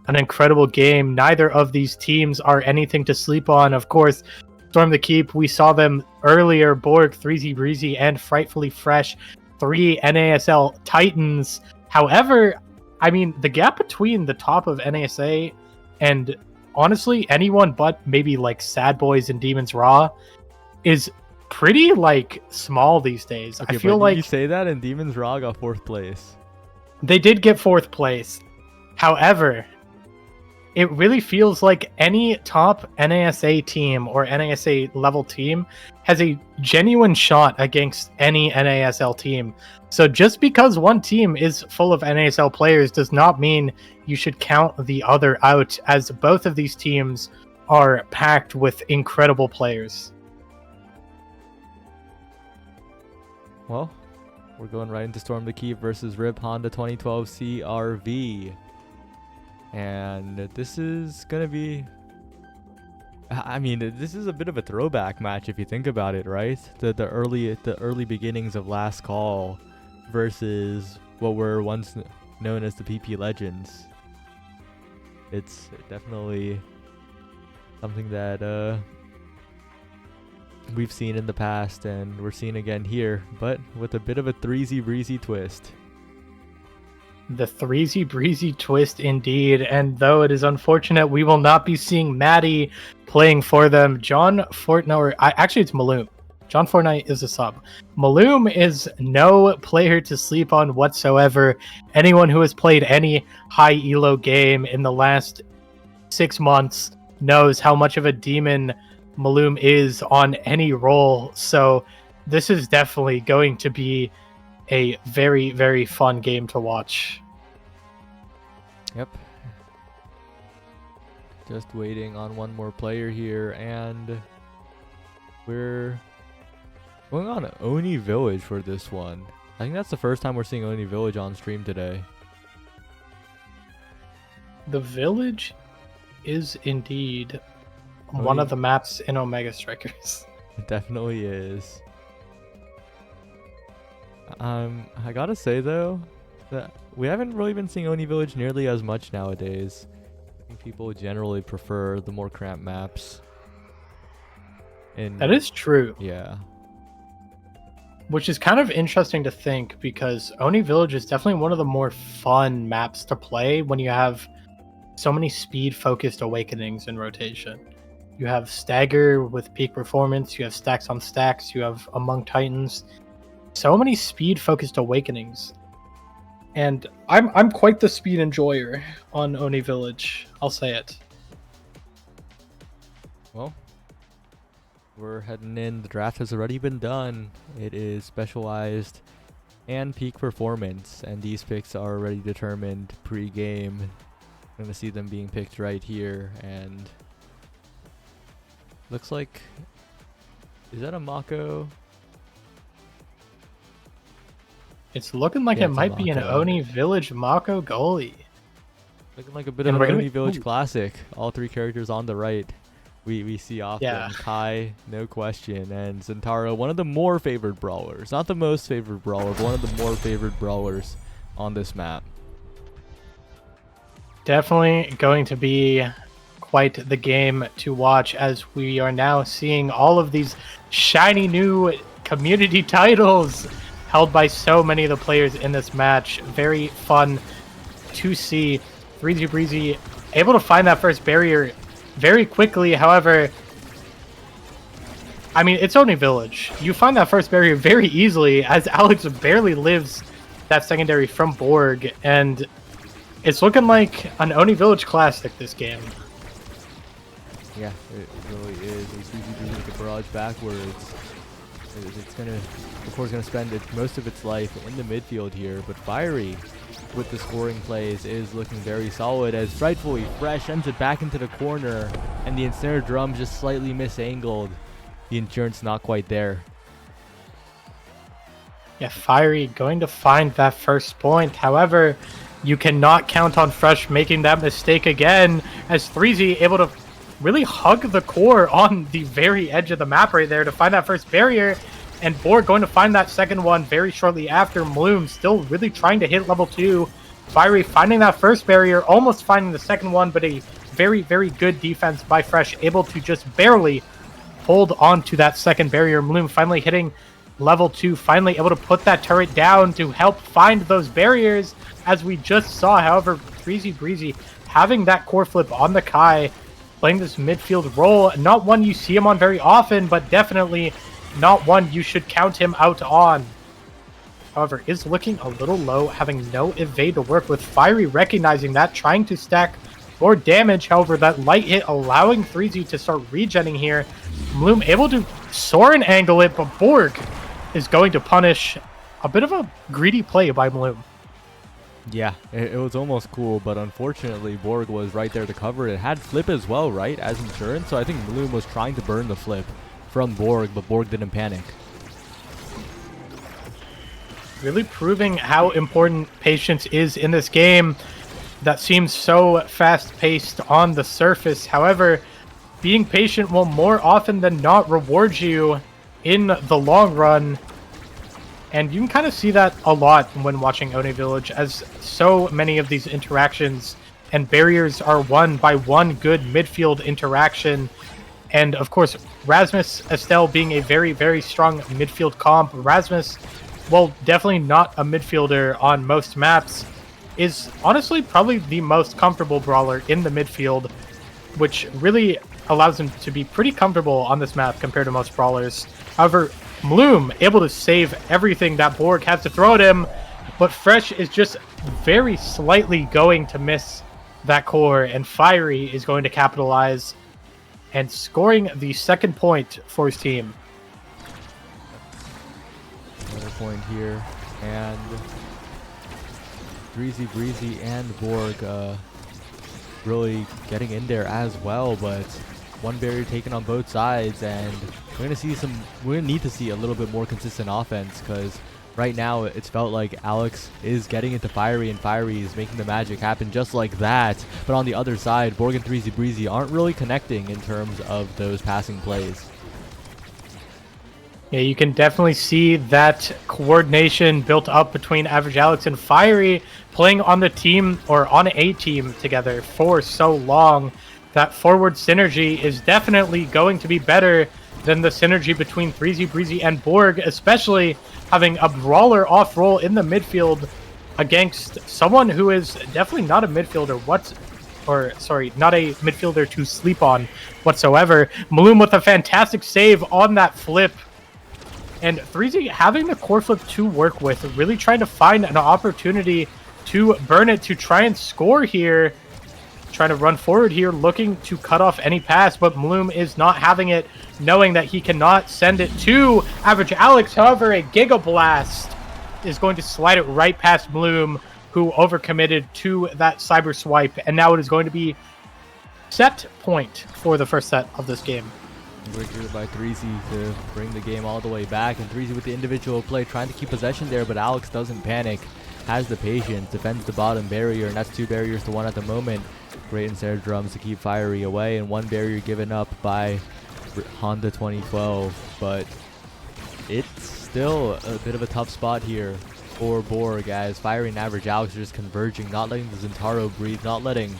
an incredible game. Neither of these teams are anything to sleep on. Of course, Storm the Keep, we saw them earlier. Borg, 3Z Breezy, and Frightfully Fresh, 3 NASL Titans. However, I mean, the gap between the top of NASA and honestly anyone but maybe like Sad Boys and Demons Raw is pretty like small these days. Okay, I feel but like you say that, and Demons Raw got 4th place. They did get 4th place. However, it really feels like any top NASA team or NASA level team has a genuine shot against any NASL team. So just because one team is full of NASL players does not mean you should count the other out, as both of these teams are packed with incredible players. Well, we're going right into Storm the Keep versus Rip Honda 2012 CRV. And this is going to be... I mean, this is a bit of a throwback match if you think about it, right? The early beginnings of Last Call versus what were once known as the PP Legends. It's definitely something that we've seen in the past, and we're seeing again here, but with a bit of a threezy breezy twist. The threezy breezy twist indeed, and though it is unfortunate we will not be seeing Maddie playing for them, John Fortnite, or actually it's Maloom. John Fortnite is a sub. Maloom is no player to sleep on whatsoever. Anyone who has played any high elo game in the last 6 months knows how much of a demon Maloom is on any role. So this is definitely going to be a very, very fun game to watch. Yep. Just waiting on one more player here, and we're going on Oni Village for this one. I think that's the first time we're seeing Oni Village on stream today. The village is indeed one of the maps in Omega Strikers. It definitely is. I gotta say though, that we haven't really been seeing Oni Village nearly as much nowadays. I think people generally prefer the more cramped maps. That is true. Yeah. Which is kind of interesting to think, because Oni Village is definitely one of the more fun maps to play when you have so many speed-focused awakenings in rotation. You have Stagger with peak performance, you have Stacks on Stacks, you have Among Titans. So many speed-focused awakenings. And I'm quite the speed enjoyer on Oni Village, I'll say it. Well, we're heading in. The draft has already been done. It is specialized and peak performance, and these picks are already determined pre-game. I'm gonna see them being picked right here, and looks like, is that a Mako? It's looking like Yeah, it it's a might be an Mako. Oni Village Mako goalie. Looking like a bit of an Oni Village classic. All three characters on the right. We see often. Yeah. Kai, no question, and Zentaro, one of the more favored brawlers. Not the most favored brawler, but one of the more favored brawlers on this map. Definitely going to be quite the game to watch, as we are now seeing all of these shiny new community titles held by so many of the players in this match. Very fun to see. Breezy Breezy able to find that first barrier very quickly. However, I mean, it's Oni Village. You find that first barrier very easily, as Alex barely lives that secondary from Borg, and it's looking like an Oni Village classic this game. Yeah, it really is. It's Breezy Breezy with the barrage backwards. It's gonna, of course, gonna spend most of its life in the midfield here, but Fiery with the scoring plays is looking very solid, as Frightfully Fresh sends it back into the corner, and the Ensnare Drum just slightly misangled. The insurance not quite there. Yeah, Fiery going to find that first point. However, you cannot count on Fresh making that mistake again, as 3Z able to really hug the core on the very edge of the map right there to find that first barrier, and Borg going to find that second one very shortly after. Bloom still really trying to hit level 2. Fiery finding that first barrier, almost finding the second one, but a very, very good defense by Fresh, able to just barely hold on to that second barrier. Bloom finally hitting level 2, finally able to put that turret down to help find those barriers, as we just saw. However, Breezy Breezy having that core flip on the Kai, playing this midfield role, not one you see him on very often, but definitely not one you should count him out on. However, is looking a little low, having no evade to work with. Fiery recognizing that, trying to stack score damage. However, that light hit allowing 3Z to start regenning here. Bloom able to soar and angle it, but Borg is going to punish a bit of a greedy play by Bloom. Yeah, it was almost cool, but unfortunately Borg was right there to cover it. It had flip as well, right, as insurance, so I think Bloom was trying to burn the flip from Borg, but Borg didn't panic. Really proving how important patience is in this game that seems so fast-paced on the surface. However, being patient will more often than not reward you in the long run. And you can kind of see that a lot when watching Oni Village, as so many of these interactions and barriers are won by one good midfield interaction. And of course, Rasmus Estelle being a very, very strong midfield comp. Rasmus, well, definitely not a midfielder on most maps, is honestly probably the most comfortable brawler in the midfield, which really allows him to be pretty comfortable on this map compared to most brawlers. However, Bloom able to save everything that Borg has to throw at him, but Fresh is just very slightly going to miss that core, and Fiery is going to capitalize and scoring the second point for his team. Another point here, and Breezy and Borg really getting in there as well, but one barrier taken on both sides, and we're gonna need to see a little bit more consistent offense, because right now it's felt like Alex is getting into Fiery and Fiery is making the magic happen just like that. But on the other side, Borg and Breezy aren't really connecting in terms of those passing plays. Yeah, you can definitely see that coordination built up between Average Alex and Fiery playing on the team or on a team together for so long. That forward synergy is definitely going to be better than the synergy between 3Z, Breezy, and Borg, especially having a brawler off-roll in the midfield against someone who is definitely not a midfielder not a midfielder to sleep on whatsoever. Bloom with a fantastic save on that flip. And 3Z having the core flip to work with, really trying to find an opportunity to burn it, to try and score here. Trying to run forward here, looking to cut off any pass, but Bloom is not having it, knowing that he cannot send it to Average Alex. However, a Giga Blast is going to slide it right past Bloom, who overcommitted to that cyber swipe, and now it is going to be set point for the first set of this game. Great here by 3Z to bring the game all the way back, and 3Z with the individual play trying to keep possession there, but Alex doesn't panic, has the patience, defends the bottom barrier, and that's 2 barriers to 1 at the moment. Great Ensnare Drums to keep Fiery away, and 1 barrier given up by Honda 2012, but it's still a bit of a tough spot here for Borg, as Fiery and Average Alex are just converging, not letting the Zentaro breathe, not letting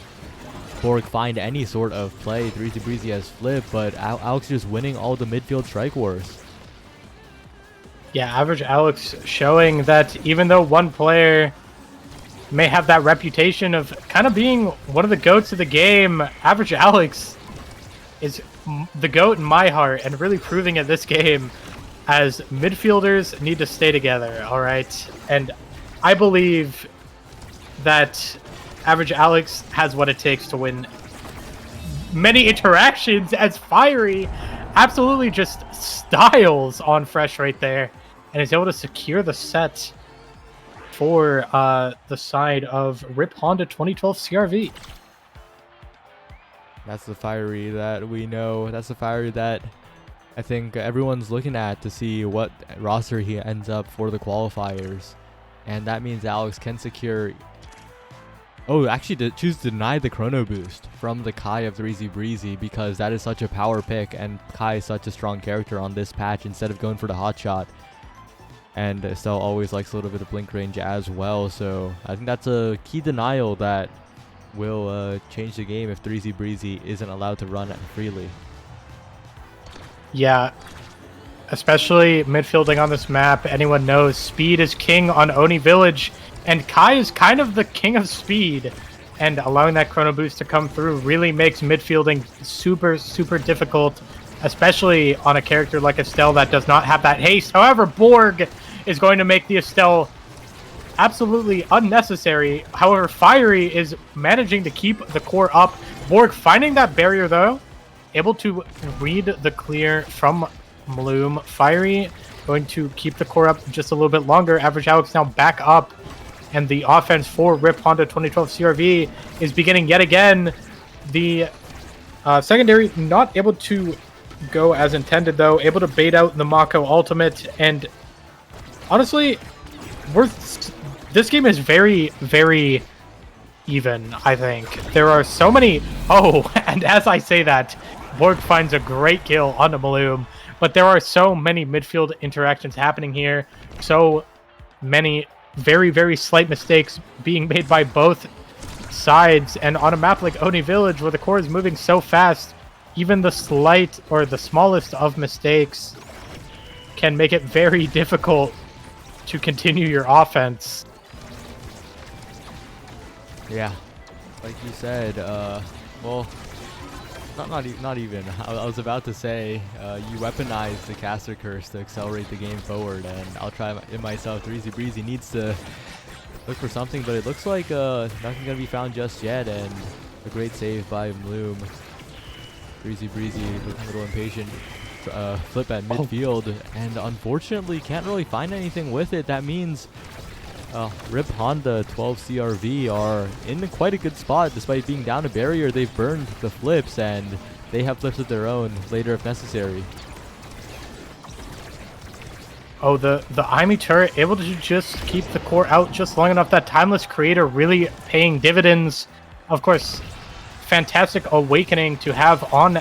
Borg find any sort of play. Breezy has flip, but Alex is just winning all the midfield strike wars. Yeah, Average Alex showing that even though one player may have that reputation of kind of being one of the GOATs of the game, Average Alex is the GOAT in my heart, and really proving it this game, as midfielders need to stay together, all right? And I believe that Average Alex has what it takes to win many interactions, as Fiery absolutely just styles on Fresh right there and is able to secure the set for the side of RIP Honda 2012 CRV. That's the Fiery that we know. That's the Fiery that I think everyone's looking at to see what roster he ends up for the qualifiers. And that means Alex can secure... Oh, actually to choose to deny the chrono boost from the Kai of 3Z Breezy, because that is such a power pick and Kai is such a strong character on this patch instead of going for the hot shot. And Estelle always likes a little bit of blink range as well, so I think that's a key denial that will change the game if 3Z Breezy isn't allowed to run freely. Yeah, especially midfielding on this map, anyone knows speed is king on Oni Village, and Kai is kind of the king of speed, and allowing that chrono boost to come through really makes midfielding super, super difficult, especially on a character like Estelle that does not have that haste. However, Borg is going to make the Estelle absolutely unnecessary. However, Fiery is managing to keep the core up. Borg finding that barrier, though. Able to read the clear from Bloom. Fiery going to keep the core up just a little bit longer. Average Alex now back up. And the offense for RIP Honda 2012 CRV is beginning yet again. The secondary not able to go as intended, though. Able to bait out the Mako ultimate. And honestly, this game is very, very even, I think. There are so many... Oh, and as I say that, Borg finds a great kill on the Maloom. But there are so many midfield interactions happening here. So many very, very slight mistakes being made by both sides. And on a map like Oni Village, where the core is moving so fast, even the slight or the smallest of mistakes can make it very difficult to continue your offense. Yeah, like you said, well, not even. I was about to say, you weaponize the caster curse to accelerate the game forward, and I'll try it myself. Breezy needs to look for something, but it looks like nothing gonna be found just yet, and a great save by Bloom. Breezy looking a little impatient. Flip at midfield, and unfortunately can't really find anything with it. That means RIP Honda 12 CRV are in quite a good spot. Despite being down a barrier, they've burned the flips, and they have flips of their own later if necessary. Oh, the IME turret able to just keep the core out just long enough. That Timeless Creator really paying dividends. Of course, fantastic awakening to have on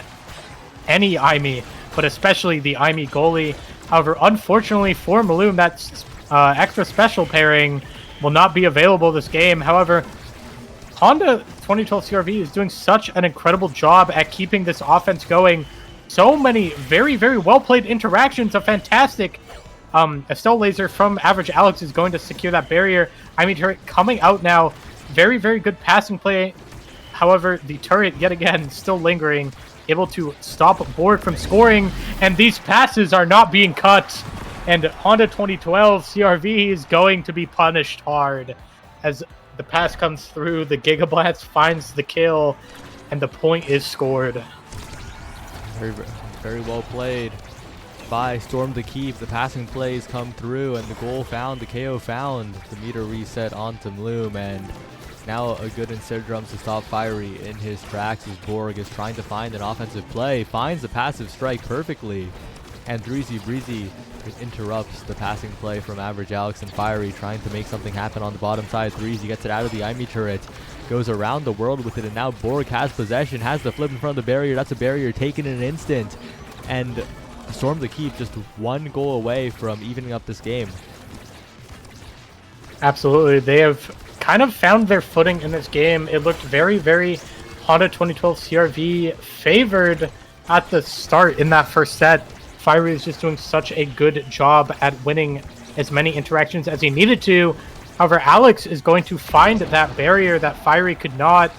any IME, but especially the IME goalie. However, unfortunately for Maloom, that extra special pairing will not be available this game. However, Honda 2012 CRV is doing such an incredible job at keeping this offense going. So many very, very well-played interactions. A fantastic Estelle laser from Average Alex is going to secure that barrier. IME turret coming out now. Very, very good passing play. However, the turret, yet again, still lingering, able to stop Borg from scoring, and these passes are not being cut. And Honda 2012 CRV is going to be punished hard as the pass comes through. The Gigablast finds the kill, and the point is scored. Very, very well played by Storm the Keep. The passing plays come through, and the goal found, the KO found. The meter reset onto Bloom, and now a good insert drums to stop Fiery in his tracks as Borg is trying to find an offensive play. Finds the passive strike perfectly, and Breezy interrupts the passing play from Average Alex and Fiery, trying to make something happen on the bottom side. Breezy gets it out of the IME turret, goes around the world with it, and now Borg has possession, has the flip in front of the barrier. That's a barrier taken in an instant, and Storm the Keep just one goal away from evening up this game. Absolutely. They have kind of found their footing in this game. It looked very, very Honda 2012 CRV favored at the start in that first set. Fiery is just doing such a good job at winning as many interactions as he needed to. However, Alex is going to find that barrier that Fiery could not.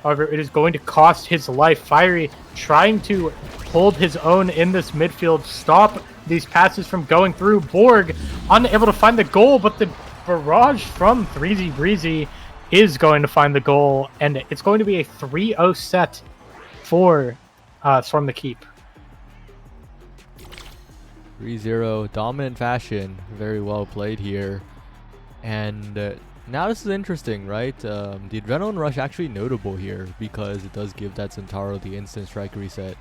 However, it is going to cost his life. Fiery trying to hold his own in this midfield, stop these passes from going through. Borg unable to find the goal, but the barrage from Breezy is going to find the goal, and it's going to be a 3-0 set for Storm the Keep. 3-0, dominant fashion, very well played here. And now this is interesting, right? The Adrenaline Rush actually notable here because it does give that Centauro the instant strike reset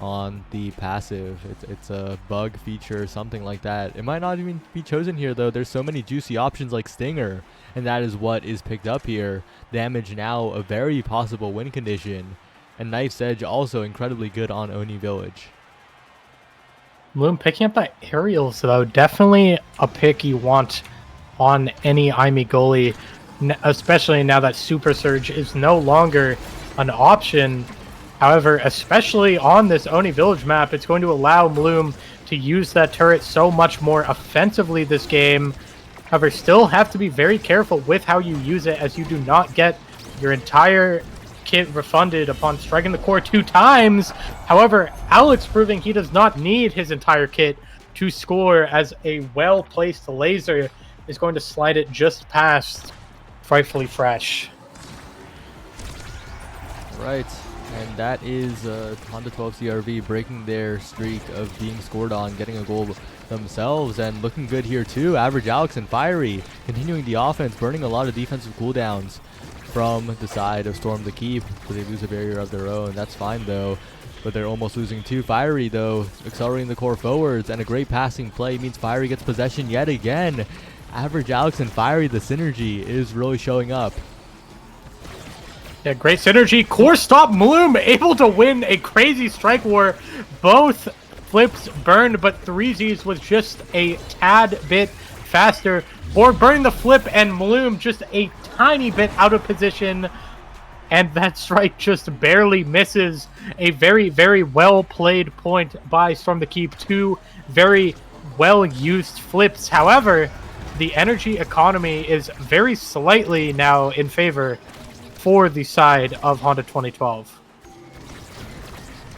on the passive. It's a bug feature, something like that. It might not even be chosen here, though. There's so many juicy options like Stinger, and that is what is picked up here. Damage now a very possible win condition, and Knife's Edge also incredibly good on Oni Village. Bloom picking up that aerials, though, definitely a pick you want on any IME goalie, especially now that Super Surge is no longer an option. However, especially on this Oni Village map, it's going to allow Bloom to use that turret so much more offensively this game. However, still have to be very careful with how you use it, as you do not get your entire kit refunded upon striking the core 2 times. However, Alex proving he does not need his entire kit to score, as a well-placed laser is going to slide it just past Frightfully Fresh. Right, and that is Honda 12 CRV breaking their streak of being scored on, getting a goal themselves, and looking good here too. Average Alex and Fiery continuing the offense, burning a lot of defensive cooldowns from the side of Storm the Keep, so they lose a barrier of their own. That's fine though, but they're almost losing two. Fiery though, accelerating the core forwards, and a great passing play means Fiery gets possession yet again. Average Alex and Fiery, the synergy is really showing up. Yeah, great synergy. Core stop. Bloom able to win a crazy strike war. Both flips burned, but 3Z's was just a tad bit faster. Borg burning the flip, and Bloom just a tiny bit out of position. And that strike just barely misses. A very, very well played point by Storm the Keep. Two very well used flips. However, the energy economy is very slightly now in favor for the side of Honda 2012.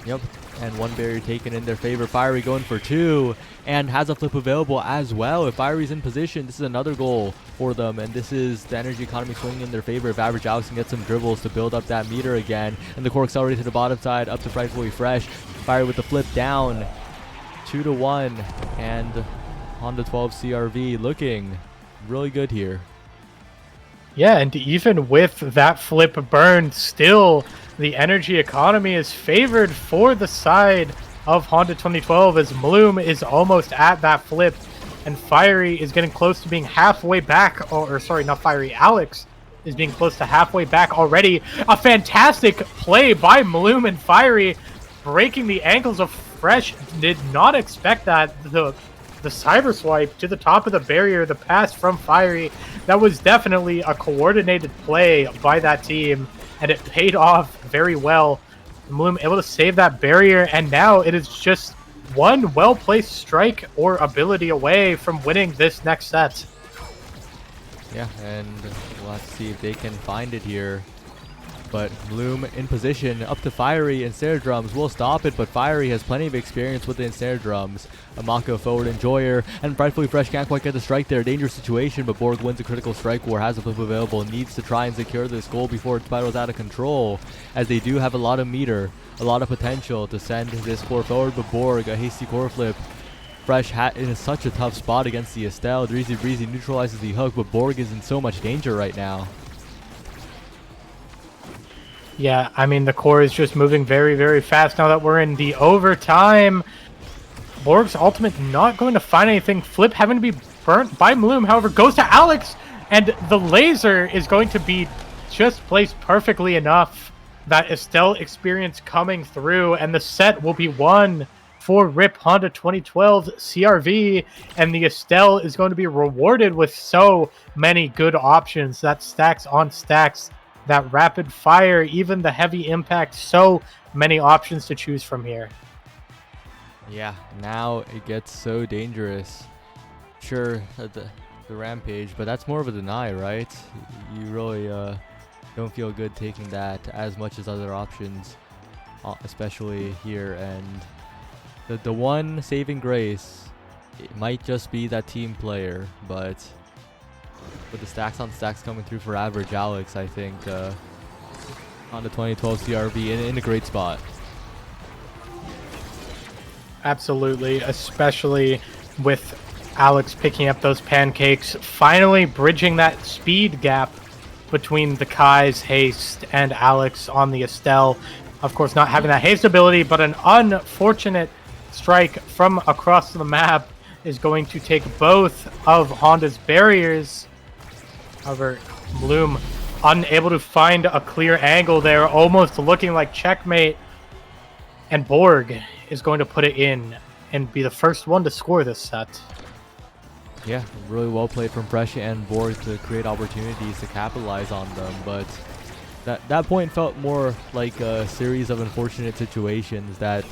Yep, and one barrier taken in their favor. Fiery going for two, and has a flip available as well. If Fiery's in position, this is another goal for them, and this is the energy economy swinging in their favor. If Average Alex can get some dribbles to build up that meter again, and the core accelerated to the bottom side, up to Frightfully Fresh. Fiery with the flip down, 2-1, and Honda 12 CRV looking really good here. Yeah, and even with that flip burn, still the energy economy is favored for the side of Honda 2012 as Bloom is almost at that flip, and Fiery is getting close to being halfway back, or sorry, not Fiery, Alex is being close to halfway back already. A fantastic play by Bloom and Fiery, breaking the ankles of Fresh. Did not expect that. The cyber swipe to the top of the barrier, the pass from Fiery, that was definitely a coordinated play by that team, and it paid off very well. Bloom able to save that barrier, and now it is just one well-placed strike or ability away from winning this next set. Yeah, and we'll have to see if they can find it here. But Bloom in position, up to Fiery, and Snare Drums will stop it, but Fiery has plenty of experience with the Snare Drums. A Mako forward enjoyer, and Frightfully Fresh can't quite get the strike there. Dangerous situation, but Borg wins a critical strike war, has a flip available, needs to try and secure this goal before it spirals out of control, as they do have a lot of meter, a lot of potential to send this core forward, but Borg, a hasty core flip. Fresh in such a tough spot against the Estelle. Dreezy Breezy neutralizes the hook, but Borg is in so much danger right now. Yeah, I mean, the core is just moving very, very fast now that we're in the overtime. Borg's ultimate not going to find anything. Flip having to be burnt by Bloom, however, goes to Alex, and the laser is going to be just placed perfectly enough. That Estelle experience coming through, and the set will be won for RIP Honda 2012 CRV, and the Estelle is going to be rewarded with so many good options. That stacks on stacks, that rapid fire, even the heavy impact, so many options to choose from here. Yeah, now it gets so dangerous. Sure, the rampage, but that's more of a deny, right? You really don't feel good taking that as much as other options, especially here. And the one saving grace, it might just be that team player, but with the stacks on stacks coming through for Average Alex, I think on the 2012 CRV in a great spot. Absolutely, especially with Alex picking up those pancakes, finally bridging that speed gap between the Kai's haste and Alex on the Estelle. Of course, not having that haste ability, but an unfortunate strike from across the map is going to take both of Honda's barriers. However, Bloom unable to find a clear angle there, almost looking like checkmate. And Borg is going to put it in and be the first one to score this set. Yeah, really well played from Fresh and Borg to create opportunities to capitalize on them, but that point felt more like a series of unfortunate situations that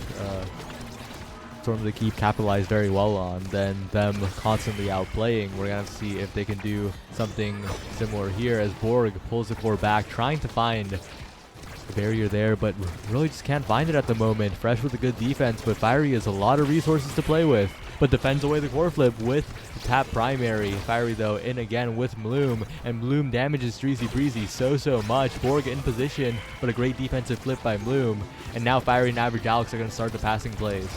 Storm of the Keep capitalized very well on than them constantly outplaying. We're going to have to see if they can do something similar here as Borg pulls the core back, trying to find the barrier there, but really just can't find it at the moment. Fresh with a good defense, but Fiery has a lot of resources to play with. but defends away the core flip with the tap primary. Fiery though in again with Bloom, and Bloom damages Dreezy Breezy so much. Borg in position, but a great defensive flip by Bloom, and now Fiery and Average Alex are going to start the passing plays.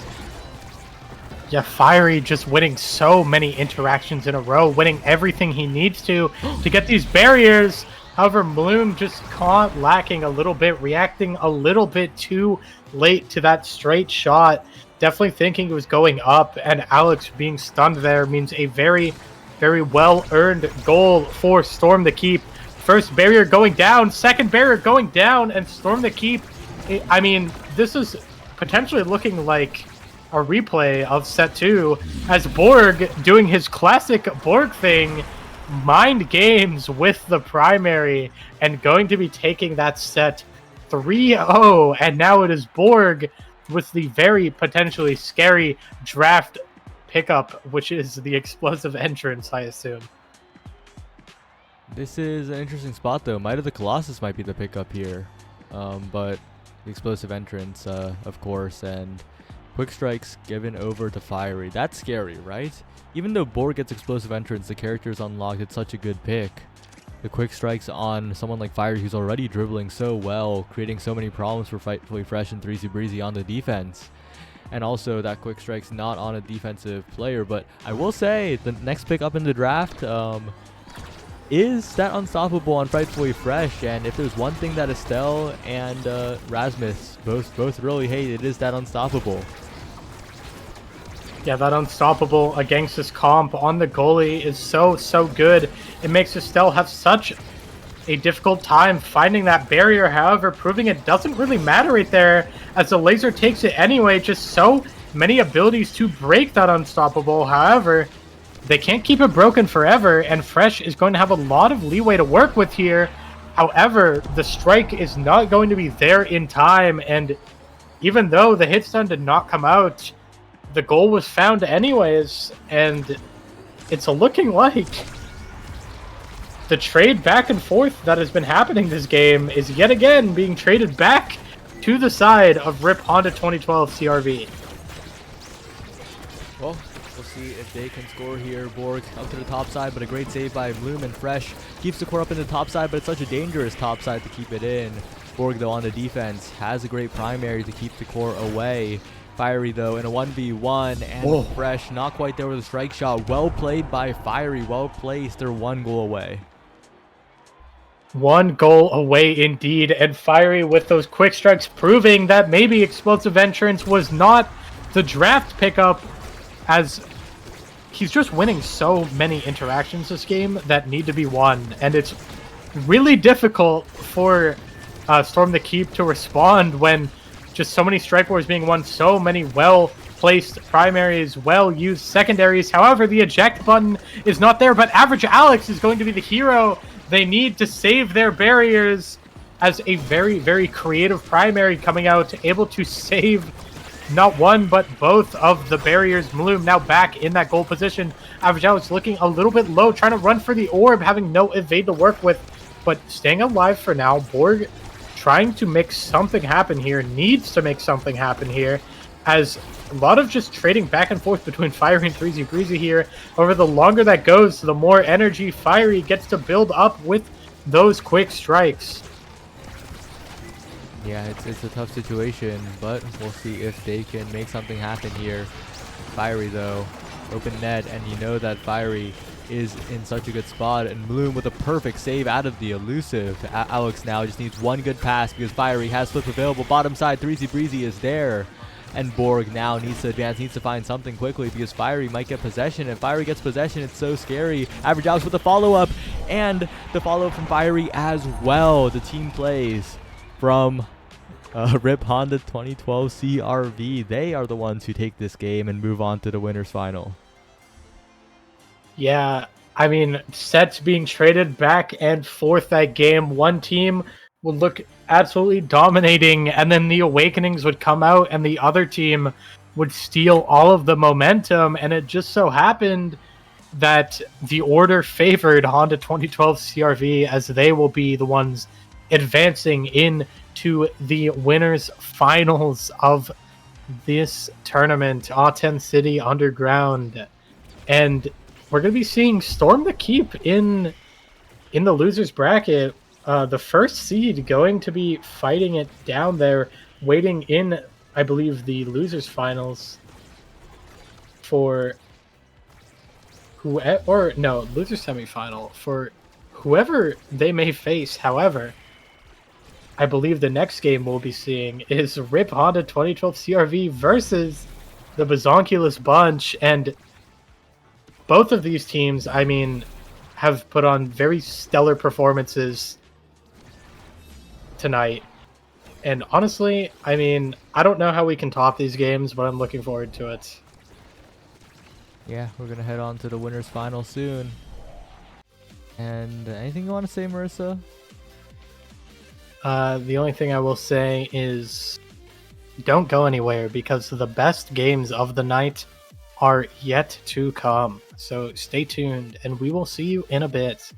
Yeah, Fiery just winning so many interactions in a row, winning everything he needs to get these barriers. However, Bloom just caught lacking a little bit, reacting a little bit too late to that straight shot. Definitely thinking it was going up, and Alex being stunned there means a very, very well-earned goal for Storm the Keep. First barrier going down, second barrier going down, and Storm the Keep. I mean, this is potentially looking like a replay of set 2 as Borg doing his classic Borg thing, mind games with the primary, and going to be taking that set 3-0. And now it is Borg with the very potentially scary draft pickup, which is the explosive entrance, I assume. This is an interesting spot though. Might of the Colossus might be the pickup here, but the explosive entrance, of course, and quick strikes given over to Fiery. That's scary, right? Even though Borg gets explosive entrance, the character is unlocked. It's such a good pick. The quick strikes on someone like Fiery, who's already dribbling so well, creating so many problems for Fightfully Fresh and Dreezy Breezy on the defense. And also that quick strike's not on a defensive player, but I will say the next pick up in the draft is that Unstoppable on Frightfully Fresh, and if there's one thing that Estelle and Rasmus both really hate, it is that Unstoppable. Yeah, that Unstoppable against this comp on the goalie is so good. It makes Estelle have such a difficult time finding that barrier. However, proving it doesn't really matter right there as the laser takes it anyway. Just so many abilities to break that Unstoppable. However, they can't keep it broken forever, and Fresh is going to have a lot of leeway to work with here. However, the strike is not going to be there in time, and even though the hit stun did not come out, the goal was found anyways, and it's looking like the trade back and forth that has been happening this game is yet again being traded back to the side of RIP Honda 2012 CRV. Well, we'll see if they can score here. Borg up to the top side, but a great save by Bloom, and Fresh keeps the core up in the top side, but it's such a dangerous top side to keep it in. Borg, though, on the defense, has a great primary to keep the core away. Fiery, though, in a 1v1, and Fresh not quite there with a strike shot. Well played by Fiery, well placed. They're one goal away. One goal away indeed, and Fiery with those quick strikes proving that maybe explosive entrance was not the draft pickup, as he's just winning so many interactions this game that need to be won, and it's really difficult for Storm the Keep to respond when just so many strike wars being won, so many well-placed primaries, well-used secondaries. However, the eject button is not there, but Average Alex is going to be the hero they need to save their barriers, as a very, very creative primary coming out, able to save not one, but both of the barriers. Bloom now back in that goal position. Average Alex looking a little bit low, trying to run for the orb, having no evade to work with, but staying alive for now. Borg trying to make something happen here, needs to make something happen here, as a lot of just trading back and forth between Fiery and Dreezy Breezy here. However, the longer that goes, the more energy Fiery gets to build up with those quick strikes. Yeah, it's a tough situation, but we'll see if they can make something happen here. Fiery, though, open net, and you know that Fiery is in such a good spot, and Bloom with a perfect save out of the elusive. Alex now just needs one good pass because Fiery has flip available. Bottom side, Dreezy Breezy is there, and Borg now needs to advance, needs to find something quickly because Fiery might get possession. If Fiery gets possession, it's so scary. Average Alex with the follow-up, and the follow-up from Fiery as well. The team plays from RIP Honda 2012 CRV. They are the ones who take this game and move on to the winners final. Yeah, I mean, sets being traded back and forth that game. One team would look absolutely dominating, and then the Awakenings would come out, and the other team would steal all of the momentum, and it just so happened that the order favored Honda 2012 CRV, as they will be the ones advancing into the winners finals of this tournament, Ahten City Underground, and we're gonna be seeing Storm the Keep in the losers bracket. The first seed going to be fighting it down there, waiting in, I believe, the losers finals for who or no loser semifinal for whoever they may face. However, I believe the next game we'll be seeing is Rip Honda 2012 CRV versus the Bazonculus Bunch, and both of these teams, I mean, have put on very stellar performances tonight. And honestly, I mean, I don't know how we can top these games, but I'm looking forward to it. Yeah, we're gonna head on to the winners final soon. And anything you want to say, Marissa? The only thing I will say is don't go anywhere because the best games of the night are yet to come. So stay tuned and we will see you in a bit.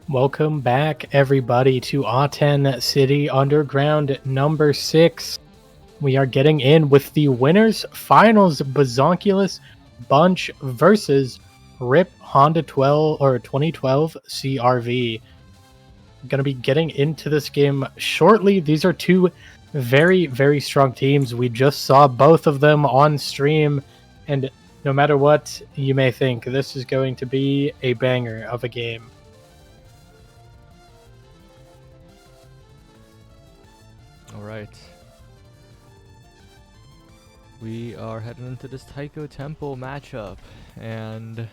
Welcome back, everybody, to Ahten City Underground number 6. We are getting in with the winners finals, Bazonculus Bunch versus RIP Honda 2012 CRV. Going to be getting into this game shortly. These are two very, very strong teams. We just saw both of them on stream, and no matter what you may think, this is going to be a banger of a game. All right. We are heading into this Taiko Temple matchup, and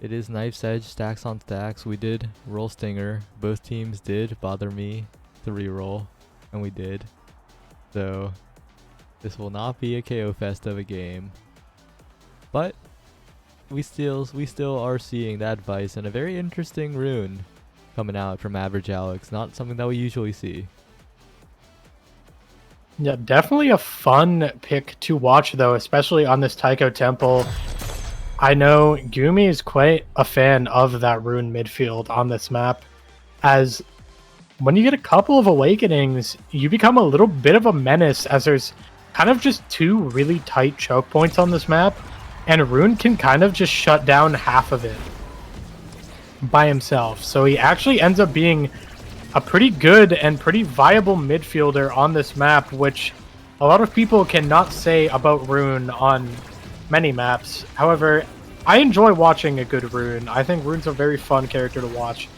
it is Knife's Edge, stacks on stacks. We did roll Stinger. Both teams did bother me to reroll, and we did. So this will not be a KO fest of a game, but we still are seeing that Vice and a very interesting rune coming out from Average Alex. Not something that we usually see. Yeah, definitely a fun pick to watch, though, especially on this Taiko Temple. I know Gumi is quite a fan of that rune midfield on this map, as when you get a couple of awakenings, you become a little bit of a menace, as there's kind of just two really tight choke points on this map, and Rune can kind of just shut down half of it by himself. So he actually ends up being a pretty good and pretty viable midfielder on this map, which a lot of people cannot say about Rune on many maps. However, I enjoy watching a good Rune. I think Rune's a very fun character to watch.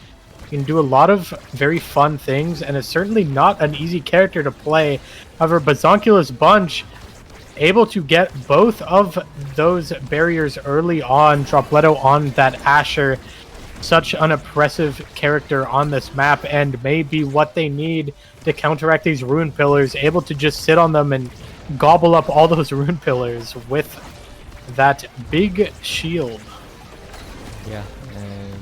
You can do a lot of very fun things, and it's certainly not an easy character to play. However, Bazonculus Bunch, able to get both of those barriers early on, Dropletto on that Asher, such an oppressive character on this map, and may be what they need to counteract these rune pillars, able to just sit on them and gobble up all those rune pillars with that big shield. Yeah, and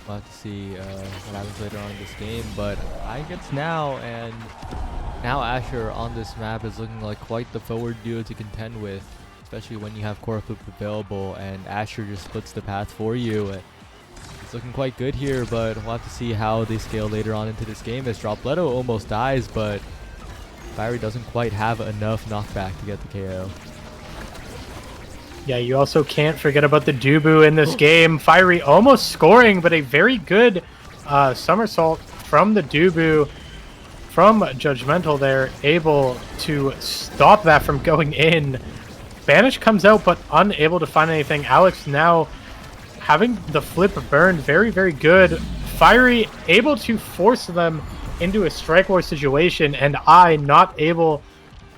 we'll have to see what happens later on in this game, but I guess now Asher on this map is looking like quite the forward duo to contend with, especially when you have Core Flip available and Asher just splits the path for you. It's looking quite good here, but we'll have to see how they scale later on into this game, as Dropletto almost dies, but Fiery doesn't quite have enough knockback to get the KO. Yeah, you also can't forget about the Dubu in this game. Fiery almost scoring, but a very good somersault from the Dubu, from Judgmental there, able to stop that from going in. Banish comes out, but unable to find anything. Alex now having the flip burn, very, very good. Fiery able to force them into a strike war situation, and I not able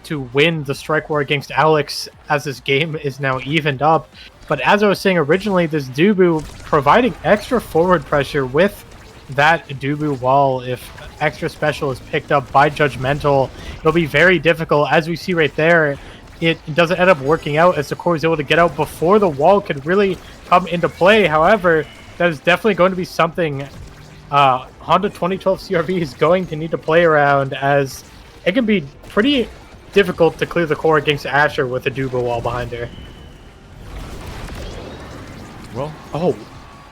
to win the strike war against Alex, as this game is now evened up. But as I was saying originally, this Dubu providing extra forward pressure with that Dubu wall. If extra special is picked up by Judgmental, it'll be very difficult. As we see right there, it doesn't end up working out, as the core is able to get out before the wall could really come into play. However, that is definitely going to be something Honda 2012 CRV is going to need to play around, as it can be pretty difficult to clear the core against Asher with a Dubu wall behind her. Well, oh,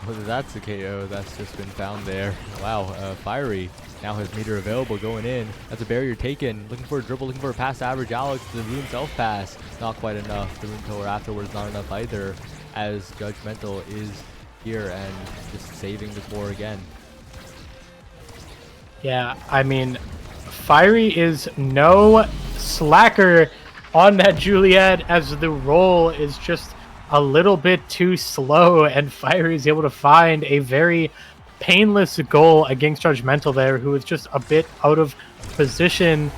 whether that's a KO, that's just been found there. Wow, Fiery now has meter available going in. That's a barrier taken. Looking for a dribble, looking for a pass to Average Alex. The rune self-pass, not quite enough. The rune pillar afterwards, not enough either, as Judgmental is here and just saving the core again. Yeah, I mean, Fiery is no slacker on that Juliet, as the roll is just a little bit too slow, and Fiery is able to find a very painless goal against Judgmental there, who is just a bit out of position.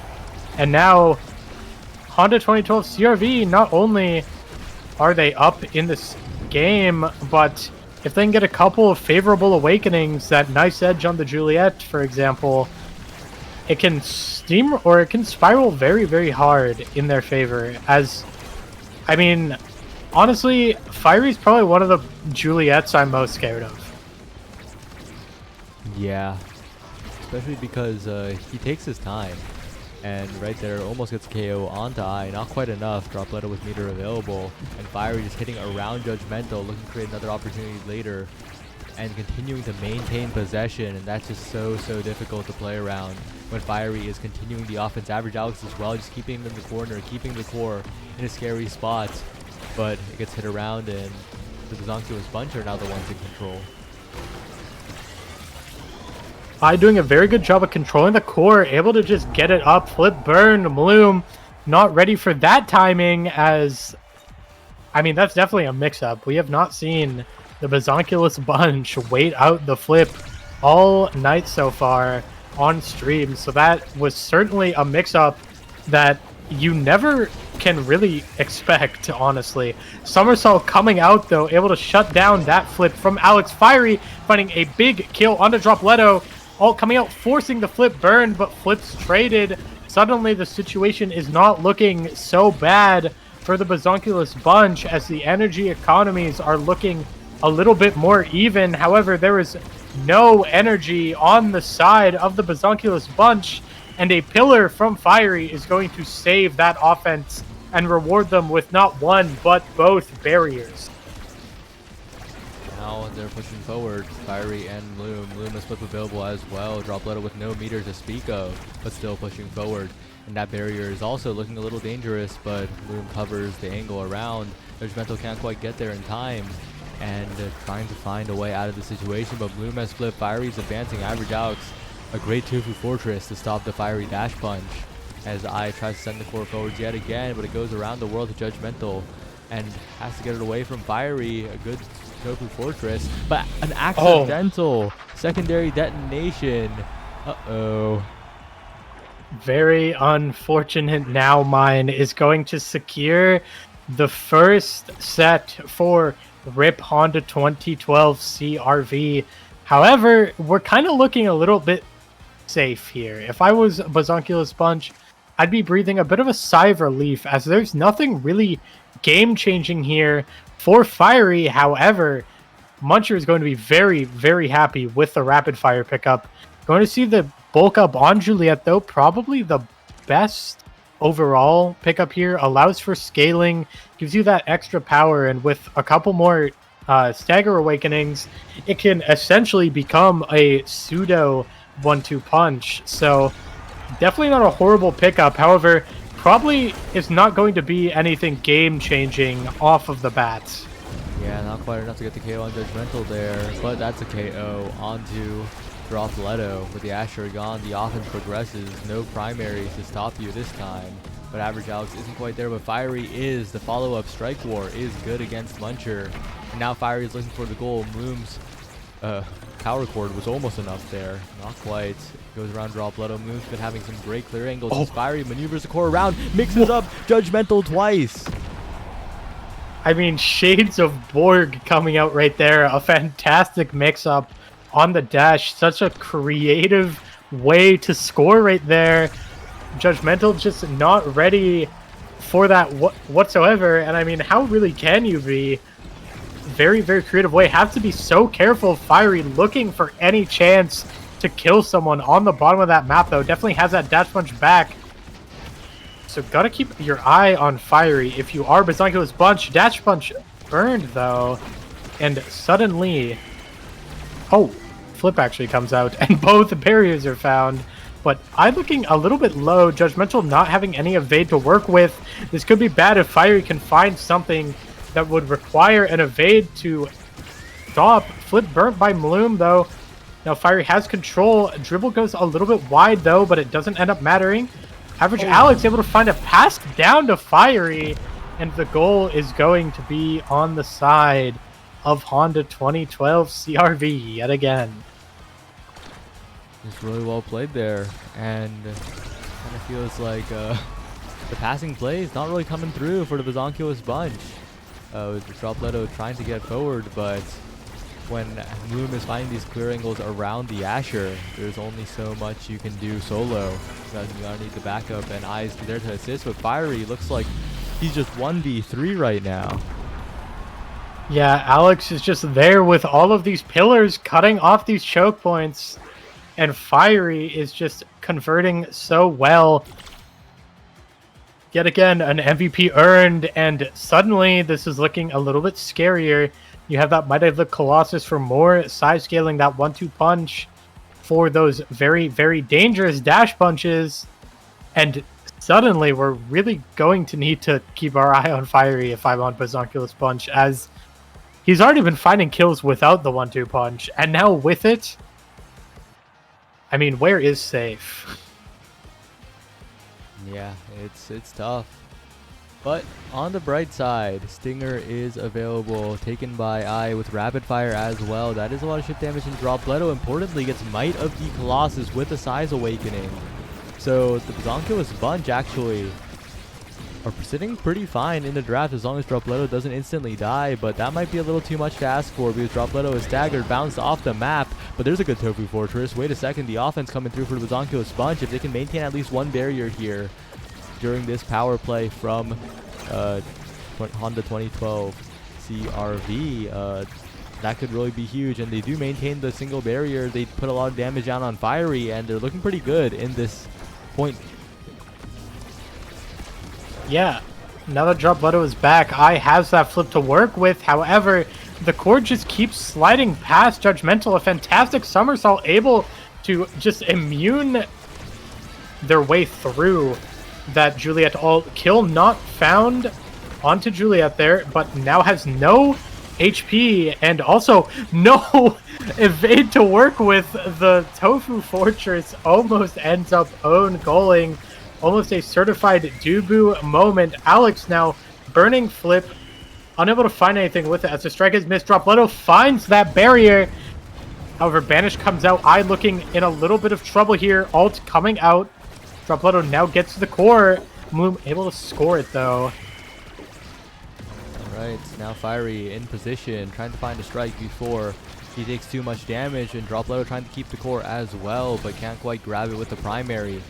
And now Honda 2012 CRV, not only are they up in this game, but if they can get a couple of favorable awakenings, that nice edge on the Juliet, for example, it can steam, or it can spiral very, very hard in their favor. As, I mean, honestly, Fiery's probably one of the Juliets I'm most scared of. Yeah, especially because he takes his time, and right there almost gets KO onto I, not quite enough. Dropletto with meter available, and Fiery just hitting around Judgmental, looking to create another opportunity later. and continuing to maintain possession, and that's just so difficult to play around when Fiery is continuing the offense. Average Alex as well, just keeping him in the corner, keeping the core in a scary spot, but it gets hit around, and the Bazonkulous Bunch are now the ones in control. Doing a very good job of controlling the core, able to just get it up, flip burn. Bloom not ready for that timing, as I mean, that's definitely a mix-up. We have not seen the Bazonkulous Bunch wait out the flip all night so far on stream, so that was certainly a mix-up that you never can really expect, honestly. Somersault coming out, though, able to shut down that flip from Alex. Fiery finding a big kill on the Dropletto. All coming out, forcing the flip burn, but flips traded. Suddenly, the situation is not looking so bad for the Bazonkulous Bunch, as the energy economies are looking a little bit more even. However, there is no energy on the side of the Bazonkulous Bunch, and a pillar from Fiery is going to save that offense and reward them with not one, but both barriers. Now they're pushing forward, Fiery and Bloom. Bloom is flip available as well. Dropletto with no meter to speak of, but still pushing forward. And that barrier is also looking a little dangerous, but Bloom covers the angle around. Judgmental can't quite get there in time, and trying to find a way out of the situation, but Bloom has flipped. Fiery's advancing. Average Alex, a great Tofu Fortress to stop the Fiery dash punch, as I tries to send the core forwards yet again, but it goes around the world to Judgmental and has to get it away from Fiery. A good Tofu Fortress, but an accidental secondary detonation. Uh-oh. Very unfortunate. Now Mine is going to secure the first set for RIP Honda 2012 CRV. However, we're kind of looking a little bit safe here. If I was Bazonkulous Bunch, I'd be breathing a bit of a sigh of relief, as there's nothing really game-changing here for Fiery. However, Muncher is going to be very happy with the rapid fire pickup. Going to see the bulk up on Juliet, though. Probably the best overall pickup here. Allows for scaling, gives you that extra power, and with a couple more Stagger Awakenings, it can essentially become a pseudo 1-2 punch. So definitely not a horrible pickup. However, probably is not going to be anything game-changing off of the bat. Yeah, not quite enough to get the KO on Judgmental there, but that's a KO onto Dropletto. With the Asher gone, the offense progresses. No primaries to stop you this time, but Average Alex isn't quite there, but Fiery is. The follow-up Strike War is good against Muncher, and now Fiery is looking for the goal. Moom's power cord was almost enough there. Not quite. Goes around Dropletto. Moon's been having some great clear angles. Oh. Fiery maneuvers the core around, mixes up Judgmental twice. I mean, shades of Borg coming out right there. A fantastic mix-up on the dash. Such a creative way to score right there. Judgmental just not ready for that whatsoever. And I mean, how really can you be? Very creative way. Have to be so careful. Fiery looking for any chance to kill someone on the bottom of that map, though. Definitely has that dash punch back. So gotta keep your eye on Fiery if you are Bazonkulous Bunch. Dash punch burned, though. And suddenly... Oh, flip actually comes out, and both barriers are found. But I'm looking a little bit low. Judgmental not having any evade to work with. This could be bad if Fiery can find something that would require an evade to stop. Flip burnt by Bloom, though. Now Fiery has control. Dribble goes a little bit wide, though, but it doesn't end up mattering. Average Alex able to find a pass down to Fiery, and the goal is going to be on the side of Honda 2012 CRV yet again. It's really well played there, and kind of feels like the passing play is not really coming through for the Bazonkulous Bunch. With Dropletto trying to get forward, but when Bloom is finding these clear angles around the Asher, there's only so much you can do solo. So you gotta need the backup, and Eyes there to assist. With Fiery, looks like he's just 1v3 right now. Yeah, Alex is just there with all of these pillars cutting off these choke points, and Fiery is just converting so well. Yet again, an MVP earned, and suddenly this is looking a little bit scarier. You have that Might of the Colossus for more size scaling, that 1-2 punch for those very, very dangerous dash punches. And suddenly we're really going to need to keep our eye on Fiery if I'm on Bazonculus Punch, as he's already been finding kills without the 1-2 punch. And now with it, I mean, where is safe? Yeah, it's tough. But on the bright side, Stinger is available, taken by I with Rapid Fire as well. That is a lot of ship damage, and Dropletto importantly gets Might of the Colossus with a Size Awakening. So the Bazonculus bunch actually are sitting pretty fine in the draft as long as Dropletto doesn't instantly die, but that might be a little too much to ask for because Dropletto is staggered, bounced off the map, but there's a good Tofu Fortress. Wait a second, the offense coming through for the Bazonculus bunch. If they can maintain at least one barrier here during this power play from Honda 2012 CRV, that could really be huge, and they do maintain the single barrier. They put a lot of damage down on Fiery, and they're looking pretty good in this point. Yeah, now that Dropletto is back, I has that flip to work with. However, the core just keeps sliding past Judgmental. A fantastic somersault, able to just immune their way through that Juliet ult. Kill not found onto Juliet there, but now has no HP and also no evade to work with. The Tofu Fortress almost ends up own goaling. Almost a certified Dubu moment. Alex now burning flip, unable to find anything with it as the strike is missed. Dropletto finds that barrier. However, Banish comes out. I looking in a little bit of trouble here. Ult coming out. Dropletto now gets to the core. Moom able to score it though. Alright, now Fiery in position, trying to find a strike before he takes too much damage, and Dropletto trying to keep the core as well, but can't quite grab it with the primary.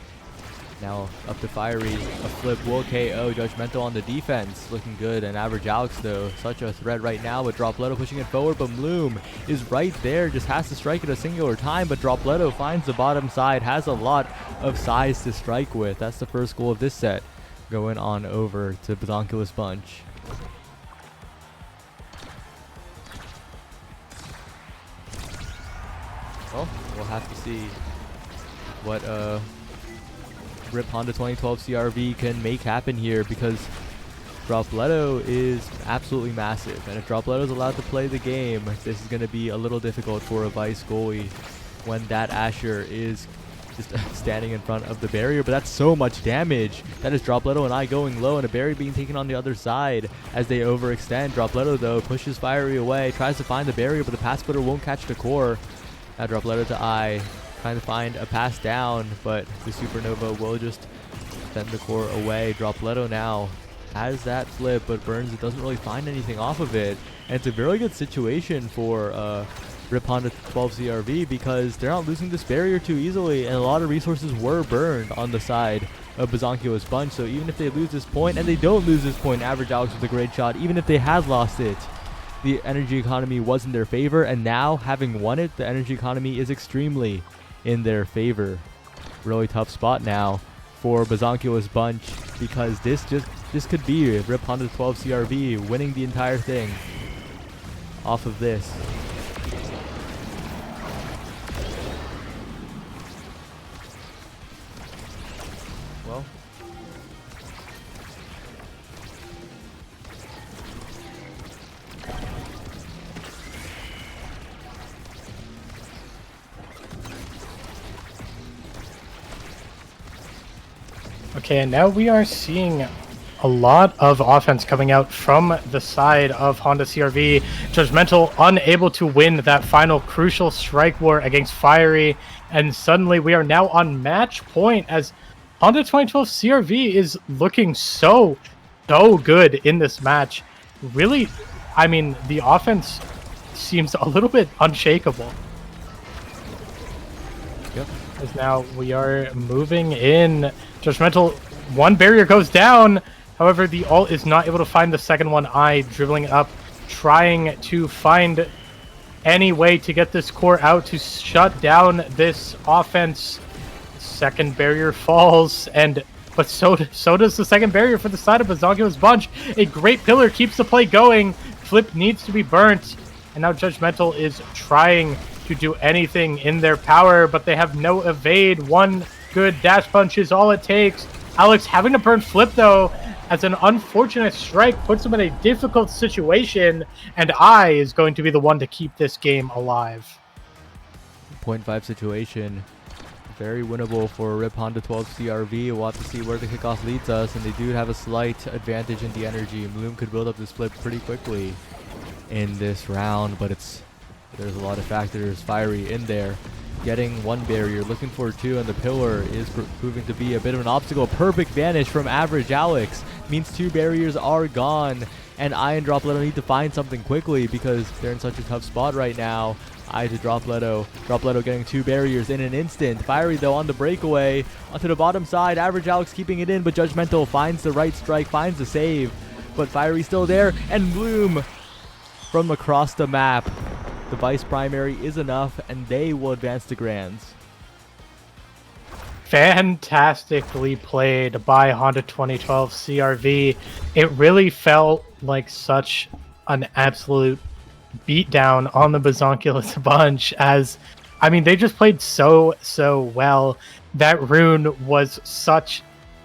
Now up to Fiery, a flip will KO Judgmental on the defense, looking good. And Average Alex though, such a threat right now with Dropletto pushing it forward, but Bloom is right there, just has to strike it a singular time, but Dropletto finds the bottom side, has a lot of size to strike with. That's the first goal of this set, going on over to Bazonculus Bunch. Well, we'll have to see what RIP Honda 2012 CRV can make happen here, because Dropletto is absolutely massive, and if Dropletto is allowed to play the game, this is going to be a little difficult for a Vice goalie when that Asher is just standing in front of the barrier. But that's so much damage. That is Dropletto and I going low, and a barrier being taken on the other side as they overextend. Dropletto though pushes Fiery away, tries to find the barrier, but the pass splitter won't catch the core. Now Dropletto to I, trying to find a pass down, but the Supernova will just send the core away. Dropletto now has that flip, but Burns doesn't really find anything off of it. And it's a very good situation for RIP Honda 12 CRV, because they're not losing this barrier too easily, and a lot of resources were burned on the side of Bazonculus Bunch. So even if they lose this point, and they don't lose this point, Average Alex with a great shot, even if they had lost it, the energy economy was in their favor, and now having won it, the energy economy is extremely in their favor. Really tough spot now for Bazonculus Bunch, because this could be RIP Honda 12 CRV winning the entire thing off of this. Well, Okay, and now we are seeing a lot of offense coming out from the side of Honda CRV. Judgmental unable to win that final crucial strike war against Fiery, and suddenly we are now on match point as Honda 2012 CRV is looking so good in this match. Really, I mean, the offense seems a little bit unshakable. yep. As now we are moving in. Judgmental, one barrier goes down. However, the ult is not able to find the second one. I dribbling up, trying to find any way to get this core out to shut down this offense. Second barrier falls, but so does the second barrier for the side of Bazonculus Bunch. A great pillar keeps the play going. Flip needs to be burnt. and now Judgmental is trying to do anything in their power, but they have no evade. One good dash punch is all it takes. Alex having to burn flip though, as an unfortunate strike puts him in a difficult situation, and I is going to be the one to keep this game alive. 0.5 situation. Very winnable for Rip Honda 12 CRV. We'll have to see where the kickoff leads us, and they do have a slight advantage in the energy. Bloom could build up this flip pretty quickly in this round, but there's a lot of factors. Fiery in there, getting one barrier, looking for two, and the pillar is proving to be a bit of an obstacle. Perfect vanish from Average Alex means two barriers are gone, and I and Dropletto need to find something quickly because they're in such a tough spot right now. I to Dropletto. Dropletto getting two barriers in an instant. Fiery though on the breakaway onto the bottom side. Average Alex keeping it in, but Judgmental finds the right strike, finds the save, but Fiery's still there, and Bloom from across the map. The Vice Primary is enough, and they will advance to Grands. Fantastically played by Honda 2012 CRV. It really felt like such an absolute beatdown on the Bazonculus bunch, as I mean they just played so well. That rune was such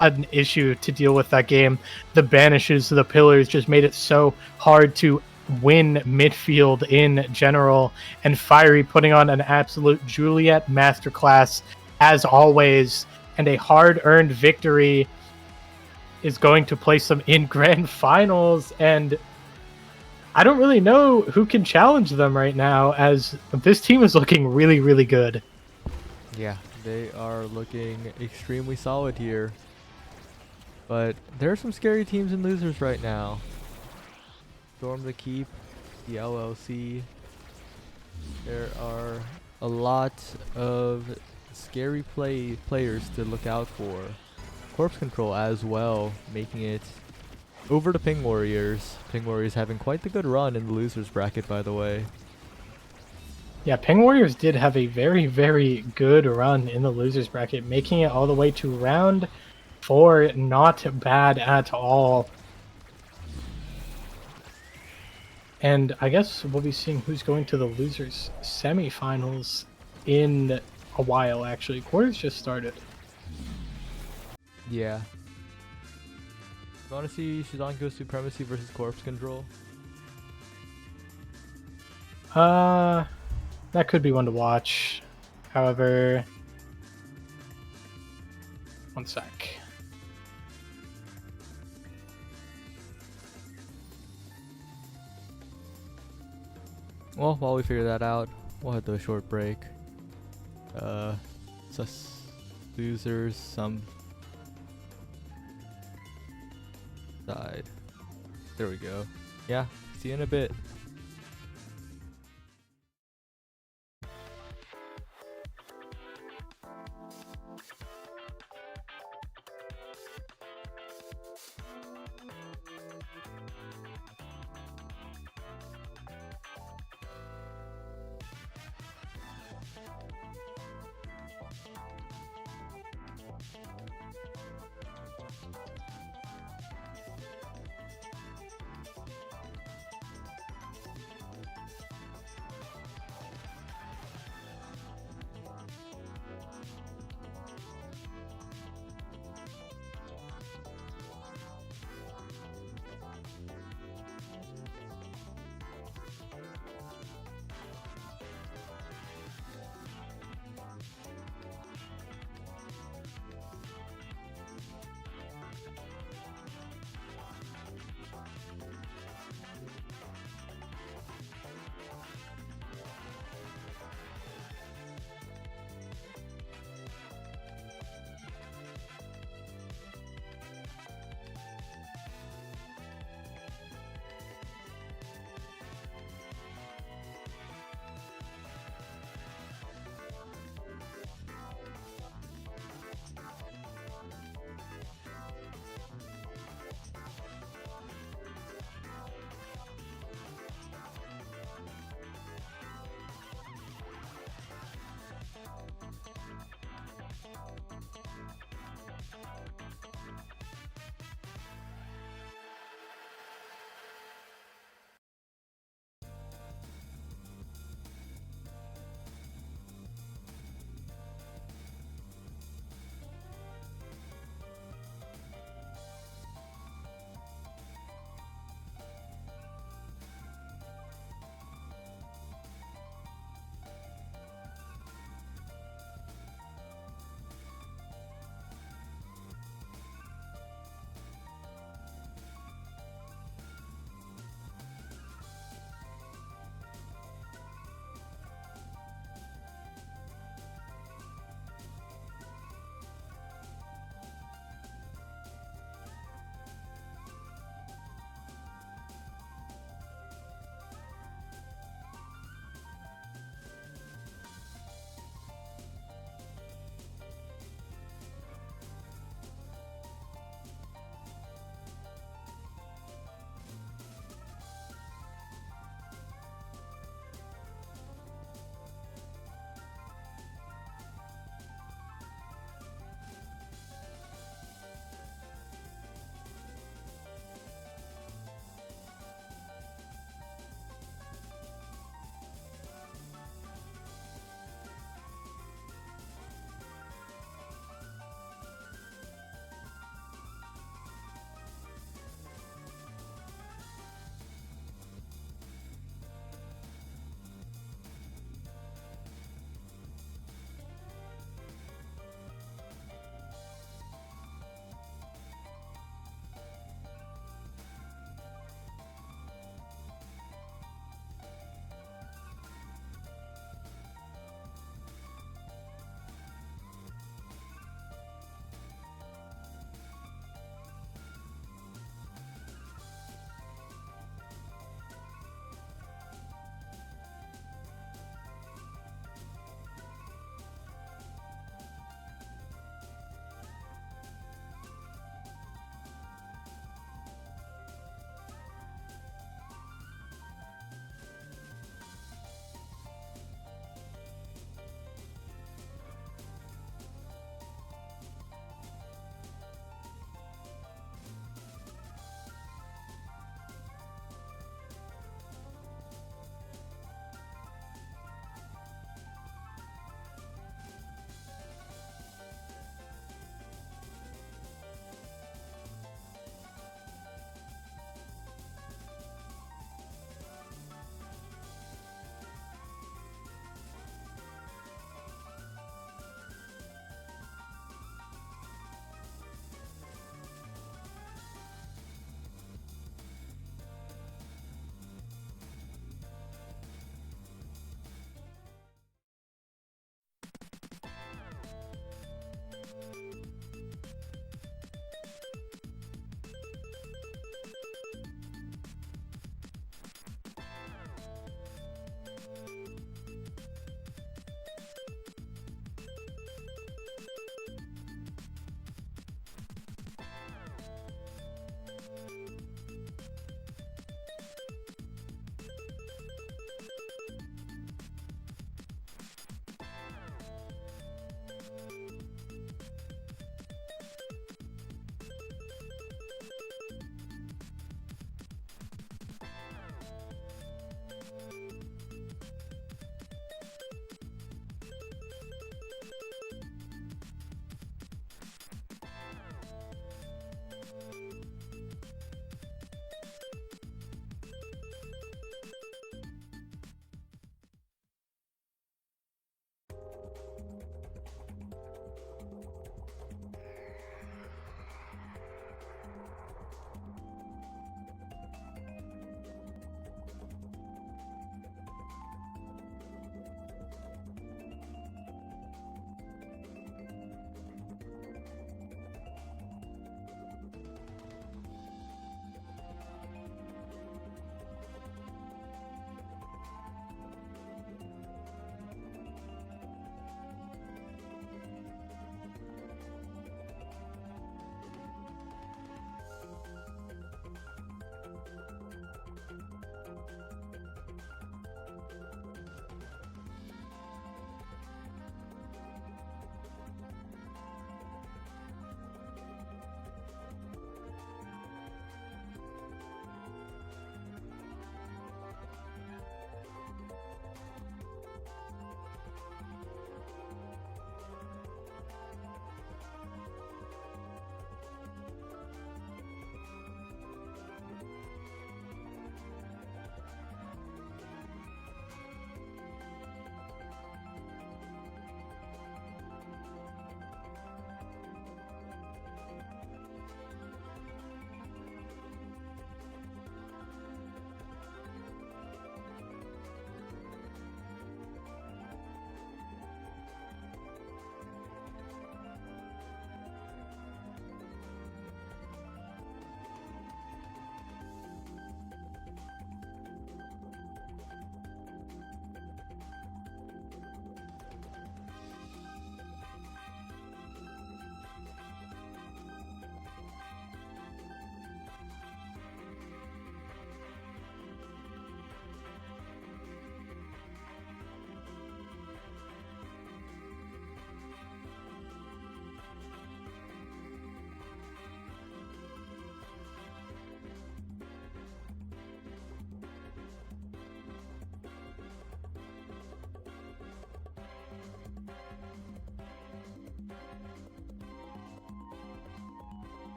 an issue to deal with that game. The banishes, the pillars just made it so hard to win midfield in general, and Fiery putting on an absolute Juliet masterclass as always, and a hard-earned victory is going to place them in grand finals, and I don't really know who can challenge them right now, as this team is looking really good. Yeah, they are looking extremely solid here. But there are some scary teams and losers right now. Storm the Keep, the LLC. There are a lot of scary players to look out for. Corpse Control as well, making it over to Ping Warriors. Ping Warriors having quite the good run in the losers bracket, by the way. Yeah, Ping Warriors did have a very good run in the losers bracket, making it all the way to round 4. Not bad at all. And I guess we'll be seeing who's going to the losers semifinals in a while, actually. Quarters just started. Yeah. You want to see Shizanko Supremacy versus Corpse Control? That could be one to watch. However, one sec. Well, while we figure that out, we'll head to a short break. Losers, some side. There we go. Yeah, see you in a bit.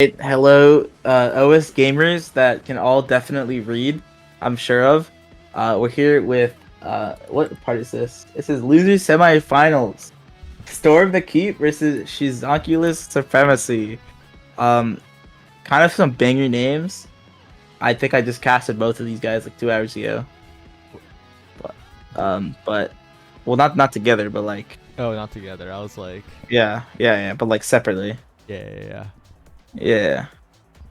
Hello, OS gamers that can all definitely read, I'm sure of. We're here with, what part is this? This is Losers Semifinals. Storm the Keep versus Shizakulous Supremacy. Kind of some banger names. I think I just casted both of these guys like 2 hours ago. But, well, not together, but like, Oh, not together. I was like, yeah, but like separately. yeah. Yeah.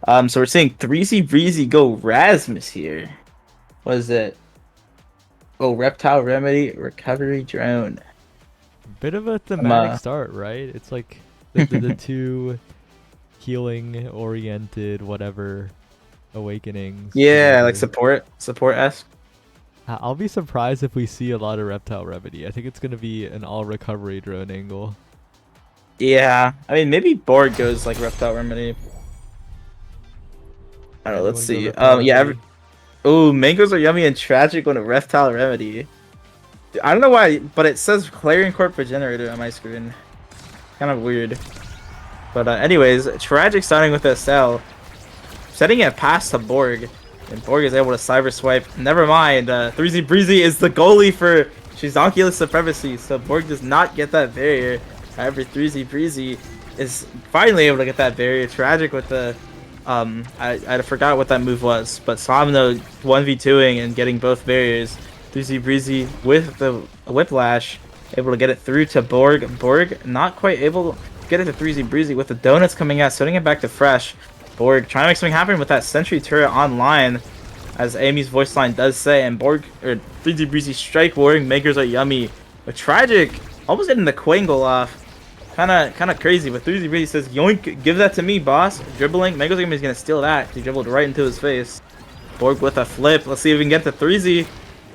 So we're seeing 3Z Breezy go Rasmus here. What is it? Oh, Reptile Remedy, Recovery Drone. Bit of a thematic start, right? It's like the two healing oriented whatever awakenings. Yeah, like together. support-esque. I'll be surprised if we see a lot of Reptile Remedy. I think it's gonna be an all recovery drone angle. Yeah, I mean maybe Borg goes like Reptile Remedy. I don't know. Let's Anyone go see. Reptile Yeah. Remedy? Oh, mangoes are yummy and tragic on a Reptile Remedy. I don't know why, but it says Clarion Corp Regenerator on my screen. Kind of weird. But anyways, tragic starting with SL, setting it past to Borg, and Borg is able to cyber swipe. Never mind. 3Z Breezy is the goalie for Shizakulous Supremacy, so Borg does not get that barrier. However, 3Z Breezy is finally able to get that barrier. Tragic with the I forgot what that move was, but Somno 1v2ing and getting both barriers. 3Z Breezy with the Whiplash, able to get it through to Borg. Borg not quite able to get it to 3Z Breezy with the donuts coming out, sending it back to Fresh. Borg trying to make something happen with that Sentry turret online, as Amy's voice line does say, and 3Z Breezy strike warring, makers are yummy. But Tragic almost getting the Quangle off. Kind of crazy, but 3Z Breezy says, yoink, give that to me, boss. Dribbling, Mango's gonna steal that. He dribbled right into his face. Borg with a flip. Let's see if we can get to 3Z.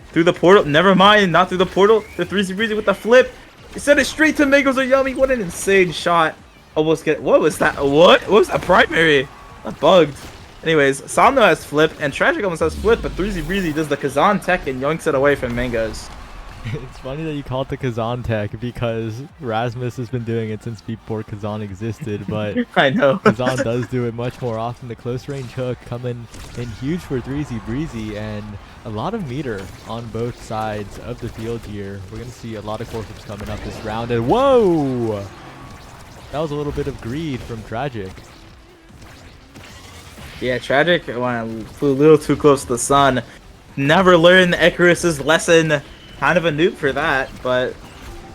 Through the portal. Never mind, not through the portal. The 3Z Breezy with the flip. He sent it straight to Mango's are yummy. What an insane shot. Almost get. What was that? What was that primary? That bugged. Anyways, Somno has flip, and Tragic almost has flip, but 3Z Breezy does the Kazan tech and yoinks it away from Mango's. It's funny that you call it the Kazan tech because Rasmus has been doing it since before Kazan existed, but I know. Kazan does do it much more often. The close range hook coming in huge for 3Z Breezy, and a lot of meter on both sides of the field here. We're going to see a lot of core flips coming up this round, and whoa! That was a little bit of greed from Tragic. Yeah, Tragic flew a little too close to the sun. Never learned Icarus's lesson. Kind of a noob for that, but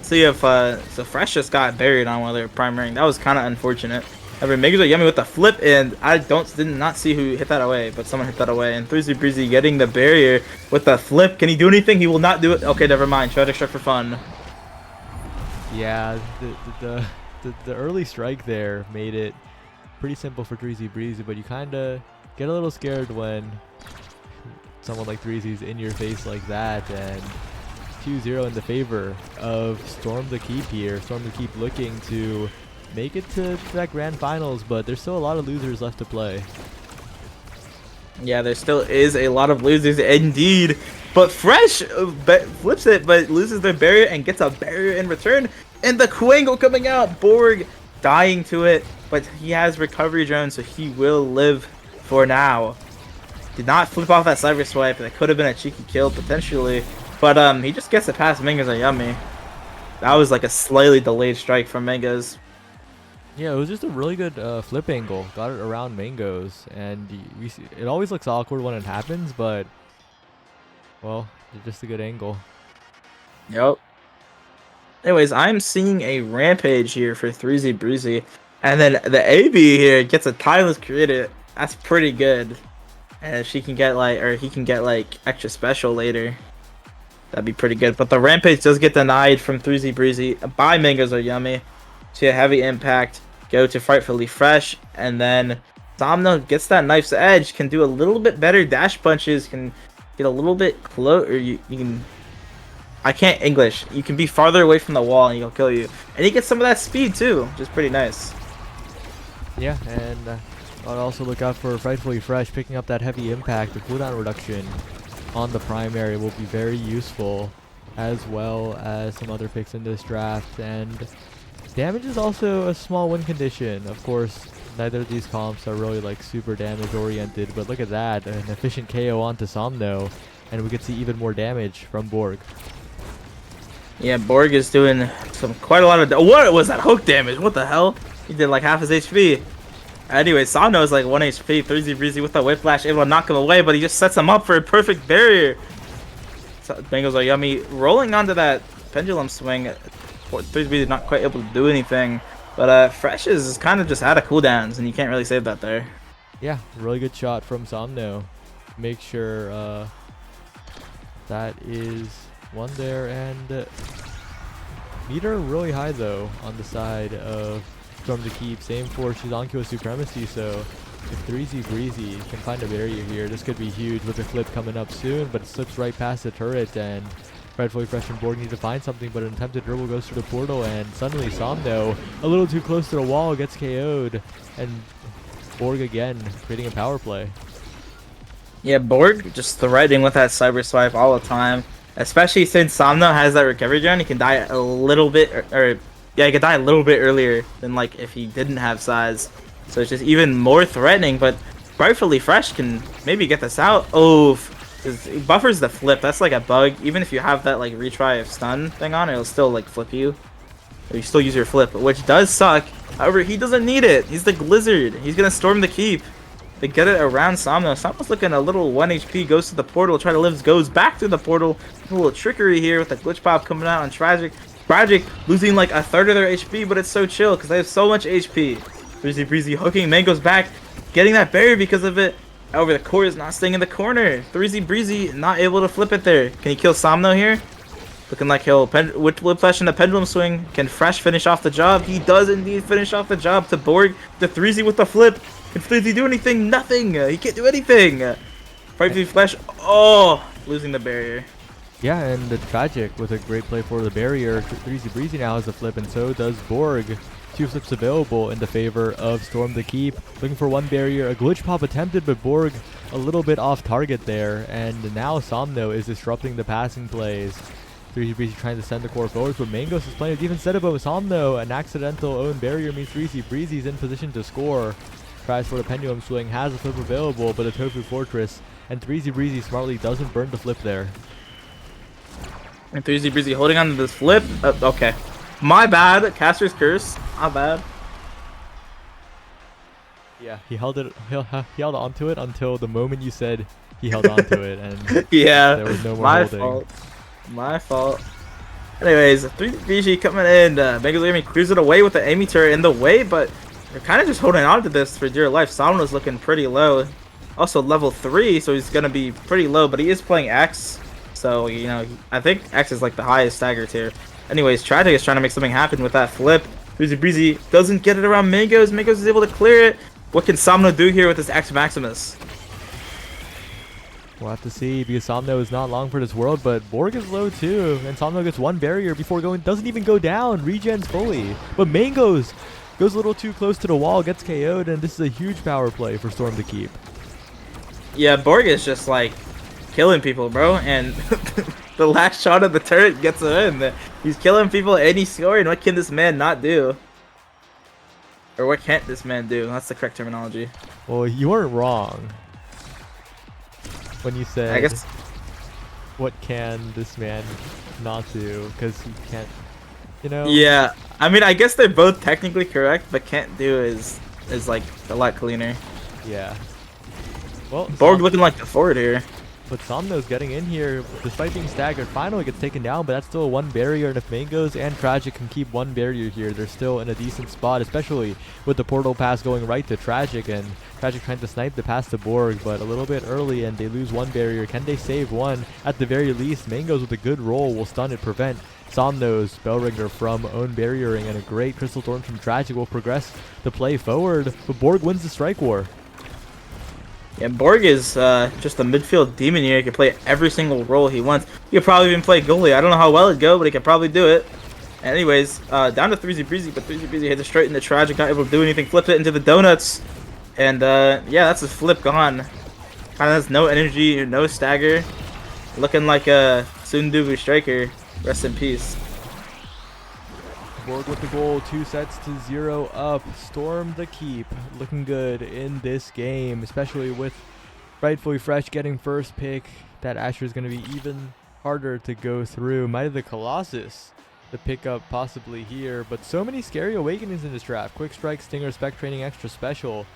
see if so Fresh just got buried on one of their primary. That was kind of unfortunate. However, Megas are yummy with the flip, and I did not see who hit that away, but someone hit that away. And 3Z Breezy getting the barrier with the flip. Can he do anything? He will not do it. Okay, never mind. Tragic strike for fun. Yeah, the early strike there made it pretty simple for 3Z Breezy, but you kind of get a little scared when someone like 3Z's in your face like that, and 2-0 in the favor of Storm the Keep here. Storm the Keep looking to make it to that grand finals, but there's still a lot of losers left to play. Yeah, there still is a lot of losers indeed. But Fresh flips it, but loses their barrier and gets a barrier in return. And the Quangle coming out. Borg dying to it, but he has recovery drone, so he will live for now. Did not flip off that cyber swipe. That could have been a cheeky kill potentially. But he just gets it past Mango's are yummy. That was like a slightly delayed strike from Mango's. Yeah, it was just a really good flip angle. Got it around Mango's, and it always looks awkward when it happens, but well, it's just a good angle. Yep. Anyways, I'm seeing a rampage here for 3Z Breezy, and then the AB here gets a timeless creator. That's pretty good. And if she can get like, or he can get like extra special later, that'd be pretty good. But the rampage does get denied from 3Z Breezy by Mango's are yummy. See a heavy impact, go to Frightfully Fresh, and then Somno gets that knife's edge, can do a little bit better dash punches, can get a little bit close, or you can, I can't English, you can be farther away from the wall and he'll kill you. And he gets some of that speed too, which is pretty nice. Yeah, and I'd also look out for Frightfully Fresh picking up that heavy impact. The cooldown reduction on the primary will be very useful, as well as some other picks in this draft, and damage is also a small win condition. Of course, neither of these comps are really like super damage oriented, but look at that, an efficient KO onto Somno, and we could see even more damage from Borg. Yeah, Borg is doing quite a lot of. What was that hook damage? What the hell? He did like half his HP. Anyway, Somno is like 1 HP. 3Z Breezy with the whiplash, able to knock him away, but he just sets him up for a perfect barrier. So, Mangoes are yummy. Rolling onto that pendulum swing. 3Z Breezy not quite able to do anything. But Fresh is kind of just out of cooldowns, and you can't really save that there. Yeah, really good shot from Somno. Make sure that is one there, and meter really high though on the side of Storm to Keep. Same for Shizankyo Supremacy, so if 3Z Breezy can find a barrier here, this could be huge with the flip coming up soon, but it slips right past the turret, and Rightfully Fresh and Borg need to find something, but an attempted dribble goes through the portal, and suddenly Somno, a little too close to the wall, gets KO'd, and Borg again creating a power play. Yeah, Borg just threatening with that cyber swipe all the time, especially since Somno has that recovery gen. He can die a little bit, yeah, he could die a little bit earlier than like if he didn't have size. So it's just even more threatening, but Rightfully Fresh can maybe get this out. Oh, it buffers the flip. That's like a bug. Even if you have that like retry of stun thing on, it'll still like flip you. Or you still use your flip, which does suck. However, he doesn't need it. He's the Blizzard. He's gonna storm the keep. They get it around Somno. Somno's looking a little 1 HP, goes to the portal, try to live, goes back to the portal. A little trickery here with the glitch pop coming out on Tragic. Tragic losing like a third of their HP, but it's so chill because they have so much HP. 3Z Breezy hooking, Mango's back, getting that barrier because of it. However, the core is not staying in the corner. 3Z Breezy not able to flip it there. Can he kill Somno here? Looking like he'll whiplash in the pendulum swing. Can Fresh finish off the job? He does indeed finish off the job to Borg. The 3Z with the flip. Can 3Z do anything? Nothing. He can't do anything. Rightfully Fresh. Oh, losing the barrier. Yeah, and the Tragic with a great play for the barrier. 3Z Breezy now has a flip, and so does Borg. 2 flips available in the favor of Storm the Keep. Looking for 1 barrier. A glitch pop attempted, but Borg a little bit off target there. And now Somno is disrupting the passing plays. 3Z Breezy trying to send the core forward, but Mangos is playing a defense setup of Somno. An accidental own barrier means 3Z Breezy's in position to score. Tries for the pendulum swing, has a flip available, but a Tofu Fortress. And 3Z Breezy smartly doesn't burn the flip there. And 3Z Breezy holding on to this flip. Okay. My bad. Caster's Curse. Not bad. Yeah, he held onto it until the moment you said he held onto it, and yeah, there was no more my holding. fault. My fault. Anyways, 3Z Breezy coming in. Megas Amy clears it away with the Amy turret in the way, but they're kind of just holding on to this for dear life. Somno's looking pretty low. Also level 3, so he's going to be pretty low, but he is playing X. So, you know, I think X is like the highest stagger tier. Anyways, Tragic is trying to make something happen with that flip. 3Z Breezy doesn't get it around Mangos. Mangos is able to clear it. What can Somno do here with this X Maximus? We'll have to see, because Somno is not long for this world, but Borg is low too, and Somno gets 1 barrier before doesn't even go down, regens fully. But Mangos goes a little too close to the wall, gets KO'd, and this is a huge power play for Storm to Keep. Yeah, Borg is just like killing people, bro, and the last shot of the turret gets him in. He's killing people and he's scoring. What can this man not do? Or what can't this man do? That's the correct terminology. Well, you weren't wrong when you said, I guess, what can this man not do? Because he can't, you know? yeah, I mean, I guess they're both technically correct, but can't do is like a lot cleaner. Yeah. Well, Borg looking like the forward here. But Somno's getting in here, despite being staggered. Finally gets taken down, but that's still 1 barrier, and if Mangos and Tragic can keep 1 barrier here, they're still in a decent spot, especially with the portal pass going right to Tragic, and Tragic trying to snipe the pass to Borg, but a little bit early, and they lose 1 barrier. Can they save 1? At the very least, Mangos with a good roll will stun it, prevent Somno's Spellringer from own barriering, and a great Crystal Thorn from Tragic will progress the play forward, but Borg wins the strike war. Yeah, Borg is just a midfield demon here. He can play every single role he wants. He could probably even play goalie. I don't know how well it'd go, but he could probably do it. Anyways, down to 3Z Breezy, but 3Z Breezy hits it straight into Tragic, not able to do anything. Flips it into the donuts. And yeah, that's a flip gone. Kind of has no energy, no stagger. Looking like a Sundubu striker. Rest in peace. Borg with the goal, 2-0 up. Storm the Keep, looking good in this game, especially with Rightfully Fresh getting first pick. That Asher is going to be even harder to go through. Might have the Colossus the pickup possibly here, but so many scary awakenings in this draft. Quick Strike, Stinger, Spec Training, Extra Special.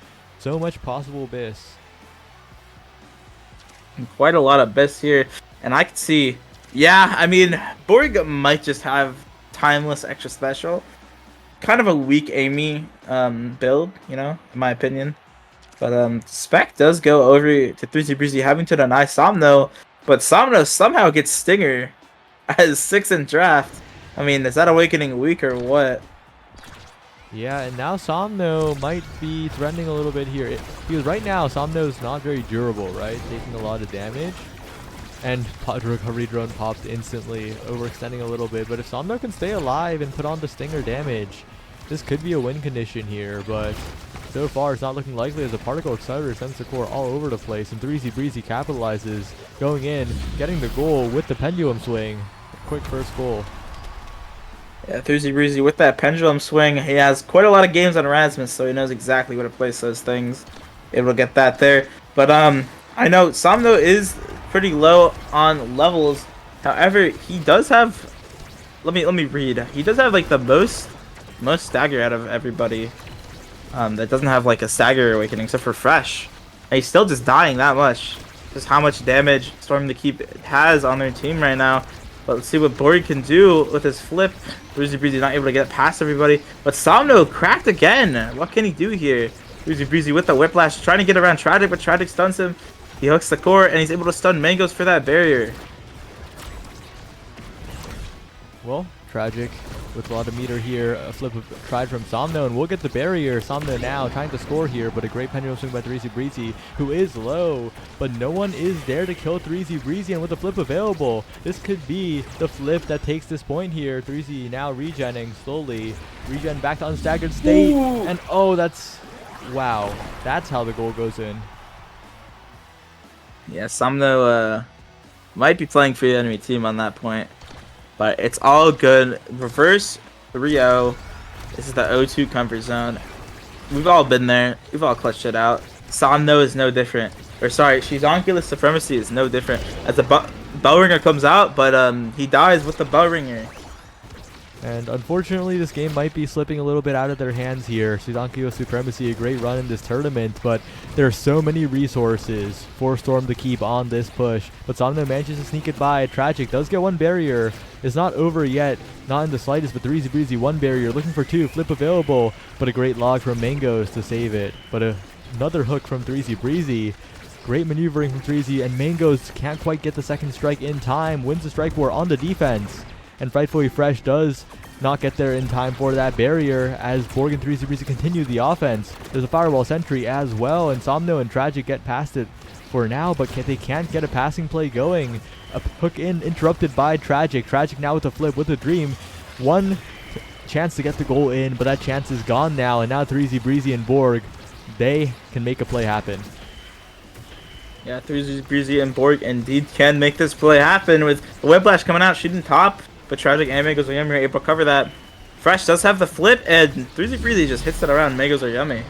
So much possible bis. Quite a lot of bis here, and I could see, yeah, I mean, Borg might just have Timeless Extra Special. Kind of a weak Amy build, you know, in my opinion. But Spec does go over to 3Z Breezy, having to deny Somno, but Somno somehow gets Stinger as 6 in draft. I mean, is that Awakening weak or what? Yeah, and now Somno might be threatening a little bit here. Because right now, Somno is not very durable, right? Taking a lot of damage. And recovery drone popped instantly, overextending a little bit. But if Somno can stay alive and put on the Stinger damage, this could be a win condition here. But so far, it's not looking likely as the Particle Accelerator sends the core all over the place. And 3Z Breezy capitalizes, going in, getting the goal with the Pendulum Swing. Quick first goal. Yeah, 3Z Breezy with that Pendulum Swing. He has quite a lot of games on Erasmus, so he knows exactly where to place those things. Able to get that there. But I know Somno is pretty low on levels. However, he does have, let me read. He does have like the most stagger out of everybody. That doesn't have like a stagger awakening except for Fresh. And he's still just dying that much. Just how much damage Storm the Keep has on their team right now. But let's see what Borg can do with his flip. 3Z Breezy not able to get past everybody. But Somno cracked again. What can he do here? 3Z Breezy with the Whiplash, trying to get around Tragic, but Tragic stuns him. He hooks the core, and he's able to stun Mangoes for that barrier. Well, Tragic with a lot of meter here. A flip tried from Somno, and we'll get the barrier. Somno now trying to score here, but a great pendulum swing by 3Z Breezy, who is low, but no one is there to kill 3Z Breezy, and with the flip available, this could be the flip that takes this point here. 3Z now regenning slowly. Regen back to unstaggered state, and oh, that's, wow, that's how the goal goes in. Yeah, Somno might be playing for the enemy team on that point. But it's all good. Reverse 3-0. This is the O2 comfort zone. We've all been there. We've all clutched it out. Somno is no different. Or sorry, Shizonkulous Supremacy is no different. As the bell ringer comes out, but he dies with the bell ringer. And unfortunately, this game might be slipping a little bit out of their hands here. Shizonkulous Supremacy, a great run in this tournament, but there are so many resources for Storm to keep on this push. But Somno manages to sneak it by. Tragic does get one barrier. It's not over yet, not in the slightest, but 3Z Breezy, one barrier, looking for two, flip available, but a great log from Mangoes to save it. But another hook from 3Z Breezy. Great maneuvering from 3Z, and Mangoes can't quite get the second strike in time, wins the strike war on the defense. And Frightfully Fresh does not get there in time for that barrier as Borg and 3Z Breezy continue the offense. There's a firewall sentry as well, and Somno and Tragic get past it for now, but they can't get a passing play going. A hook in interrupted by Tragic. Tragic now with a flip with a dream. One chance to get the goal in, but that chance is gone now, and now 3Z Breezy and Borg, they can make a play happen. Yeah, 3Z Breezy and Borg indeed can make this play happen with the Whiplash coming out, shooting top. But Tragic and Mangoes are yummy, are able to cover that. Fresh does have the flip, and 3Z Breezy just hits it around. Mangoes are yummy.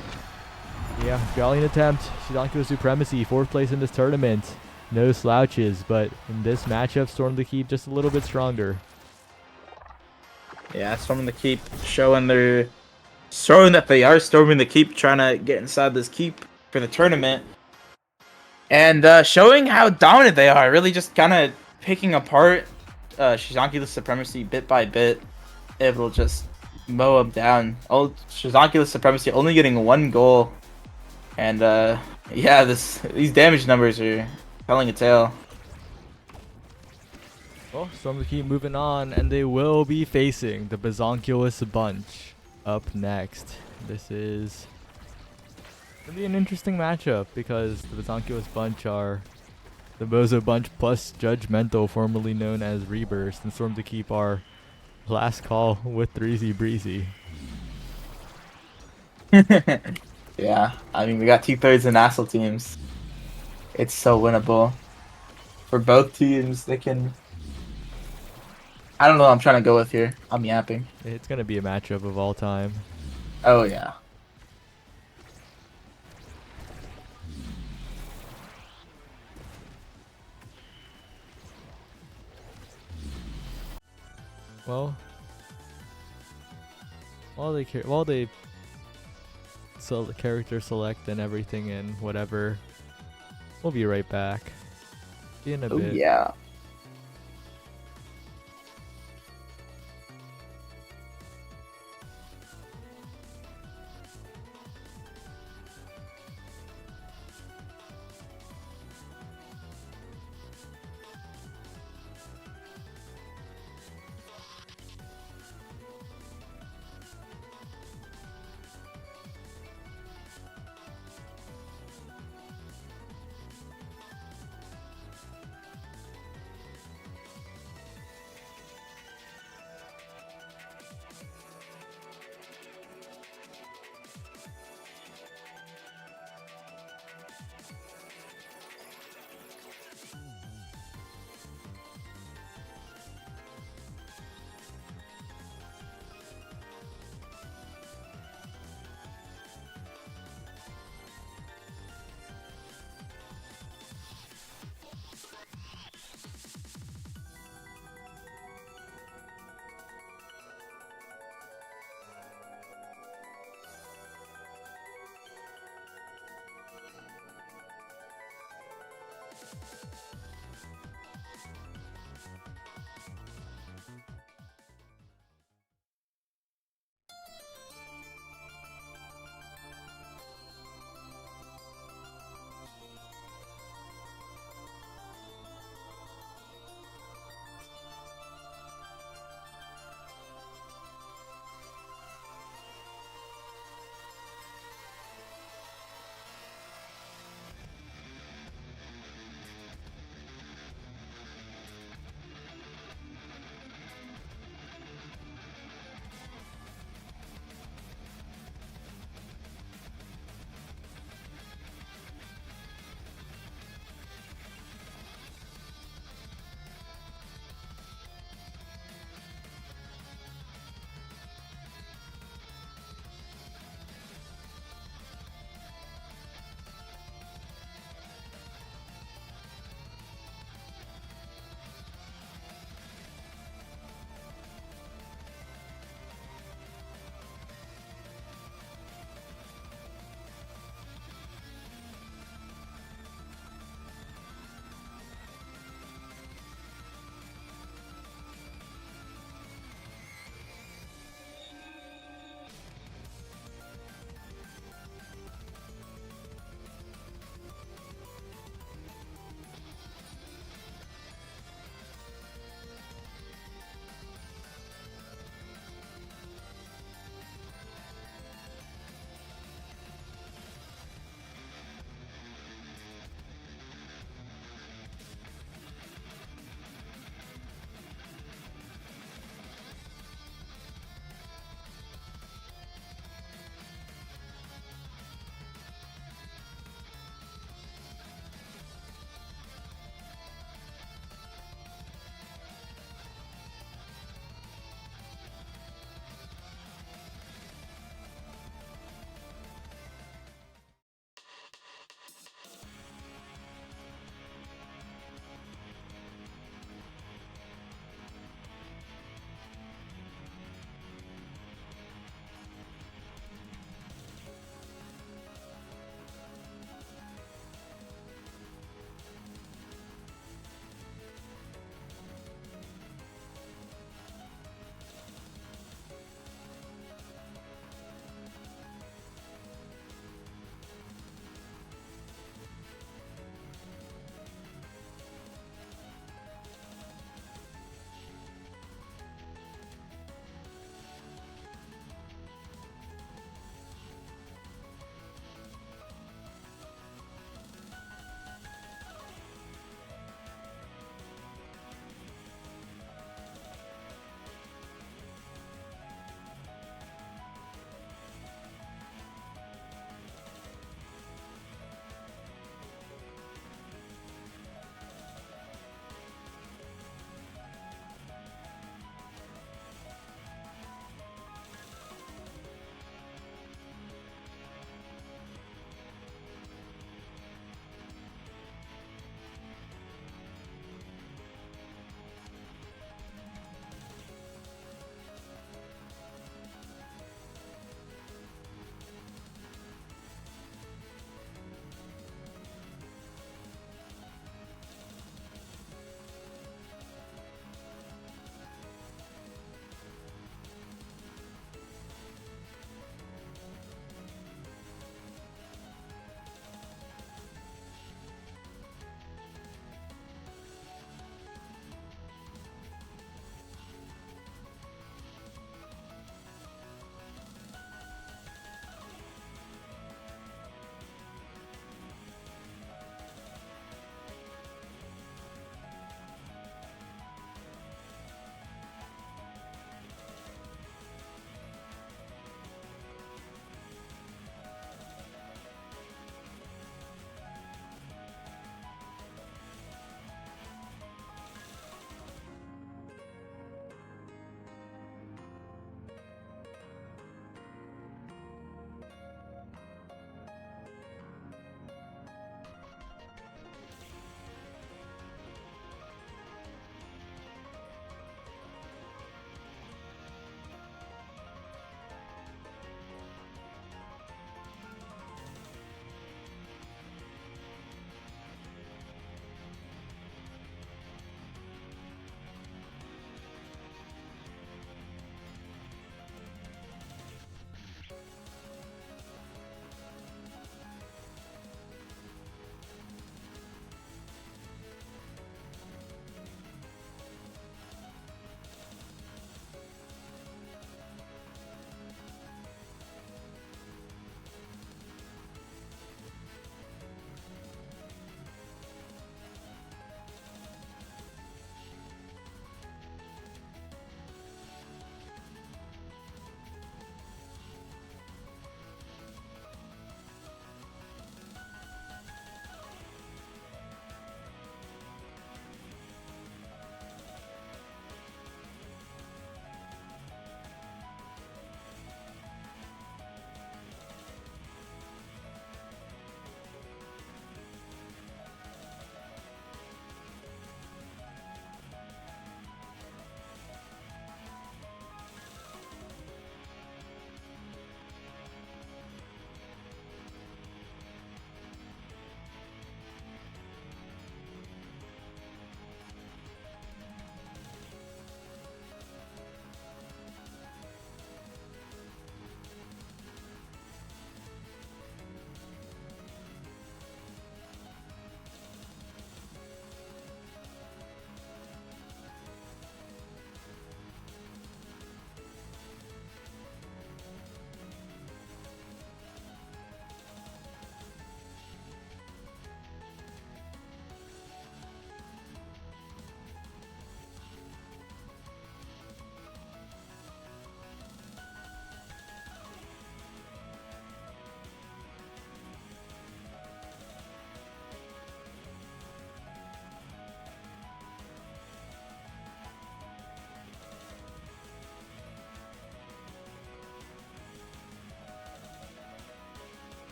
Yeah, valiant attempt. Shizonkulous Supremacy, 4th place in this tournament. No slouches, but in this matchup, Storm the Keep just a little bit stronger. Yeah, Storming the Keep showing that they are Storming the Keep, trying to get inside this keep for the tournament. And showing how dominant they are, really just kind of picking apart Shizonkulous Supremacy bit by bit, able to just mow them down. Shizonkulous Supremacy only getting 1 goal, and yeah, these damage numbers are telling a tale. Well, Storm to keep moving on, and they will be facing the Bazonkulous Bunch up next. This is going to be an interesting matchup because the Bazonkulous Bunch are the Bozo Bunch plus Judgmental, formerly known as Rebirth, and Storm to keep our last call with 3Z Breezy. Yeah, I mean, we got 2/3 in Nassel teams. It's so winnable for both teams. They can I don't know what I'm trying to go with here. I'm yapping. It's gonna be a matchup of all time. Oh yeah. Well, while they character select and everything and whatever, we'll be right back. See you in a Oh bit. yeah.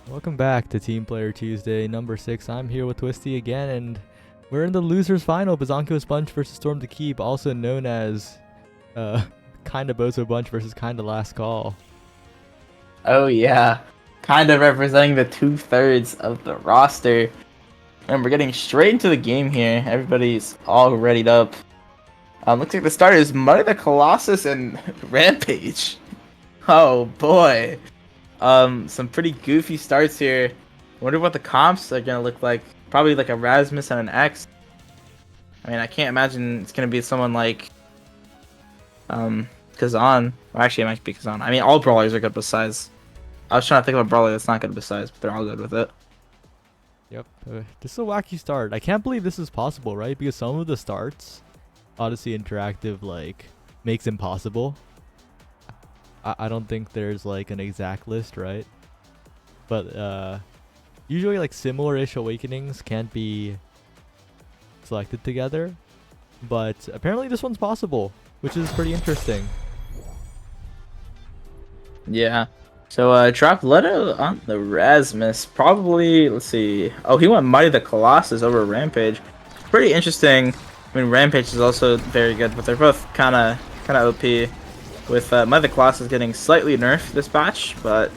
Welcome back to Team Player Tuesday, number 6. I'm here with Twisty again, and we're in the losers final, Bazonko Sponge versus Storm to Keep, also known as Kinda Bozo Bunch versus Kinda Last Call. Oh yeah, kind of representing the 2/3 of the roster. And we're getting straight into the game here. Everybody's all readied up. Looks like the starters, Muddy the Colossus and Rampage. Oh boy. Some pretty goofy starts here. Wonder what the comps are gonna look like. Probably like a Rasmus and an X. I mean, I can't imagine it's gonna be someone like Kazan. Or actually, it might be Kazan. I mean, all brawlers are good besides. I was trying to think of a brawler that's not good besides, but they're all good with it. Yep, this is a wacky start. I can't believe this is possible, right? Because some of the starts, Odyssey Interactive like makes impossible. I don't think there's like an exact list, right? But usually like similar-ish awakenings can't be selected together. But apparently this one's possible, which is pretty interesting. Yeah. So drop Leto on the Rasmus. Probably, let's see. Oh, he went Mighty the Colossus over Rampage. Pretty interesting. I mean, Rampage is also very good, but they're both kind of OP. With Mighty the Colossus getting slightly nerfed this batch, but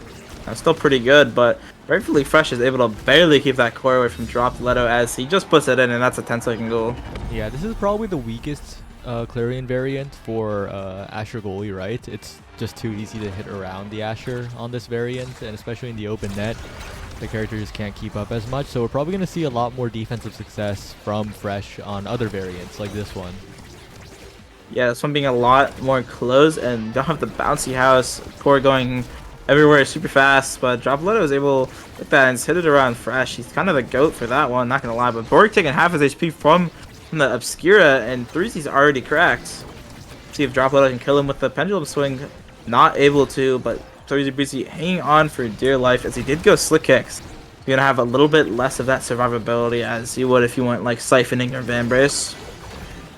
still pretty good. But Rightfully Fresh is able to barely keep that core away from Drop Leto as he just puts it in, and that's a 10-second goal. Yeah, this is probably the weakest Clarion variant for Asher goalie, right? It's just too easy to hit around the Asher on this variant, and especially in the open net, the character just can't keep up as much. So we're probably going to see a lot more defensive success from Fresh on other variants like this one. Yeah, this one being a lot more close and don't have the bouncy house. Core going everywhere super fast, but Drop Leto is able to get that and hit it around Fresh. He's kind of the GOAT for that one, not going to lie. But Borg taking half his HP from the Obscura, and 3Z's already cracked. See if Drop Leto can kill him with the Pendulum Swing. Not able to, but 3Z Breezy hanging on for dear life as he did go Slick Kicks. You're going to have a little bit less of that survivability as you would if you went like Siphoning or Van Brace.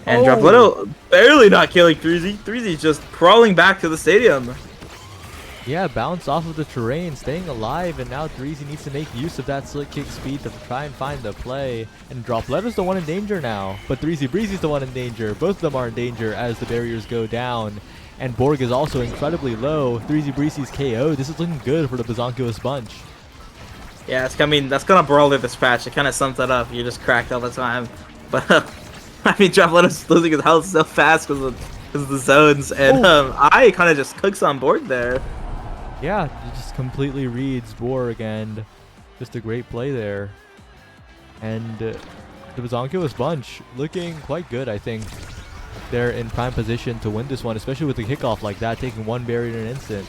And Drop Leto barely not killing 3Z. 3Z's just crawling back to the stadium. Yeah, bounce off of the terrain, staying alive, and now 3Z needs to make use of that Slick Kick speed to try and find the play. And Drop Leto's the one in danger now, but 3Z Breezy's the one in danger. Both of them are in danger as the barriers go down. And Borg is also incredibly low. 3Z Breezy's KO. This is looking good for the Bazonko Sponge. Yeah, it's, I mean, that's gonna brawler this patch. It kind of sums that up. You're just cracked all the time. But I mean, Drop Leto's losing his health so fast because of the zones, and I kind of just cooks on board there. Yeah, it just completely reads Borg, and just a great play there. And the Bazonko Sponge looking quite good, I think. They're in prime position to win this one, especially with the kickoff like that, taking one barrier in an instant.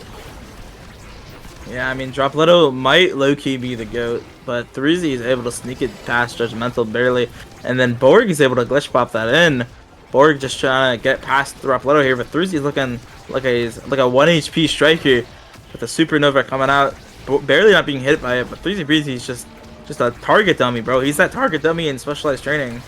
Yeah, I mean, Drop Leto might low-key be the GOAT, but 3Z is able to sneak it past Judgmental barely, and then Borg is able to glitch pop that in. Borg just trying to get past Drop Leto here, but 3Z is looking like a 1 HP striker with a Supernova coming out, barely not being hit by it, but 3Z Breezy is just a target dummy, bro. He's that target dummy in specialized training.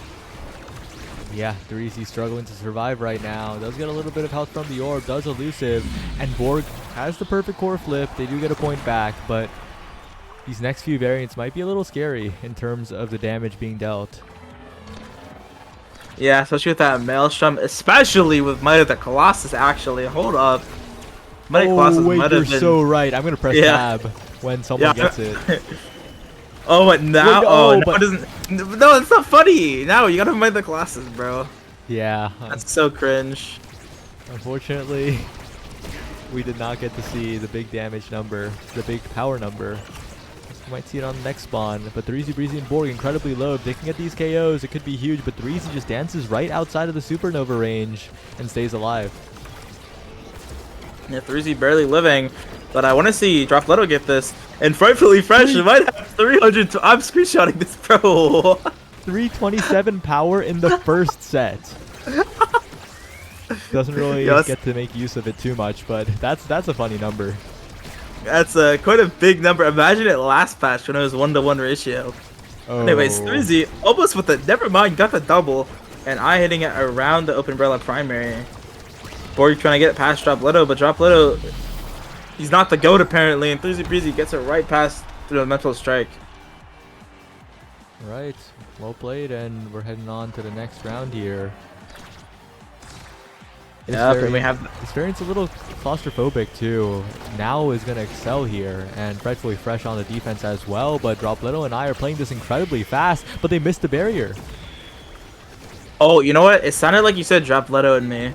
Yeah, 3Z struggling to survive right now. Does get a little bit of health from the orb, does elusive, and Borg has the perfect core flip. They do get a point back, but these next few variants might be a little scary in terms of the damage being dealt. Yeah, especially with that Maelstrom, especially with Mighty the Colossus, actually. Hold up. Mighty Colossus wait, might you're have been... so right. I'm going to press tab when someone gets it. Oh, but now, Wait, no, it doesn't. No, it's not funny. Now you gotta Mighty the Colossus, bro. Yeah. That's so cringe. Unfortunately, we did not get to see the big damage number, the big power number. You might see it on the next spawn, but 3Z Breezy and Borg incredibly low. If they can get these KOs, it could be huge, but 3Z just dances right outside of the Supernova range and stays alive. Yeah, 3Z barely living, but I want to see Drop Leto get this. And Frightfully Fresh might have 300. I'm screenshotting this, bro. 327 power in the first set. Doesn't really get to make use of it too much, but that's a funny number. That's quite a big number. Imagine it last patch when it was 1-to-1 ratio. Oh. Anyways, 3Z almost with the, never mind, got the double, and I hitting it around the open umbrella primary. Borg trying to get it past Drop Leto, but Drop Leto, he's not the GOAT apparently, and 3Z Breezy gets it right past through the mental strike. Right, well played, and we're heading on to the next round here. Yeah, and we have This variant's a little claustrophobic too. Now is going to excel here, and Frightfully Fresh on the defense as well, but Dropletto and I are playing this incredibly fast, but they missed the barrier. Oh, you know what? It sounded like you said Dropletto and me.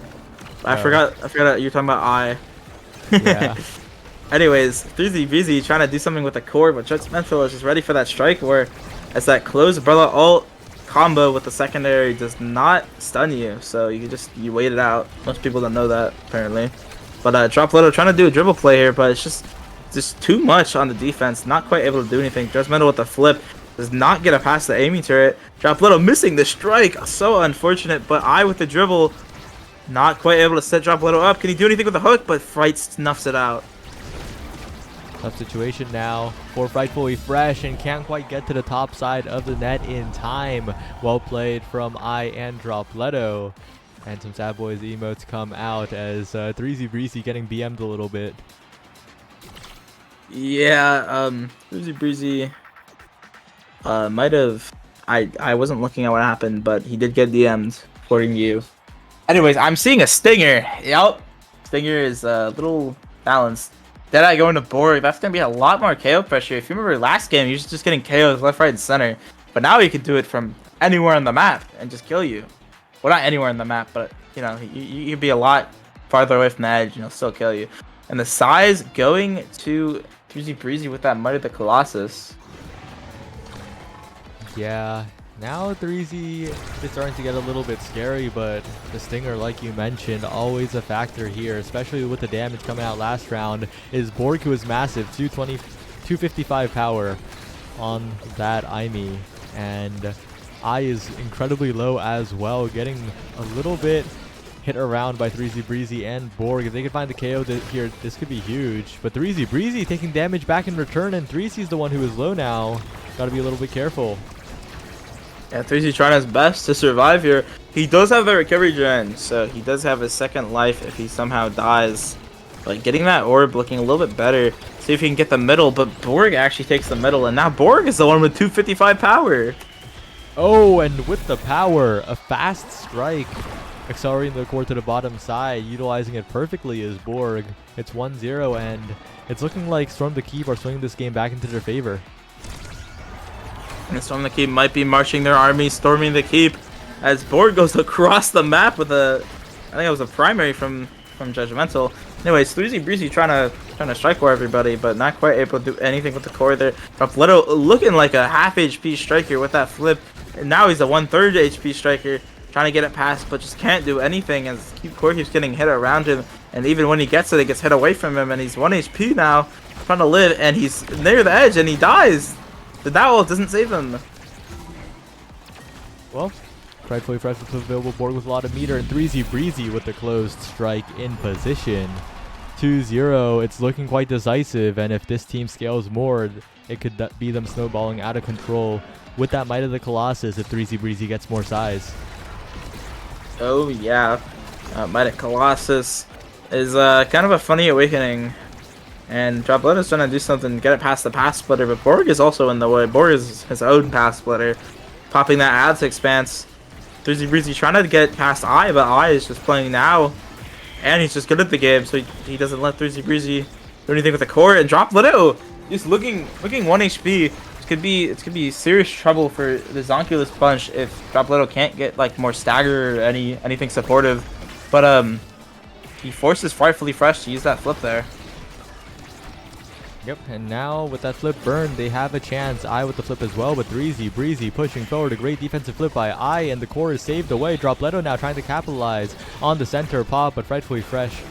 I forgot you were talking about I. Yeah. Anyways, 3Z BZ trying to do something with the core, but Judgmental is just ready for that strike where as that close umbrella ult combo with the secondary does not stun you, so you wait it out. Most people don't know that apparently. But Dropletto trying to do a dribble play here, but it's just too much on the defense, not quite able to do anything. Judgmental with the flip does not get it past the aiming turret. Dropletto missing the strike, so unfortunate, but I with the dribble not quite able to set Dropletto up. Can he do anything with the hook? But Fright snuffs it out. Tough situation now for Frightfully Fresh, and can't quite get to the top side of the net in time. Well played from I and Dropletto. And some Sad Boys emotes come out as 3Z Breezy getting BM'd a little bit. Yeah, Breezy Breezy might have... I wasn't looking at what happened, but he did get DM'd, according to you. Anyways, I'm seeing a Stinger. Yep. Stinger is a little balanced. Deadeye going to Borg. That's going to be a lot more KO pressure. If you remember last game, he was just getting KOs left, right, and center. But now he can do it from anywhere on the map and just kill you. Well, not anywhere on the map, but, you know, you'd be a lot farther away from the edge and he'll still kill you. And the size going to 3Z Breezy with that Might of the Colossus. Yeah, now 3Z is starting to get a little bit scary, but the Stinger, like you mentioned, always a factor here, especially with the damage coming out last round. Is Borg, who is massive, 255 power on that Aimee, and I is incredibly low as well, getting a little bit hit around by 3Z Breezy and Borg. If they can find the KO here, this could be huge. But 3Z Breezy taking damage back in return, and 3C's the one who is low now. Gotta be a little bit careful. Yeah, 3Z trying his best to survive here. He does have the recovery gen, so he does have his second life if he somehow dies. But getting that orb looking a little bit better. See if he can get the middle, but Borg actually takes the middle, and now Borg is the one with 255 power. Oh, and with the power, a fast strike. Accelerating the core to the bottom side, utilizing it perfectly is Borg. It's 1-0, and it's looking like Storm the Keep are swinging this game back into their favor. And Storm the Keep might be marching their army, storming the keep, as Borg goes across the map with a, I think it was a primary from Judgmental. Anyways, 3Z Breezy trying to strike core everybody, but not quite able to do anything with the core there. Dropletto looking like a half HP striker with that flip, and now he's a 1/3 HP striker, trying to get it past, but just can't do anything as core keeps getting hit around him, and even when he gets it, it gets hit away from him, and he's 1 HP now, trying to live, and he's near the edge, and he dies. The Dowel doesn't save him. Well, Frightfully Fresh with available Borg with a lot of meter, and 3Z Breezy with the closed strike in position. 2-0, it's looking quite decisive, and if this team scales more, it could be them snowballing out of control with that Might of the Colossus if 3Z Breezy gets more size. Oh yeah, Might of Colossus is kind of a funny awakening. And Dropletto's trying to do something, get it past the pass splitter, but Borg is also in the way. Borg is his own pass splitter, popping that ad to expanse. 3Z Breezy trying to get past I, but I is just playing now, and he's just good at the game, so he doesn't let 3Z Breezy do anything with the core. And Dropletto just looking 1 HP. It could be serious trouble for the Zonkulus bunch if Dropletto can't get like more stagger or anything supportive. But he forces Frightfully Fresh to use that flip there. Yep, and now with that flip burn, they have a chance. I with the flip as well, but 3Z Breezy pushing forward. A great defensive flip by I, and the core is saved away. Dropletto now trying to capitalize on the center pop, but Frightfully Fresh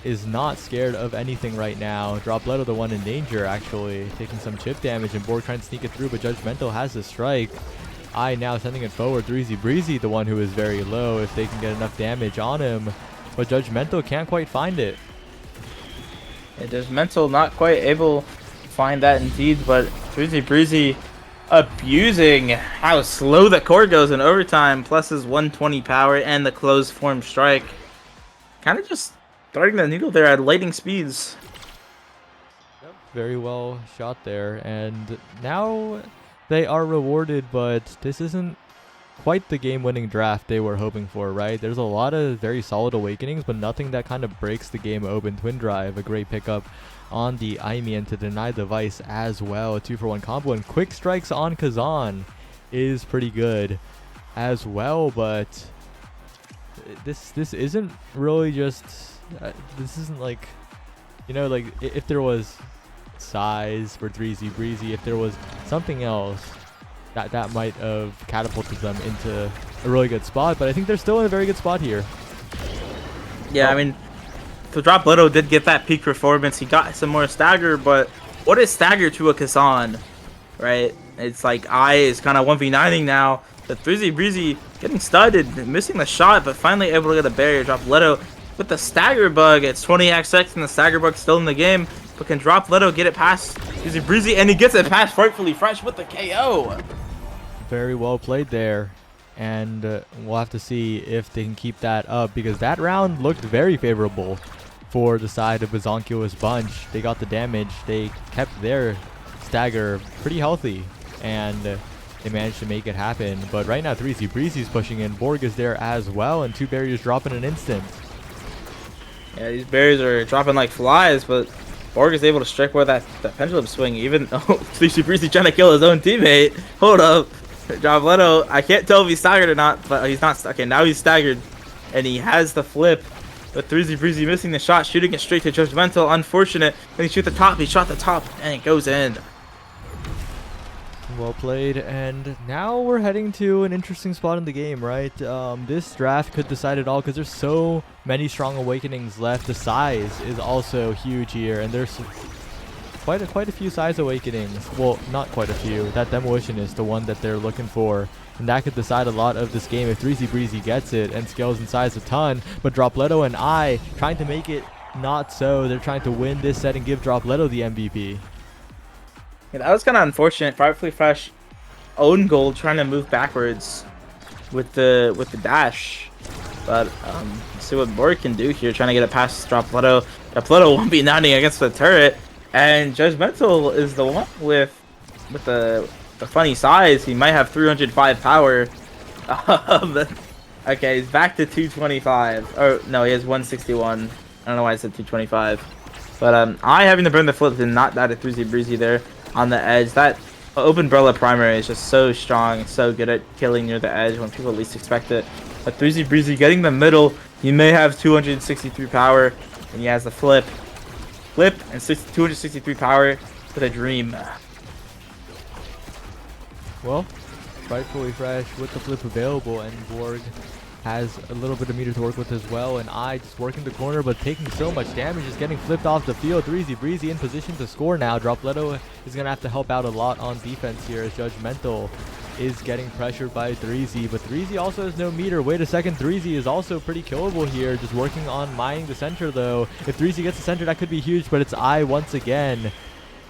is not scared of anything right now. Dropletto the one in danger, actually, taking some chip damage, and Borg trying to sneak it through, but Judgmental has the strike. I now sending it forward. 3Z Breezy the one who is very low if they can get enough damage on him, but Judgmental can't quite find it. Judgmental not quite able to find that indeed, but 3Z Breezy abusing how slow the core goes in overtime, plus his 120 power and the closed form strike. Kind of just threading the needle there at lightning speeds. Very well shot there. And now they are rewarded, but this isn't quite the game-winning draft they were hoping for, right? There's a lot of very solid awakenings, but nothing that kind of breaks the game open. Twin Drive, a great pickup on the Aimian to deny the Vice as well. A 2-for-1 combo, and quick strikes on Kazan is pretty good as well, but this isn't really just this isn't like, you know, like if there was size for 3Z Breezy, if there was something else that might have catapulted them into a really good spot, but I think they're still in a very good spot here. Yeah, I mean, so Dropletto did get that peak performance. He got some more stagger, but what is stagger to a Kazan, right? It's like I is kind of 1v9ing now. The 3Z Breezy getting studded, missing the shot, but finally able to get a barrier. Dropletto with the stagger bug. It's 20xx and the stagger bug still in the game. But can Dropletto get it past 3Z Breezy? And he gets it past Frightfully Fresh with the KO. Very well played there. And we'll have to see if they can keep that up, because that round looked very favorable for the side of Bazonkia's bunch. They got the damage. They kept their stagger pretty healthy, and they managed to make it happen. But right now 3Z Breezy's pushing in. Borg is there as well, and 2 barriers drop in an instant. Yeah, these barriers are dropping like flies, but Borg is able to strike with that pendulum swing, even though 3Z Breezy trying to kill his own teammate. Hold up. Dropletto, I can't tell if he's staggered or not, but he's not. Okay, now he's staggered, and he has the flip. But 3Z Breezy missing the shot, shooting it straight to Judgmental. Unfortunate. Then he shot the top. He shot the top, and it goes in. Well played, and now we're heading to an interesting spot in the game, right? This draft could decide it all, because there's so many strong awakenings left. The size is also huge here, and there's quite a few size awakenings. Well, not quite a few. That Demolition is the one that they're looking for, and that could decide a lot of this game if 3Z Breezy gets it and scales in size a ton. But Dropletto and I trying to make it not so. They're trying to win this set and give Dropletto the MVP. Yeah, that was kind of unfortunate. Frightfully Fresh own goal, trying to move backwards with the dash. But let's see what Borg can do here, trying to get it past Dropletto. Dropletto won't be 90 against the turret. And Judgmental is the one with the funny size. He might have 305 power. Okay, he's back to 225. Oh no, he has 161. I don't know why I said 225. But I having to burn the flip did not die to 3Z Breezy there on the edge. That open umbrella primary is just so strong, so good at killing near the edge when people least expect it. But 3Z Breezy getting the middle. He may have 263 power, and he has the flip and 263 power with a dream. Well, Frightfully Fresh with the flip available, and Borg has a little bit of meter to work with as well, and I just working the corner but taking so much damage, just getting flipped off the field. 3Z Breezy in position to score now. Dropletto is going to have to help out a lot on defense here, as Judgmental is getting pressured by 3Z, but 3Z also has no meter. Wait a second, 3Z is also pretty killable here, just working on mining the center though. If 3Z gets the center, that could be huge, but it's I once again,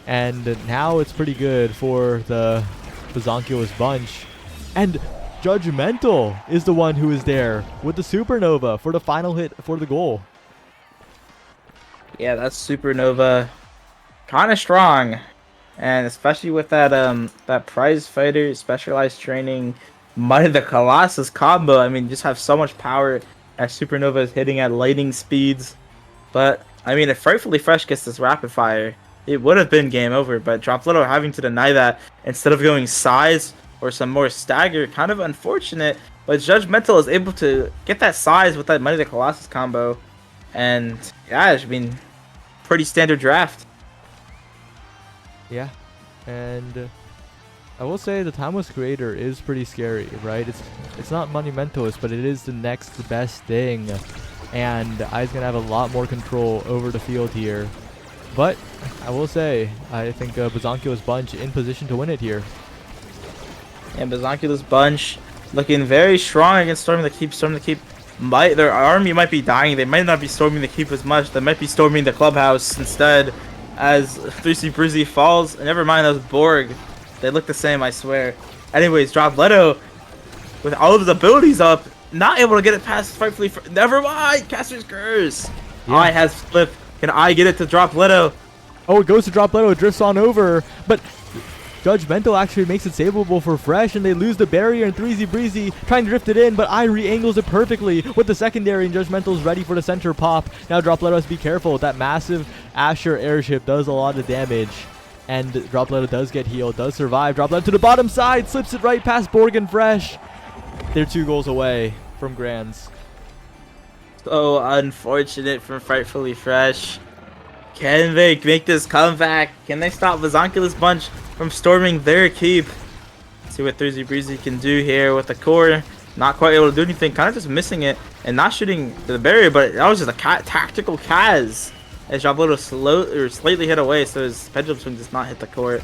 and now it's pretty good for the Bazonkia's bunch. And Judgmental is the one who is there with the Supernova for the final hit for the goal. Yeah, that's Supernova, kind of strong, and especially with that that prize fighter specialized training, Might of the Colossus combo. I mean, just have so much power as Supernova is hitting at lightning speeds. But I mean, if Frightfully Fresh gets this rapid fire, it would have been game over. But Dropletto having to deny that instead of going size or some more stagger, kind of unfortunate. But Judgmental is able to get that size with that Might of the Colossus combo, and yeah, I mean, pretty standard draft. Yeah, and I will say the Timeless Creator is pretty scary, right? It's not monumentalist, but it is the next best thing, and I's gonna have a lot more control over the field here. But I will say, I think Bazonkia's bunch in position to win it here. And Bazonkia's bunch looking very strong against Storming the Keep. Storming the Keep, their army might be dying. They might not be storming the Keep as much. They might be storming the clubhouse instead, as 3Z Breezy falls. Never mind, that was Borg. They look the same, I swear. Anyways, Dropletto, with all of his abilities up, not able to get it past Frightfully. Never mind, Caster's Curse. Yeah. I has flip. Can I get it to Dropletto? Oh, it goes to Dropletto, drifts on over, but Judgmental actually makes it savable for Fresh, and they lose the barrier, and 3Z Breezy trying to drift it in, but I re-angles it perfectly with the secondary, and Judgmental's ready for the center pop. Now Dropletto has to be careful. That massive Asher airship does a lot of damage, and Dropletto does get healed, does survive. Dropletto to the bottom side, slips it right past Borg and Fresh. They're 2 goals away from Grands. So unfortunate for Frightfully Fresh. Can they make this comeback? Can they stop Bazonculus Bunch from storming their keep? Let's see what 3Z Breezy can do here with the core. Not quite able to do anything, kind of just missing it and not shooting the barrier, but that was just a tactical Kaz. As Jabloto slightly hit away, so his pendulum swing does not hit the court.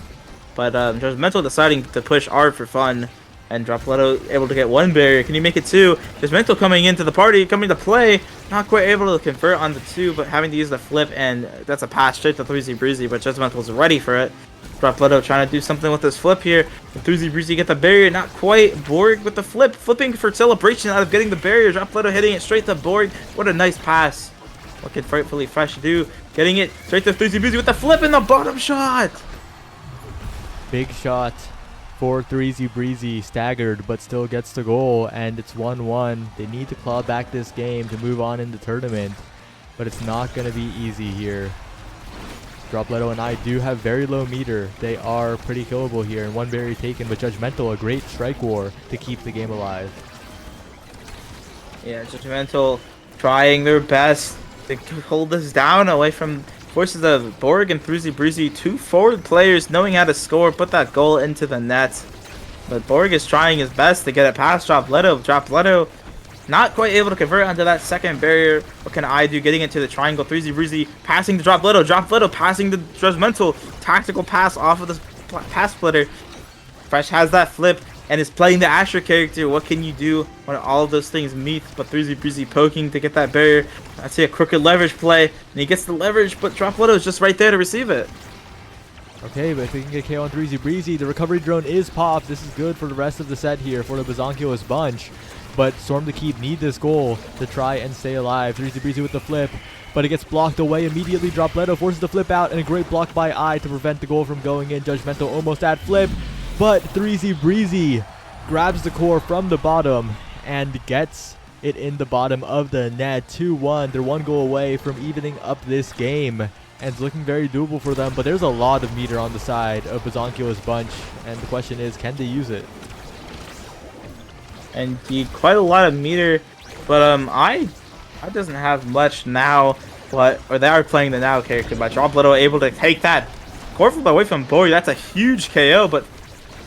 But Judgmental deciding to push hard for fun. And Dropletto able to get 1 barrier. Can he make it 2? Judgmental coming into the party, coming to play. Not quite able to convert on the 2, but having to use the flip, and that's a pass straight to 3Z Breezy, but Judgmental's ready for it. Dropletto trying to do something with this flip here. 3Z Breezy get the barrier, not quite. Borg with the flip, flipping for celebration out of getting the barrier. Dropletto hitting it straight to Borg. What a nice pass. What can Frightfully Fresh do? Getting it straight to 3Z Breezy with the flip in the bottom shot. Big shot for 3Z Breezy, staggered, but still gets the goal, and it's 1-1. They need to claw back this game to move on in the tournament, but it's not going to be easy here. Dropletto and I do have very low meter. They are pretty killable here, and 1 barrier taken, but Judgmental, a great strike war to keep the game alive. Yeah, Judgmental trying their best to hold this down away from forces of Borg and 3Z Breezy, 2 forward players knowing how to score, put that goal into the net. But Borg is trying his best to get it past Dropletto. Dropletto not quite able to convert onto that second barrier. What can I do? Getting into the triangle. 3Z Breezy passing to Dropletto. Dropletto passing to Judgmental. Tactical pass off of the pass splitter. Fresh has that flip and is playing the Asher character. What can you do when all of those things meet? But 3Z Breezy poking to get that barrier. I see a crooked leverage play, and he gets the leverage, but Dropletto is just right there to receive it. Okay, but if they can get KO on 3Z Breezy, the recovery drone is popped. This is good for the rest of the set here for the Bazonculus Bunch. But Storm the Keep need this goal to try and stay alive. 3Z Breezy with the flip, but it gets blocked away immediately. Dropletto forces the flip out, and a great block by I to prevent the goal from going in. Judgmental almost at flip, but 3Z Breezy grabs the core from the bottom and gets it in the bottom of the net. 2-1. They're 1 goal away from evening up this game, and it's looking very doable for them, but there's a lot of meter on the side of Bazonculus Bunch, and the question is, can they use it? And quite a lot of meter, but I doesn't have much now, but or they are playing the now character, but Dropletto able to take that core flip away from Borg. That's a huge KO, but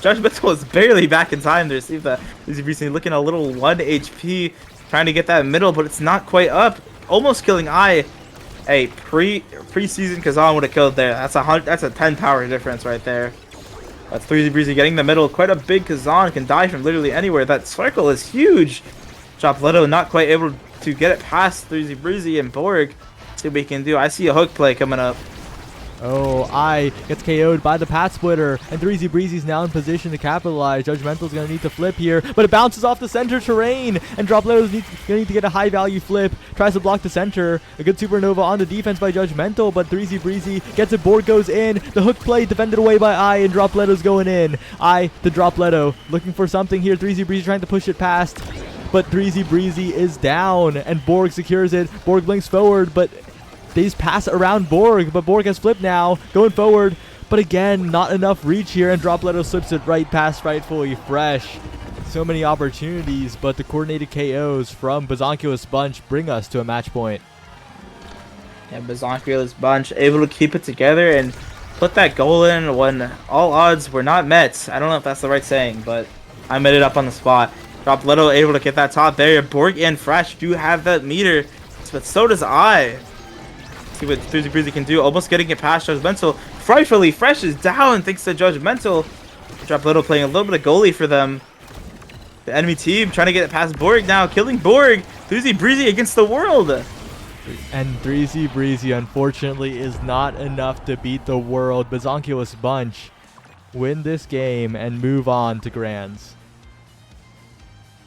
Judgmental is barely back in time to receive that. He's recently looking a little 1 HP, trying to get that middle, but it's not quite up. Almost killing I. A pre-season Kazan would have killed there. That's a 10 power difference right there. That's 3Z Breezy getting the middle. Quite a big Kazan, can die from literally anywhere. That circle is huge. Dropletto not quite able to get it past 3Z Breezy and Borg. Let's see what we can do. I see a hook play coming up. Oh, I gets KO'd by the Pat Splitter, and 3Z Breezy's now in position to capitalize. Judgmental's going to need to flip here, but it bounces off the center terrain, and Dropletto's going to need to get a high-value flip. Tries to block the center. A good supernova on the defense by Judgmental, but 3Z Breezy gets it. Borg goes in. The hook play defended away by I, and Dropletto's going in. I to Dropletto, looking for something here. 3Z Breezy trying to push it past, but 3Z Breezy is down, and Borg secures it. Borg blinks forward, but they just pass around Borg, but Borg has flipped now, going forward, but again, not enough reach here, and Dropletto slips it right past Frightfully Fresh. So many opportunities, but the coordinated KOs from Bazonculus Bunch bring us to a match point. Yeah, Bazonculus Bunch able to keep it together and put that goal in when all odds were not met. I don't know if that's the right saying, but I made it up on the spot. Dropletto able to get that top barrier. Borg and Fresh do have that meter, but so does I. See what 3Z Breezy can do. Almost getting it past Judgmental. Frightfully Fresh is down thanks to Judgmental. Dropletto playing a little bit of goalie for them. The enemy team trying to get it past Borg now. Killing Borg. 3Z Breezy against the world. And 3Z Breezy, unfortunately, is not enough to beat the world. Bazonculus Bunch win this game and move on to Grands.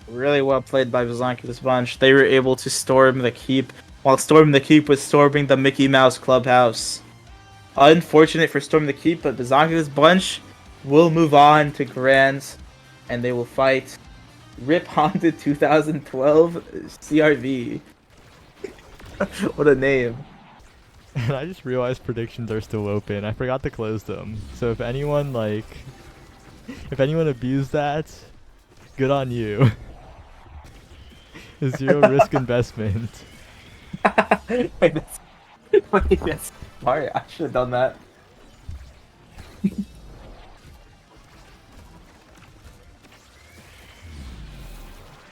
Really well played by Bazonculus Bunch. They were able to storm the keep, while storming the keep was storming the Mickey Mouse Clubhouse. Unfortunate for Storm the Keep, but the Zonka's bunch will move on to Grands, and they will fight Rip Honda 2012 CRV. What a name. And I just realized predictions are still open. I forgot to close them. So if anyone abused that, good on you. Zero risk investment. Wait, that's smart. I should have done that.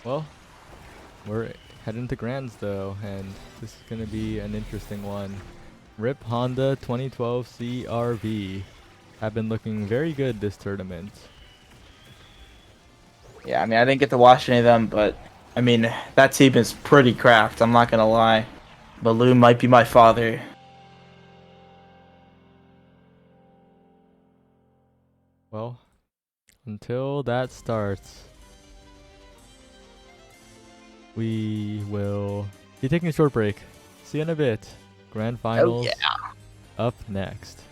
Well, we're heading to Grands though, and this is gonna be an interesting one. Rip Honda 2012 CRV have been looking very good this tournament. Yeah, I mean, I didn't get to watch any of them, but I mean, that team is pretty cracked. I'm not gonna lie. Balloon might be my father. Well, until that starts, we will be taking a short break. See you in a bit. Grand finals up next.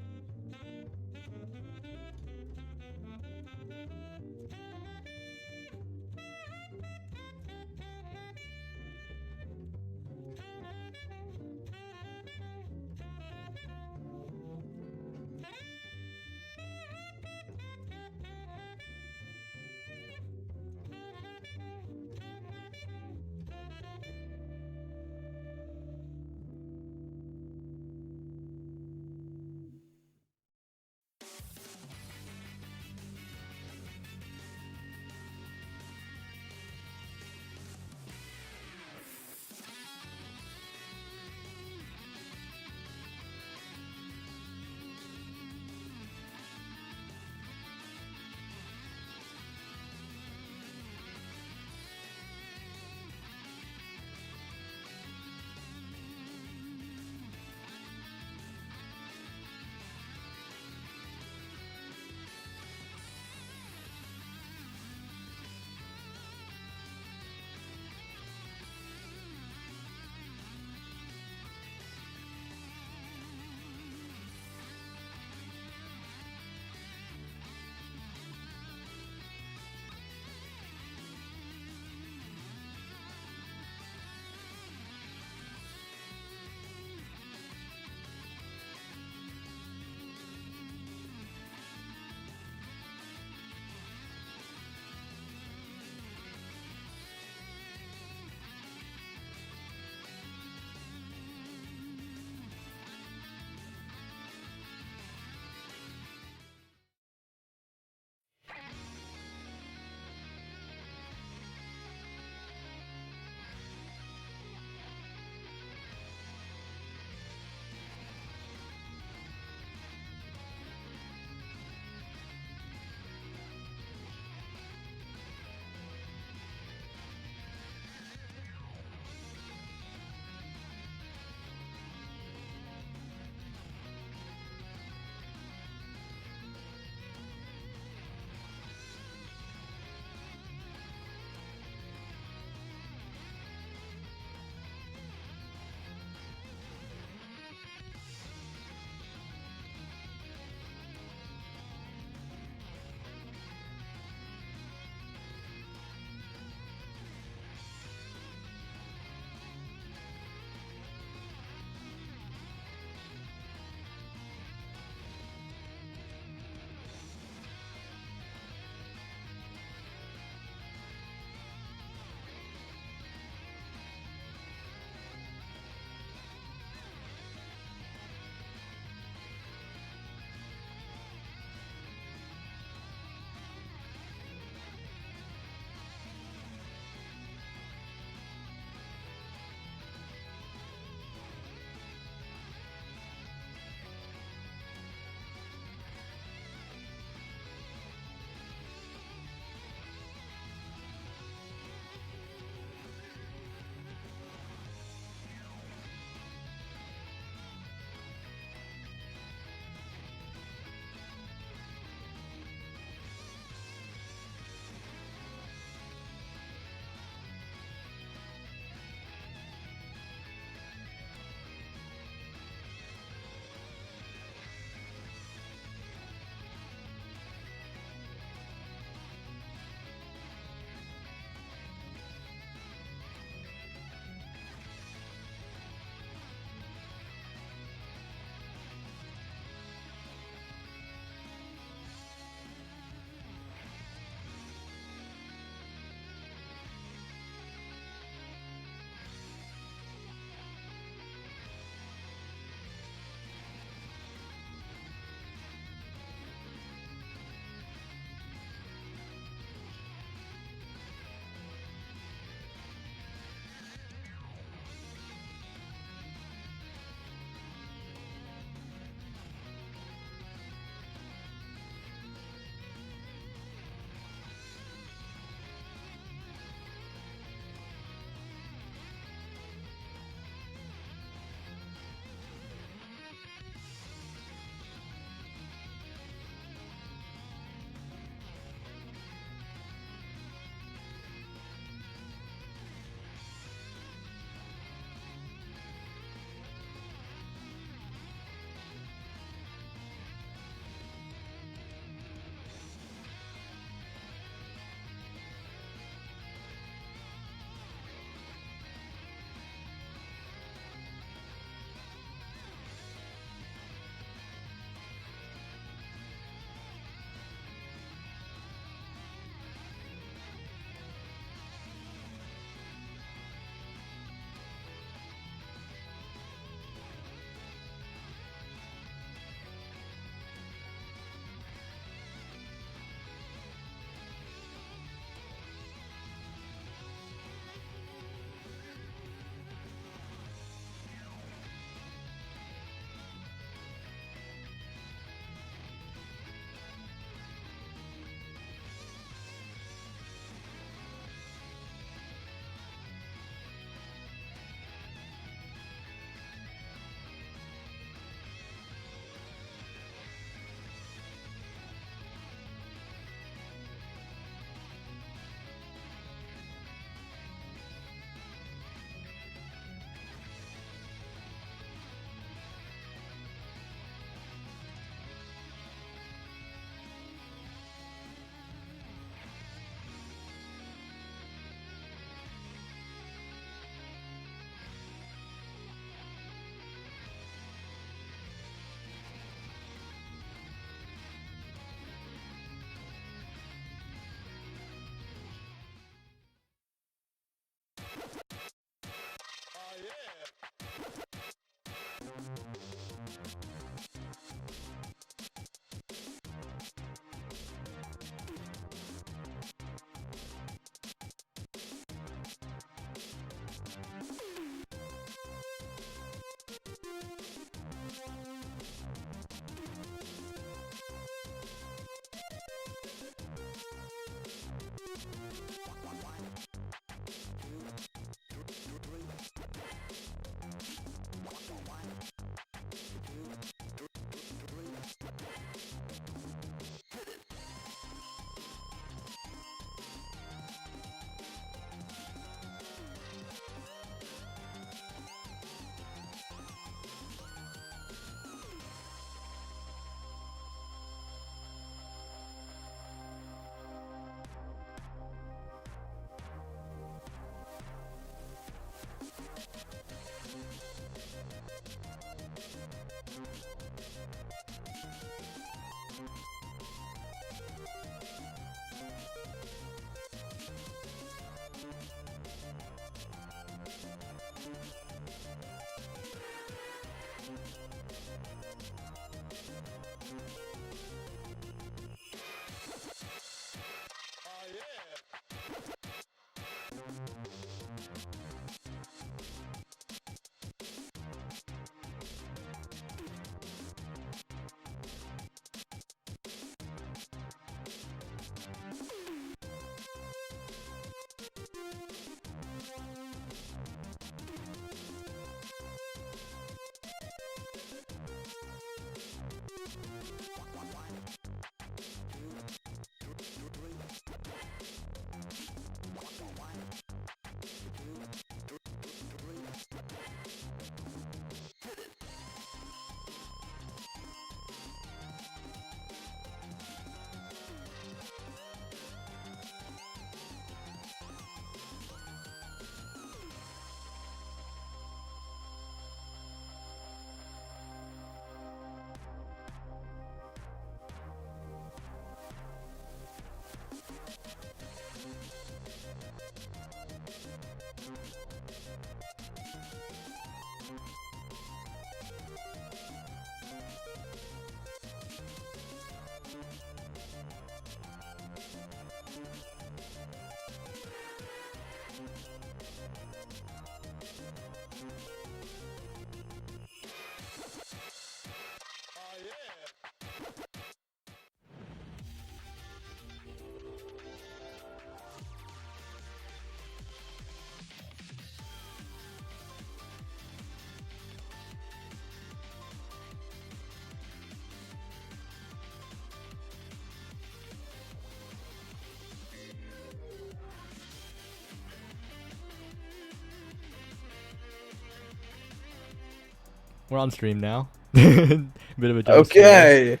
We're on stream now. Bit of a jump Okay.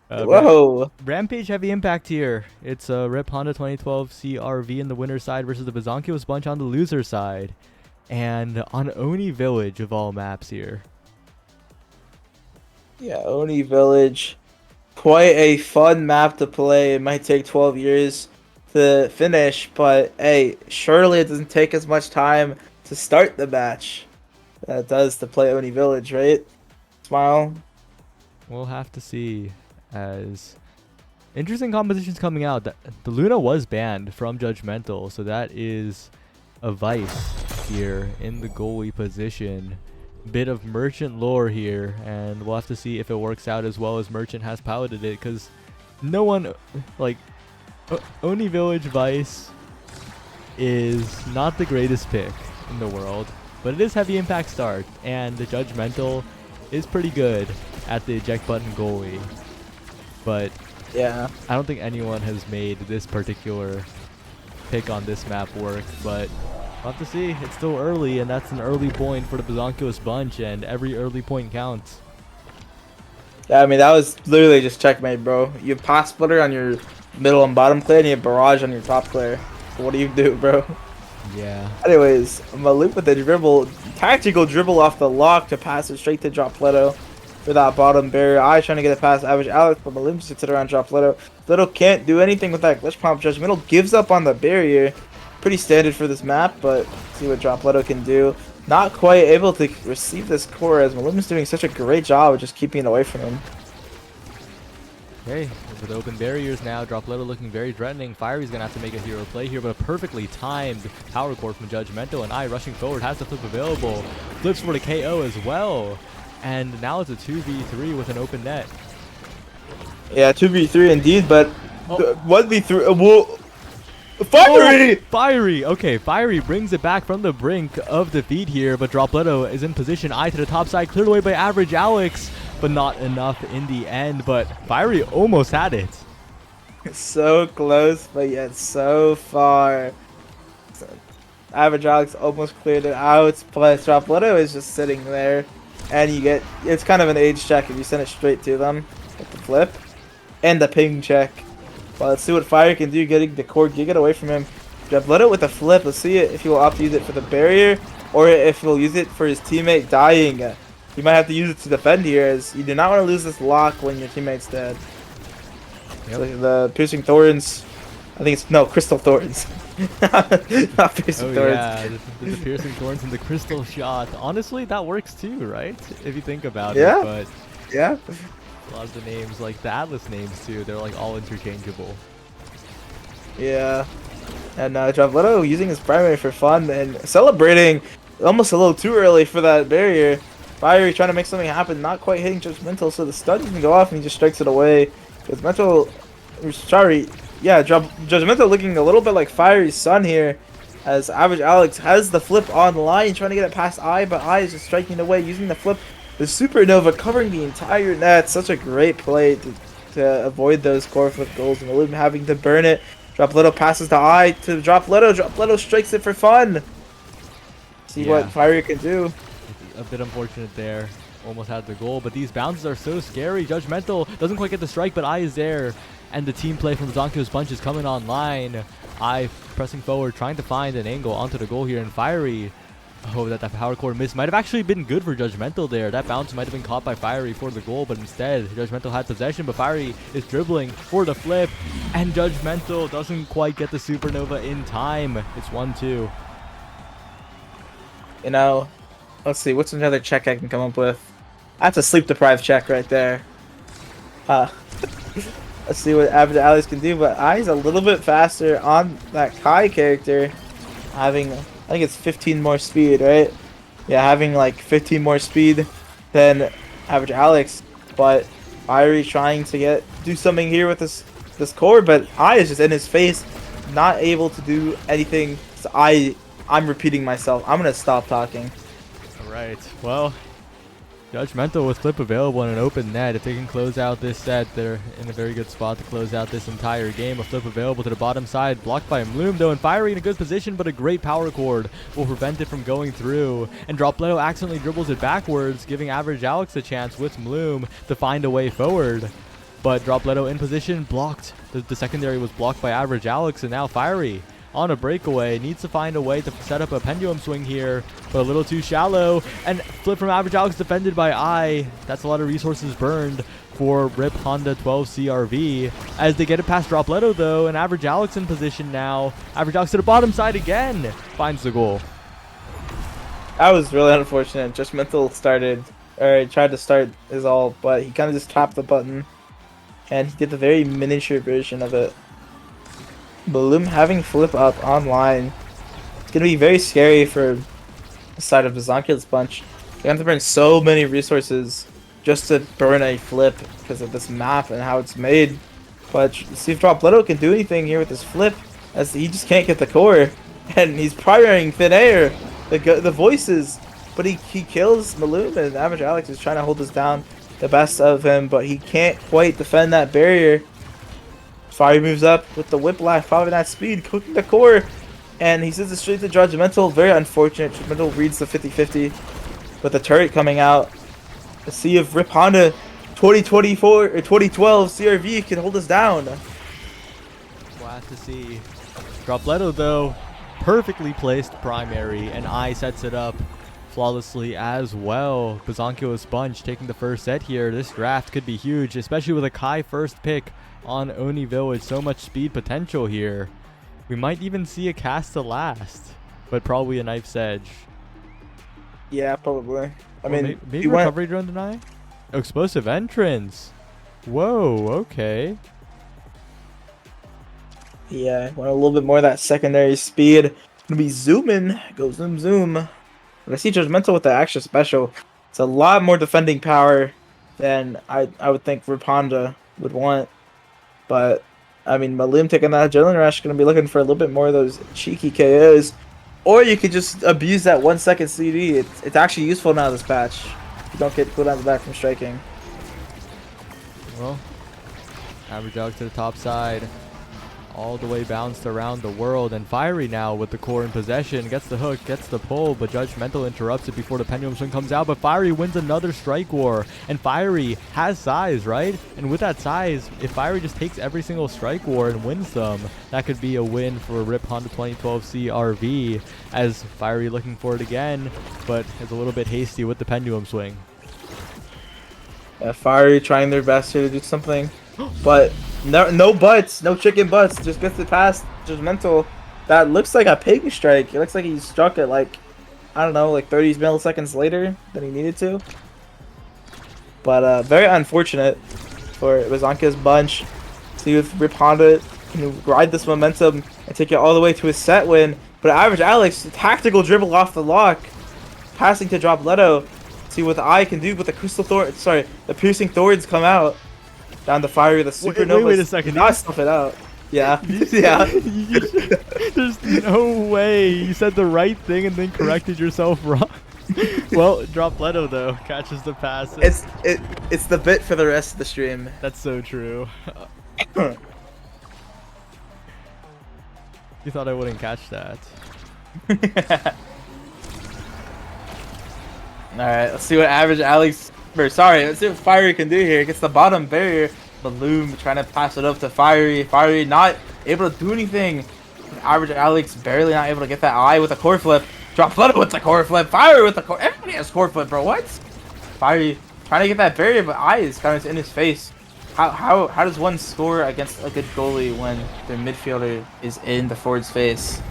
scare. Whoa. Rampage heavy impact here. It's Rip Honda 2012 CRV in the winner's side versus the Bazonkios bunch on the loser side. And on Oni Village of all maps here. Yeah, Oni Village. Quite a fun map to play. It might take 12 years to finish, but hey, surely it doesn't take as much time to start the match that it does to play Oni Village, right? Smile. We'll have to see, as interesting compositions coming out. The Luna was banned from Judgmental, so that is a Vice here in the goalie position. Bit of Merchant lore here, and we'll have to see if it works out as well as Merchant has piloted it, because no one, like, Oni Village Vice is not the greatest pick in the world, but it is heavy impact start, and the Judgmental is pretty good at the eject button goalie. But Yeah. I don't think anyone has made this particular pick on this map work, but we'll have to see. It's still early, and that's an early point for the Bazonkios bunch, and every early point counts. Yeah, I mean, that was literally just checkmate, bro. You have pass splitter on your middle and bottom player, and you have barrage on your top player. So what do you do, bro? Yeah. Anyways, Maloop with the dribble, tactical dribble off the lock to pass it straight to Dropletto for that bottom barrier. I trying to get it past average Alex, but Maloop just sits it around Dropletto. Little can't do anything with that glitch pump. Judgmental gives up on the barrier. Pretty standard for this map, but see what Dropletto can do. Not quite able to receive this core, as Maloop is doing such a great job of just keeping it away from him. Okay, with open barriers now, Dropletto looking very threatening. Fiery's gonna have to make a hero play here, but a perfectly timed power core from Judgmental, and I rushing forward has the flip available. Flips for the KO as well. And now it's a 2v3 with an open net. Yeah, 2v3 indeed, but Oh. 1v3. Whoa. Fiery! Oh, Fiery! Okay, Fiery brings it back from the brink of defeat here, but Dropletto is in position. Eye to the top side, cleared away by Average Alex, but not enough in the end. But Fiery almost had it. So close, but yet so far. So, Average Alex almost cleared it out, but Dropletto is just sitting there. And you get, it's kind of an age check if you send it straight to them with the flip. And the ping check. Well, let's see what Fire can do, getting the core Giga away from him. Dropletto with a flip, let's see if he will opt to use it for the barrier, or if he'll use it for his teammate dying. You might have to use it to defend here, as you do not want to lose this lock when your teammate's dead. Yep. So the Piercing Thorns, I think it's, no, Crystal Thorns. Not Piercing Thorns. Yeah, the Piercing Thorns and the Crystal Shot. Honestly, that works too, right? If you think about Yeah. it, but Yeah. a lot of the names, like the Atlas names too, they're like all interchangeable. Yeah. And Dropletto using his primary for fun and celebrating almost a little too early for that barrier. Fiery trying to make something happen, not quite hitting Judgmental, so the stun doesn't go off and he just strikes it away. Judgmental, sorry, yeah, Judgmental looking a little bit like Fiery's son here, as Average Alex has the flip online, trying to get it past Eye, but Eye is just striking away, using the flip. The Supernova covering the entire net, such a great play to avoid those core flip goals, and Malum having to burn it. Dropletto passes the Eye to Dropletto. Dropletto strikes it for fun. See what Fiery can do. A bit unfortunate there. Almost had the goal, but these bounces are so scary. Judgmental doesn't quite get the strike, but Eye is there. And the team play from Zonko's Bunch is coming online. Eye pressing forward, trying to find an angle onto the goal here. And Fiery, oh, that power core miss might have actually been good for Judgmental there. That bounce might have been caught by Fiery for the goal, but instead, Judgmental had possession, but Fiery is dribbling for the flip. And Judgmental doesn't quite get the Supernova in time. It's 1-2. You know, let's see, what's another check I can come up with? That's a sleep-deprived check right there. Let's see what Average Alex can do, but Eye's a little bit faster on that Kai character, having, I think it's 15 more speed, right? Yeah, having like 15 more speed than Average Alex, but Fiery trying to do something here with this core, but Eye is just in his face, not able to do anything. So I'm repeating myself. I'm gonna stop talking. Alright, well, Judgmental with flip available in an open net. If they can close out this set, they're in a very good spot to close out this entire game. A flip available to the bottom side, blocked by Mloom though, and Fiery in a good position, but a great power chord will prevent it from going through. And Dropletto accidentally dribbles it backwards, giving Average Alex a chance with Mloom to find a way forward. But Dropletto in position, blocked. The secondary was blocked by Average Alex, and now Fiery on a breakaway, needs to find a way to set up a pendulum swing here, but a little too shallow, and flip from Average Alex defended by Eye. That's a lot of resources burned for RIP Honda 12 CRV. As they get it past Dropletto though, and Average Alex in position now. Average Alex to the bottom side again, finds the goal. That was really unfortunate. Judgmental tried to start his ult, but he kind of just tapped the button, and he did the very miniature version of it. Balloon having flip up online, it's going to be very scary for the side of the Zonko's Bunch. They have to burn so many resources just to burn a flip because of this map and how it's made. But see if Dropletto can do anything here with this flip, as he just can't get the core. And he's primarying thin air, the voices, but he kills Maloom, and Average Alex is trying to hold this down the best of him, but he can't quite defend that barrier. Fire moves up with the whiplash, following that speed, cooking the core, and he sends it straight to Judgmental. Very unfortunate. Judgmental reads the 50-50 with the turret coming out. Let's see if RIP Honda 2024 or 2012 CRV can hold us down. Glad to see. Dropletto though, perfectly placed primary, and Eye sets it up flawlessly as well. Bazonko Sponge taking the first set here. This draft could be huge, especially with a Kai first pick on Oni Village. So much speed potential here. We might even see a cast to last, but probably a Knife's Edge. Yeah, probably. I mean, maybe recovery drone deny? Explosive entrance. Whoa, okay. Yeah, want a little bit more of that secondary speed. Gonna be zooming. Go zoom zoom. But I see Judgmental with the extra special. It's a lot more defending power than I would think RIP Honda would want. But I mean, Maloom taking that Adrenaline Rush going to be looking for a little bit more of those cheeky KOs. Or you could just abuse that 1 second CD. It's actually useful now this patch. You don't get cooldowns back from striking. Well, Average Alex to the top side. All the way bounced around the world, and Fiery now with the core in possession, gets the hook, gets the pull, but Judgmental interrupts it before the pendulum swing comes out, but Fiery wins another strike war, and Fiery has size, right? And with that size, if Fiery just takes every single strike war and wins them, that could be a win for Rip Honda 2012 CRV, as Fiery looking for it again, but is a little bit hasty with the pendulum swing. Yeah, Fiery trying their best here to do something, but no butts, no chicken butts. Just gets it past Judgmental. That looks like a pig strike. It looks like he struck it like, I don't know, like 30 milliseconds later than he needed to. But very unfortunate for Bazanka's bunch. See if Rip Honda can ride this momentum and take it all the way to a set win. But Average Alex, tactical dribble off the lock, passing to drop Leto. See what the eye can do with the Crystal Thorn. Sorry, the Piercing Thorns come out. Down the Fiery, the Supernova. Wait a second. Not stuff it out. Yeah. Yeah. There's no way. You said the right thing and then corrected yourself wrong. Well, Drop Leto though catches the pass. It's the bit for the rest of the stream. That's so true. You thought I wouldn't catch that. Alright, let's see what Average Alex... let's see what Fiery can do here. Gets the bottom barrier. Maloom trying to pass it up to Fiery. Fiery not able to do anything. Average Alex barely not able to get that eye with a core flip. Drop Leto with the core flip. Fiery with the core... Everybody has core flip, bro. What? Fiery trying to get that barrier, but eye is kind of in his face. How does one score against a good goalie when their midfielder is in the forward's face?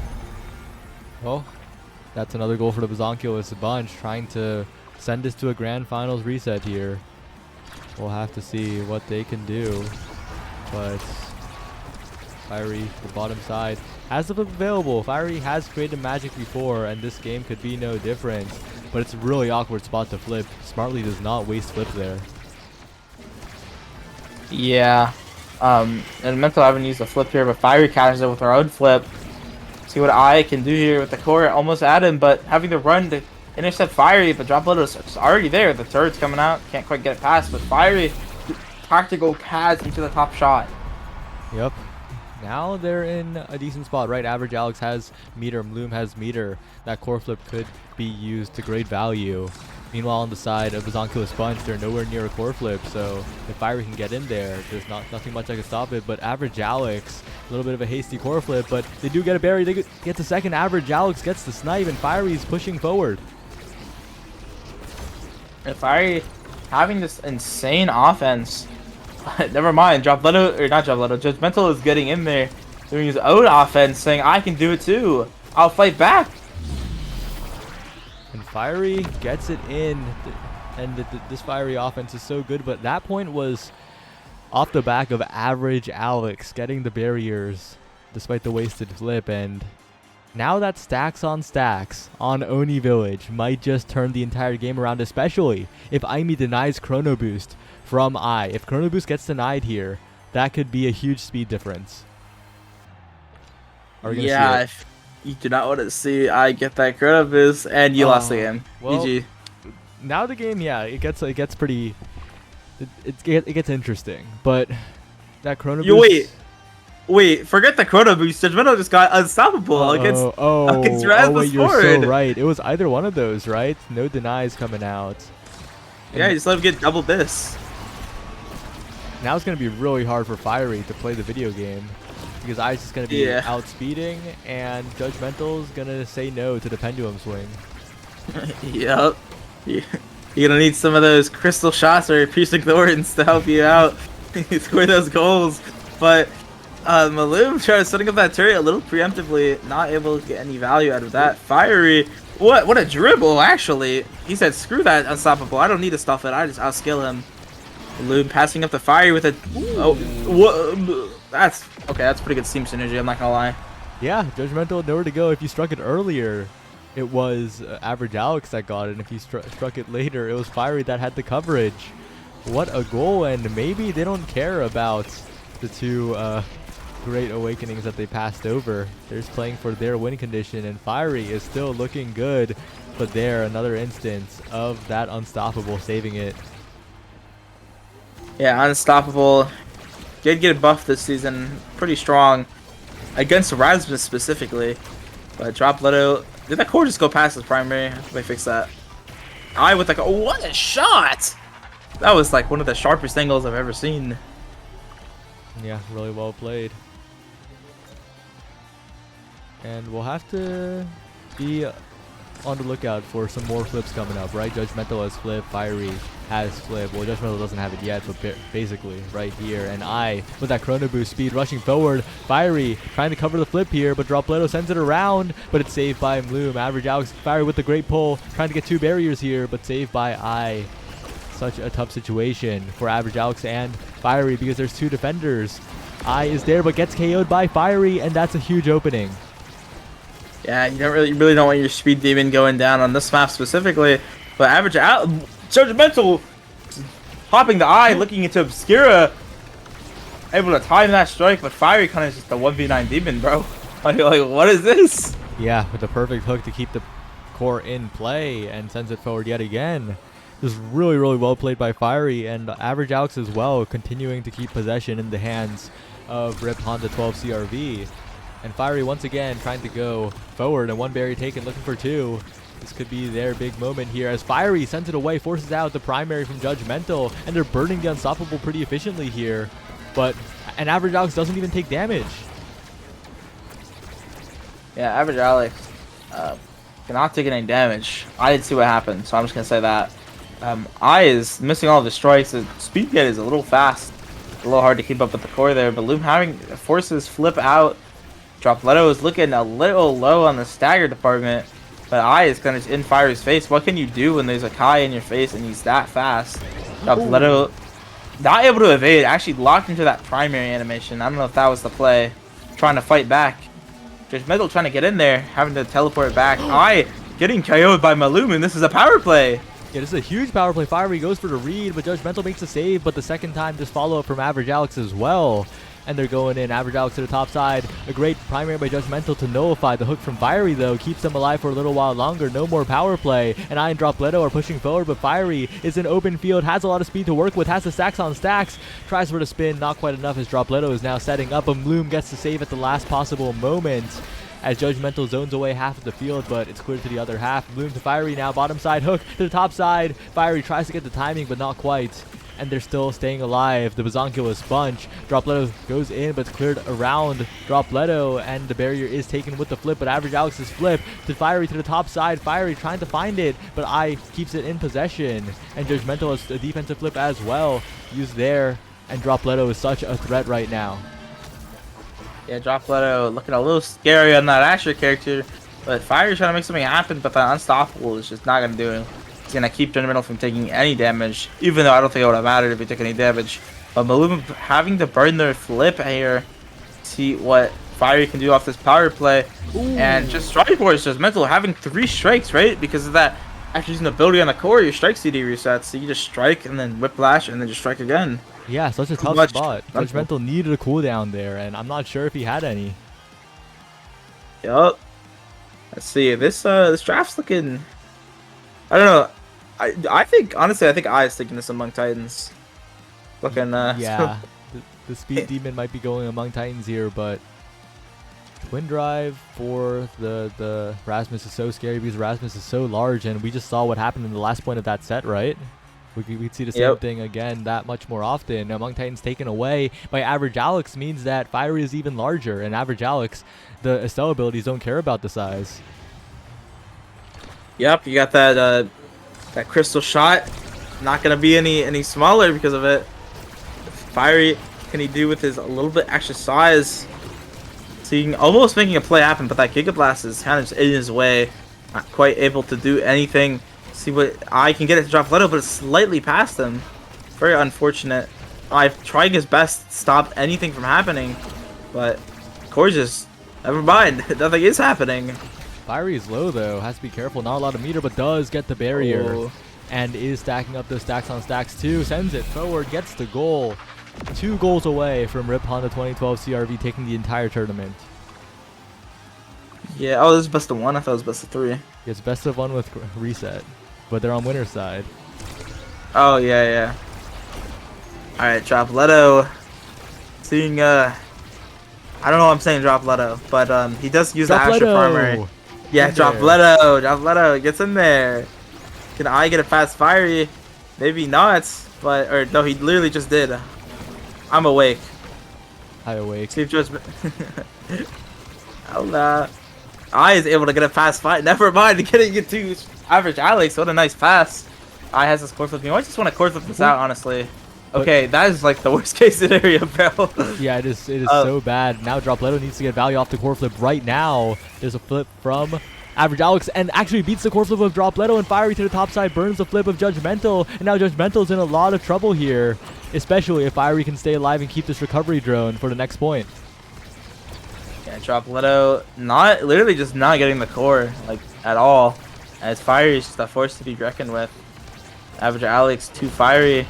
Well, that's another goal for the Bazonkulus bunch, trying to send us to a grand finals reset here. We'll have to see what they can do, but Fiery, the bottom side, has the flip available. Fiery has created magic before, and this game could be no different, but it's a really awkward spot to flip. Smartly does not waste flip there. Yeah, and Mental haven't used a flip here, but Fiery catches it with her own flip. See what I can do here with the core, almost at him, but having to run to intercept Fiery, but Drop Leto is already there. The turret's coming out, can't quite get it past, but Fiery tactical cads into the top shot. Yep. Now they're in a decent spot, right? Average Alex has meter, Maloom has meter. That core flip could be used to great value. Meanwhile, on the side of Bazonkulus bunch, they're nowhere near a core flip, so if Fiery can get in there, there's nothing much that can stop it. But Average Alex, a little bit of a hasty core flip, but they do get a berry. They get the second. Average Alex gets the snipe, and Fiery's pushing forward. And Fiery having this insane offense. Never mind, Drop Leto, or not Drop Leto, Judgmental is getting in there, doing his own offense, saying, I can do it too. I'll fight back. And Fiery gets it in, and this Fiery offense is so good, but that point was off the back of Average Alex getting the barriers despite the wasted flip, and now that stacks on Oni Village might just turn the entire game around, especially if Aimi denies Chrono Boost from I. If Chrono Boost gets denied here, that could be a huge speed difference. Are we gonna see it? You do not want to see I get that Chrono Boost, and you lost the game. Well, GG. Now the game, yeah, it gets pretty, it gets interesting, but that Chrono Boost. Wait, forget the Chrono Boost. Judgmental just got unstoppable against Raz wait, you're forward. so right. It was either one of those, right? No denies coming out. Yeah, you just let him get double this. Now it's going to be really hard for Fiery to play the video game, because Ice is going to be outspeeding, and Judgmental's going to say no to the pendulum swing. Yep. You're going to need some of those crystal shots or piercing thorns to help you out. Score those goals. But Maloom tried setting up that turret a little preemptively, not able to get any value out of that. Fiery, what a dribble, actually. He said, screw that unstoppable. I don't need to stuff it. I just outskill him. Maloom passing up the Fiery with a... Oh, what? That's pretty good team synergy, I'm not gonna lie. Yeah, Judgmental, nowhere to go. If you struck it earlier, it was Average Alex that got it. And if you struck it later, it was Fiery that had the coverage. What a goal, and maybe they don't care about the two great awakenings that they passed over. They're just playing for their win condition, and Fiery is still looking good. But there, another instance of that Unstoppable saving it. Yeah, Unstoppable did get buffed this season, pretty strong against Rasmus specifically. But Drop Leto, did that core just go past his primary? How can they fix that? I with like, oh, what a shot! That was like one of the sharpest angles I've ever seen. Yeah, really well played. And we'll have to be on the lookout for some more flips coming up, right? Judgmental has flip, Fiery has flip. Well, Judgmental doesn't have it yet, but basically right here. And I, with that Chrono Boost speed, rushing forward. Fiery trying to cover the flip here, but Dropleto sends it around, but it's saved by Bloom. Average Alex, Fiery with the great pull, trying to get 2 barriers here, but saved by I. Such a tough situation for Average Alex and Fiery because there's 2 defenders. I is there, but gets KO'd by Fiery, and that's a huge opening. Yeah, you really don't want your Speed Demon going down on this map specifically. But Average Alex, Judgmental hopping the eye, looking into Obscura, able to time that strike, but Fiery kind of just a 1v9 demon, bro. Like, what is this? Yeah, with the perfect hook to keep the core in play and sends it forward yet again. This is really, really well played by Fiery, and Average Alex as well, continuing to keep possession in the hands of Rip Honda 12 CRV. And Fiery once again trying to go forward, and 1 berry taken, looking for 2. This could be their big moment here as Fiery sends it away, forces out the primary from Judgmental, and they're burning the Unstoppable pretty efficiently here. And Average Alex doesn't even take damage. Yeah, Average Alex cannot take any damage. I didn't see what happened, so I'm just going to say that. I is missing all of the strikes. The speed get is a little fast. A little hard to keep up with the core there, but Loom having forces flip out. Dropleto is looking a little low on the stagger department, but I is kind of in Fiery's face. What can you do when there's a Kai in your face and he's that fast? Dropleto not able to evade, actually locked into that primary animation. I don't know if that was the play. Trying to fight back. Judgmental trying to get in there, having to teleport back. I getting KO'd by Malum, and this is a power play. Yeah, this is a huge power play. Fiery goes for the read, but Judgmental makes the save, but the second time just follow up from Average Alex as well. And they're going in. Average Alex to the top side. A great primary by Judgmental to nullify. The hook from Fiery, though, keeps them alive for a little while longer. No more power play. And I and Dropleto are pushing forward, but Fiery is in open field, has a lot of speed to work with, has the stacks on stacks. Tries for the spin, not quite enough as Dropleto is now setting up. And Bloom gets the save at the last possible moment as Judgmental zones away half of the field, but it's cleared to the other half. Bloom to Fiery now, bottom side hook to the top side. Fiery tries to get the timing, but not quite. And they're still staying alive. The Bazonkulous bunch. Dropleto goes in, but it's cleared around Dropleto, and the barrier is taken with the flip, but Average Alex's flip to Fiery to the top side. Fiery trying to find it, but I keeps it in possession. And Judgmental has a defensive flip as well used there, and Dropleto is such a threat right now. Yeah, Dropleto looking a little scary on that Asher character, but Fiery's trying to make something happen, but that Unstoppable is just not going to do it. He's going to keep Judgmental from taking any damage, even though I don't think it would have mattered if he took any damage. But Malum having to burn their flip here, see what Fiery can do off this power play. Ooh. And just strike force, Judgmental having 3 strikes, right? Because of that, after using the ability on the core, your strike CD resets. So you just strike and then whiplash and then just strike again. Yeah, such a tough spot. Judgmental needed a cooldown there, and I'm not sure if he had any. Yup. Let's see. This draft's looking, I don't know. I think, honestly, I think I is taking this among Titans. Looking, yeah, the Speed Demon might be going among Titans here, but Twin Drive for the Rasmus is so scary because Rasmus is so large, and we just saw what happened in the last point of that set, right? We'd see the same thing again that much more often. Among Titans taken away by Average Alex means that Fiery is even larger, and Average Alex, the Estelle abilities don't care about the size. Yep, you got that that crystal shot. Not gonna be any smaller because of it. Fiery, can he do with his a little bit extra size? Seeing almost making a play happen, but that Giga Blast is kind of just in his way. Not quite able to do anything. See what I can get it to Dropleto, but it's slightly past him. Very unfortunate. I've tried his best to stop anything from happening, but Core just never mind. Nothing is happening. Fiery is low though, has to be careful. Not a lot of meter, but does get the barrier. And is stacking up those stacks on stacks too. Sends it forward, gets the goal. 2 goals away from Rip Honda 2012 CRV taking the entire tournament. Yeah. Oh, this is best of 1. I thought it was best of 3. It's best of 1 with reset, but they're on winner's side. Oh yeah, yeah. All right, Dropletto. Seeing I don't know what I'm saying Dropletto, but he does use the Asher Farmer. Yeah, Dropletto gets in there. Can I get a fast fiery? Maybe not, but or no, he literally just did. I'm awake. I awake. Steve Judgment. I is able to get a fast fight. Never mind getting it to average Alex. What a nice pass. I has this core flip. I just want to core flip this out, honestly. Okay, that is like the worst case scenario, bro. Yeah, it is so bad. Now Dropletto needs to get value off the core flip right now. There's a flip from Average Alex and actually beats the core flip of Dropletto, and Fiery to the top side burns the flip of Judgmental, and now Judgmental's in a lot of trouble here, especially if Fiery can stay alive and keep this recovery drone for the next point. Yeah, Dropletto literally just not getting the core like at all, as Fiery is just a force to be reckoned with. Average Alex too Fiery.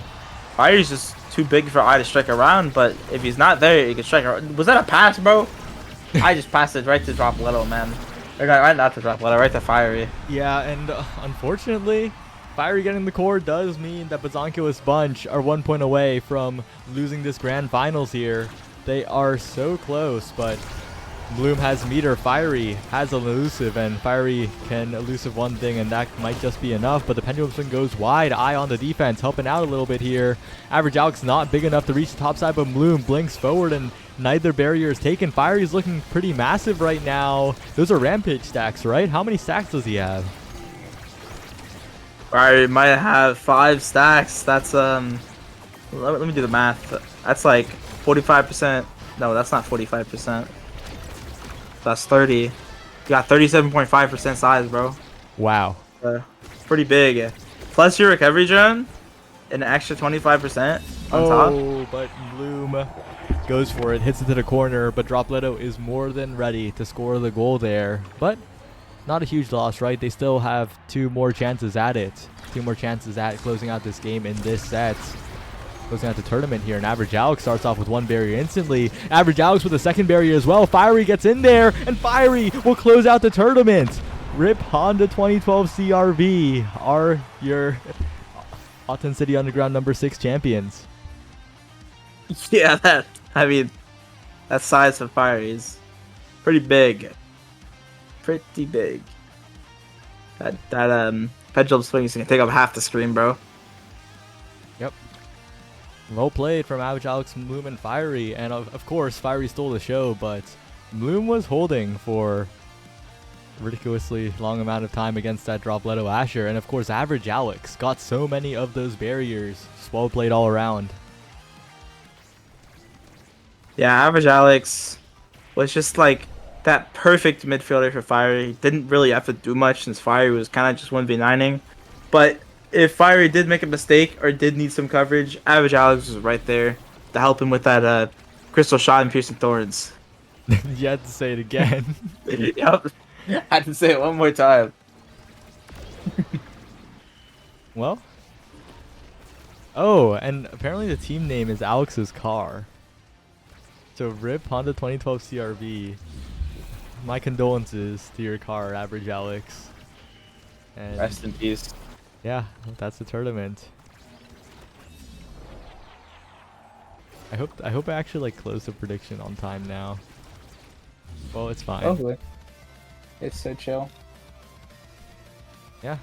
Fiery's just too big for I to strike around, but if he's not there, he can strike around. Was that a pass, bro? I just passed it right to Dropletto, man. Or not to Dropletto, right to Fiery. Yeah, and unfortunately, Fiery getting the core does mean that Bazonkilis Bunch are 1 point away from losing this grand finals here. They are so close, but Bloom has meter, Fiery has an elusive, and Fiery can elusive one thing, and that might just be enough, but the pendulum swing goes wide. Eye on the defense, helping out a little bit here. Average Alex not big enough to reach the top side, but Bloom blinks forward, and neither barrier is taken. Fiery's looking pretty massive right now. Those are Rampage stacks, right? How many stacks does he have? Fiery might have 5 stacks. That's, let me do the math. That's like 45%. No, that's not 45%. That's 30. You got 37.5% size, bro. Wow. Pretty big. Plus your recovery drone, an extra 25% on top. Oh, but Bloom goes for it, hits it to the corner, but Dropletto is more than ready to score the goal there. But not a huge loss, right? They still have 2 more chances at it. 2 more chances at closing out this game in this set. Closing out the tournament here, and Average Alex starts off with 1 barrier instantly. Average Alex with a 2nd barrier as well. Fiery gets in there, and Fiery will close out the tournament. Rip Honda 2012 CRV are your Ahten City Underground number 6 champions. Yeah, that size for Fiery is pretty big. Pretty big. That pendulum swing is gonna take up half the screen, bro. Yep. Well played from Average Alex, Bloom, and Fiery, and of course Fiery stole the show, but Bloom was holding for a ridiculously long amount of time against that Dropletto Asher, and of course Average Alex got so many of those barriers. Just well played all around. Yeah, Average Alex was just like that perfect midfielder for Fiery. He didn't really have to do much since Fiery was kind of just 1v9ing, but if Fiery did make a mistake or did need some coverage, Average Alex was right there to help him with that crystal shot and piercing thorns. You had to say it again. Yep. I had to say it one more time. Well. Oh, and apparently the team name is Alex's car. So Rip Honda 2012 CRV. My condolences to your car, Average Alex. And Rest in peace. yeah, that's the tournament. I hope I actually like close the prediction on time now. Well, it's fine. Hopefully. It's so chill. Yeah,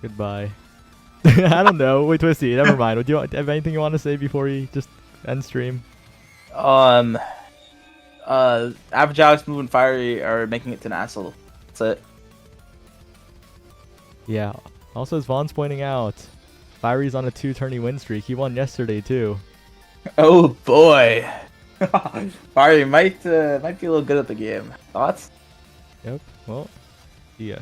goodbye. I don't know. Wait, Twisty, never mind. Do you have anything you want to say before you just end stream? Average Alex, Bloom, and Fiery are making it to Nassau. That's it. Yeah. Also, as Vaughn's pointing out, Fiery's on a 2-tourney win streak. He won yesterday too. Oh boy. Fiery might be a little good at the game. Thoughts? Yep. Well, yeah.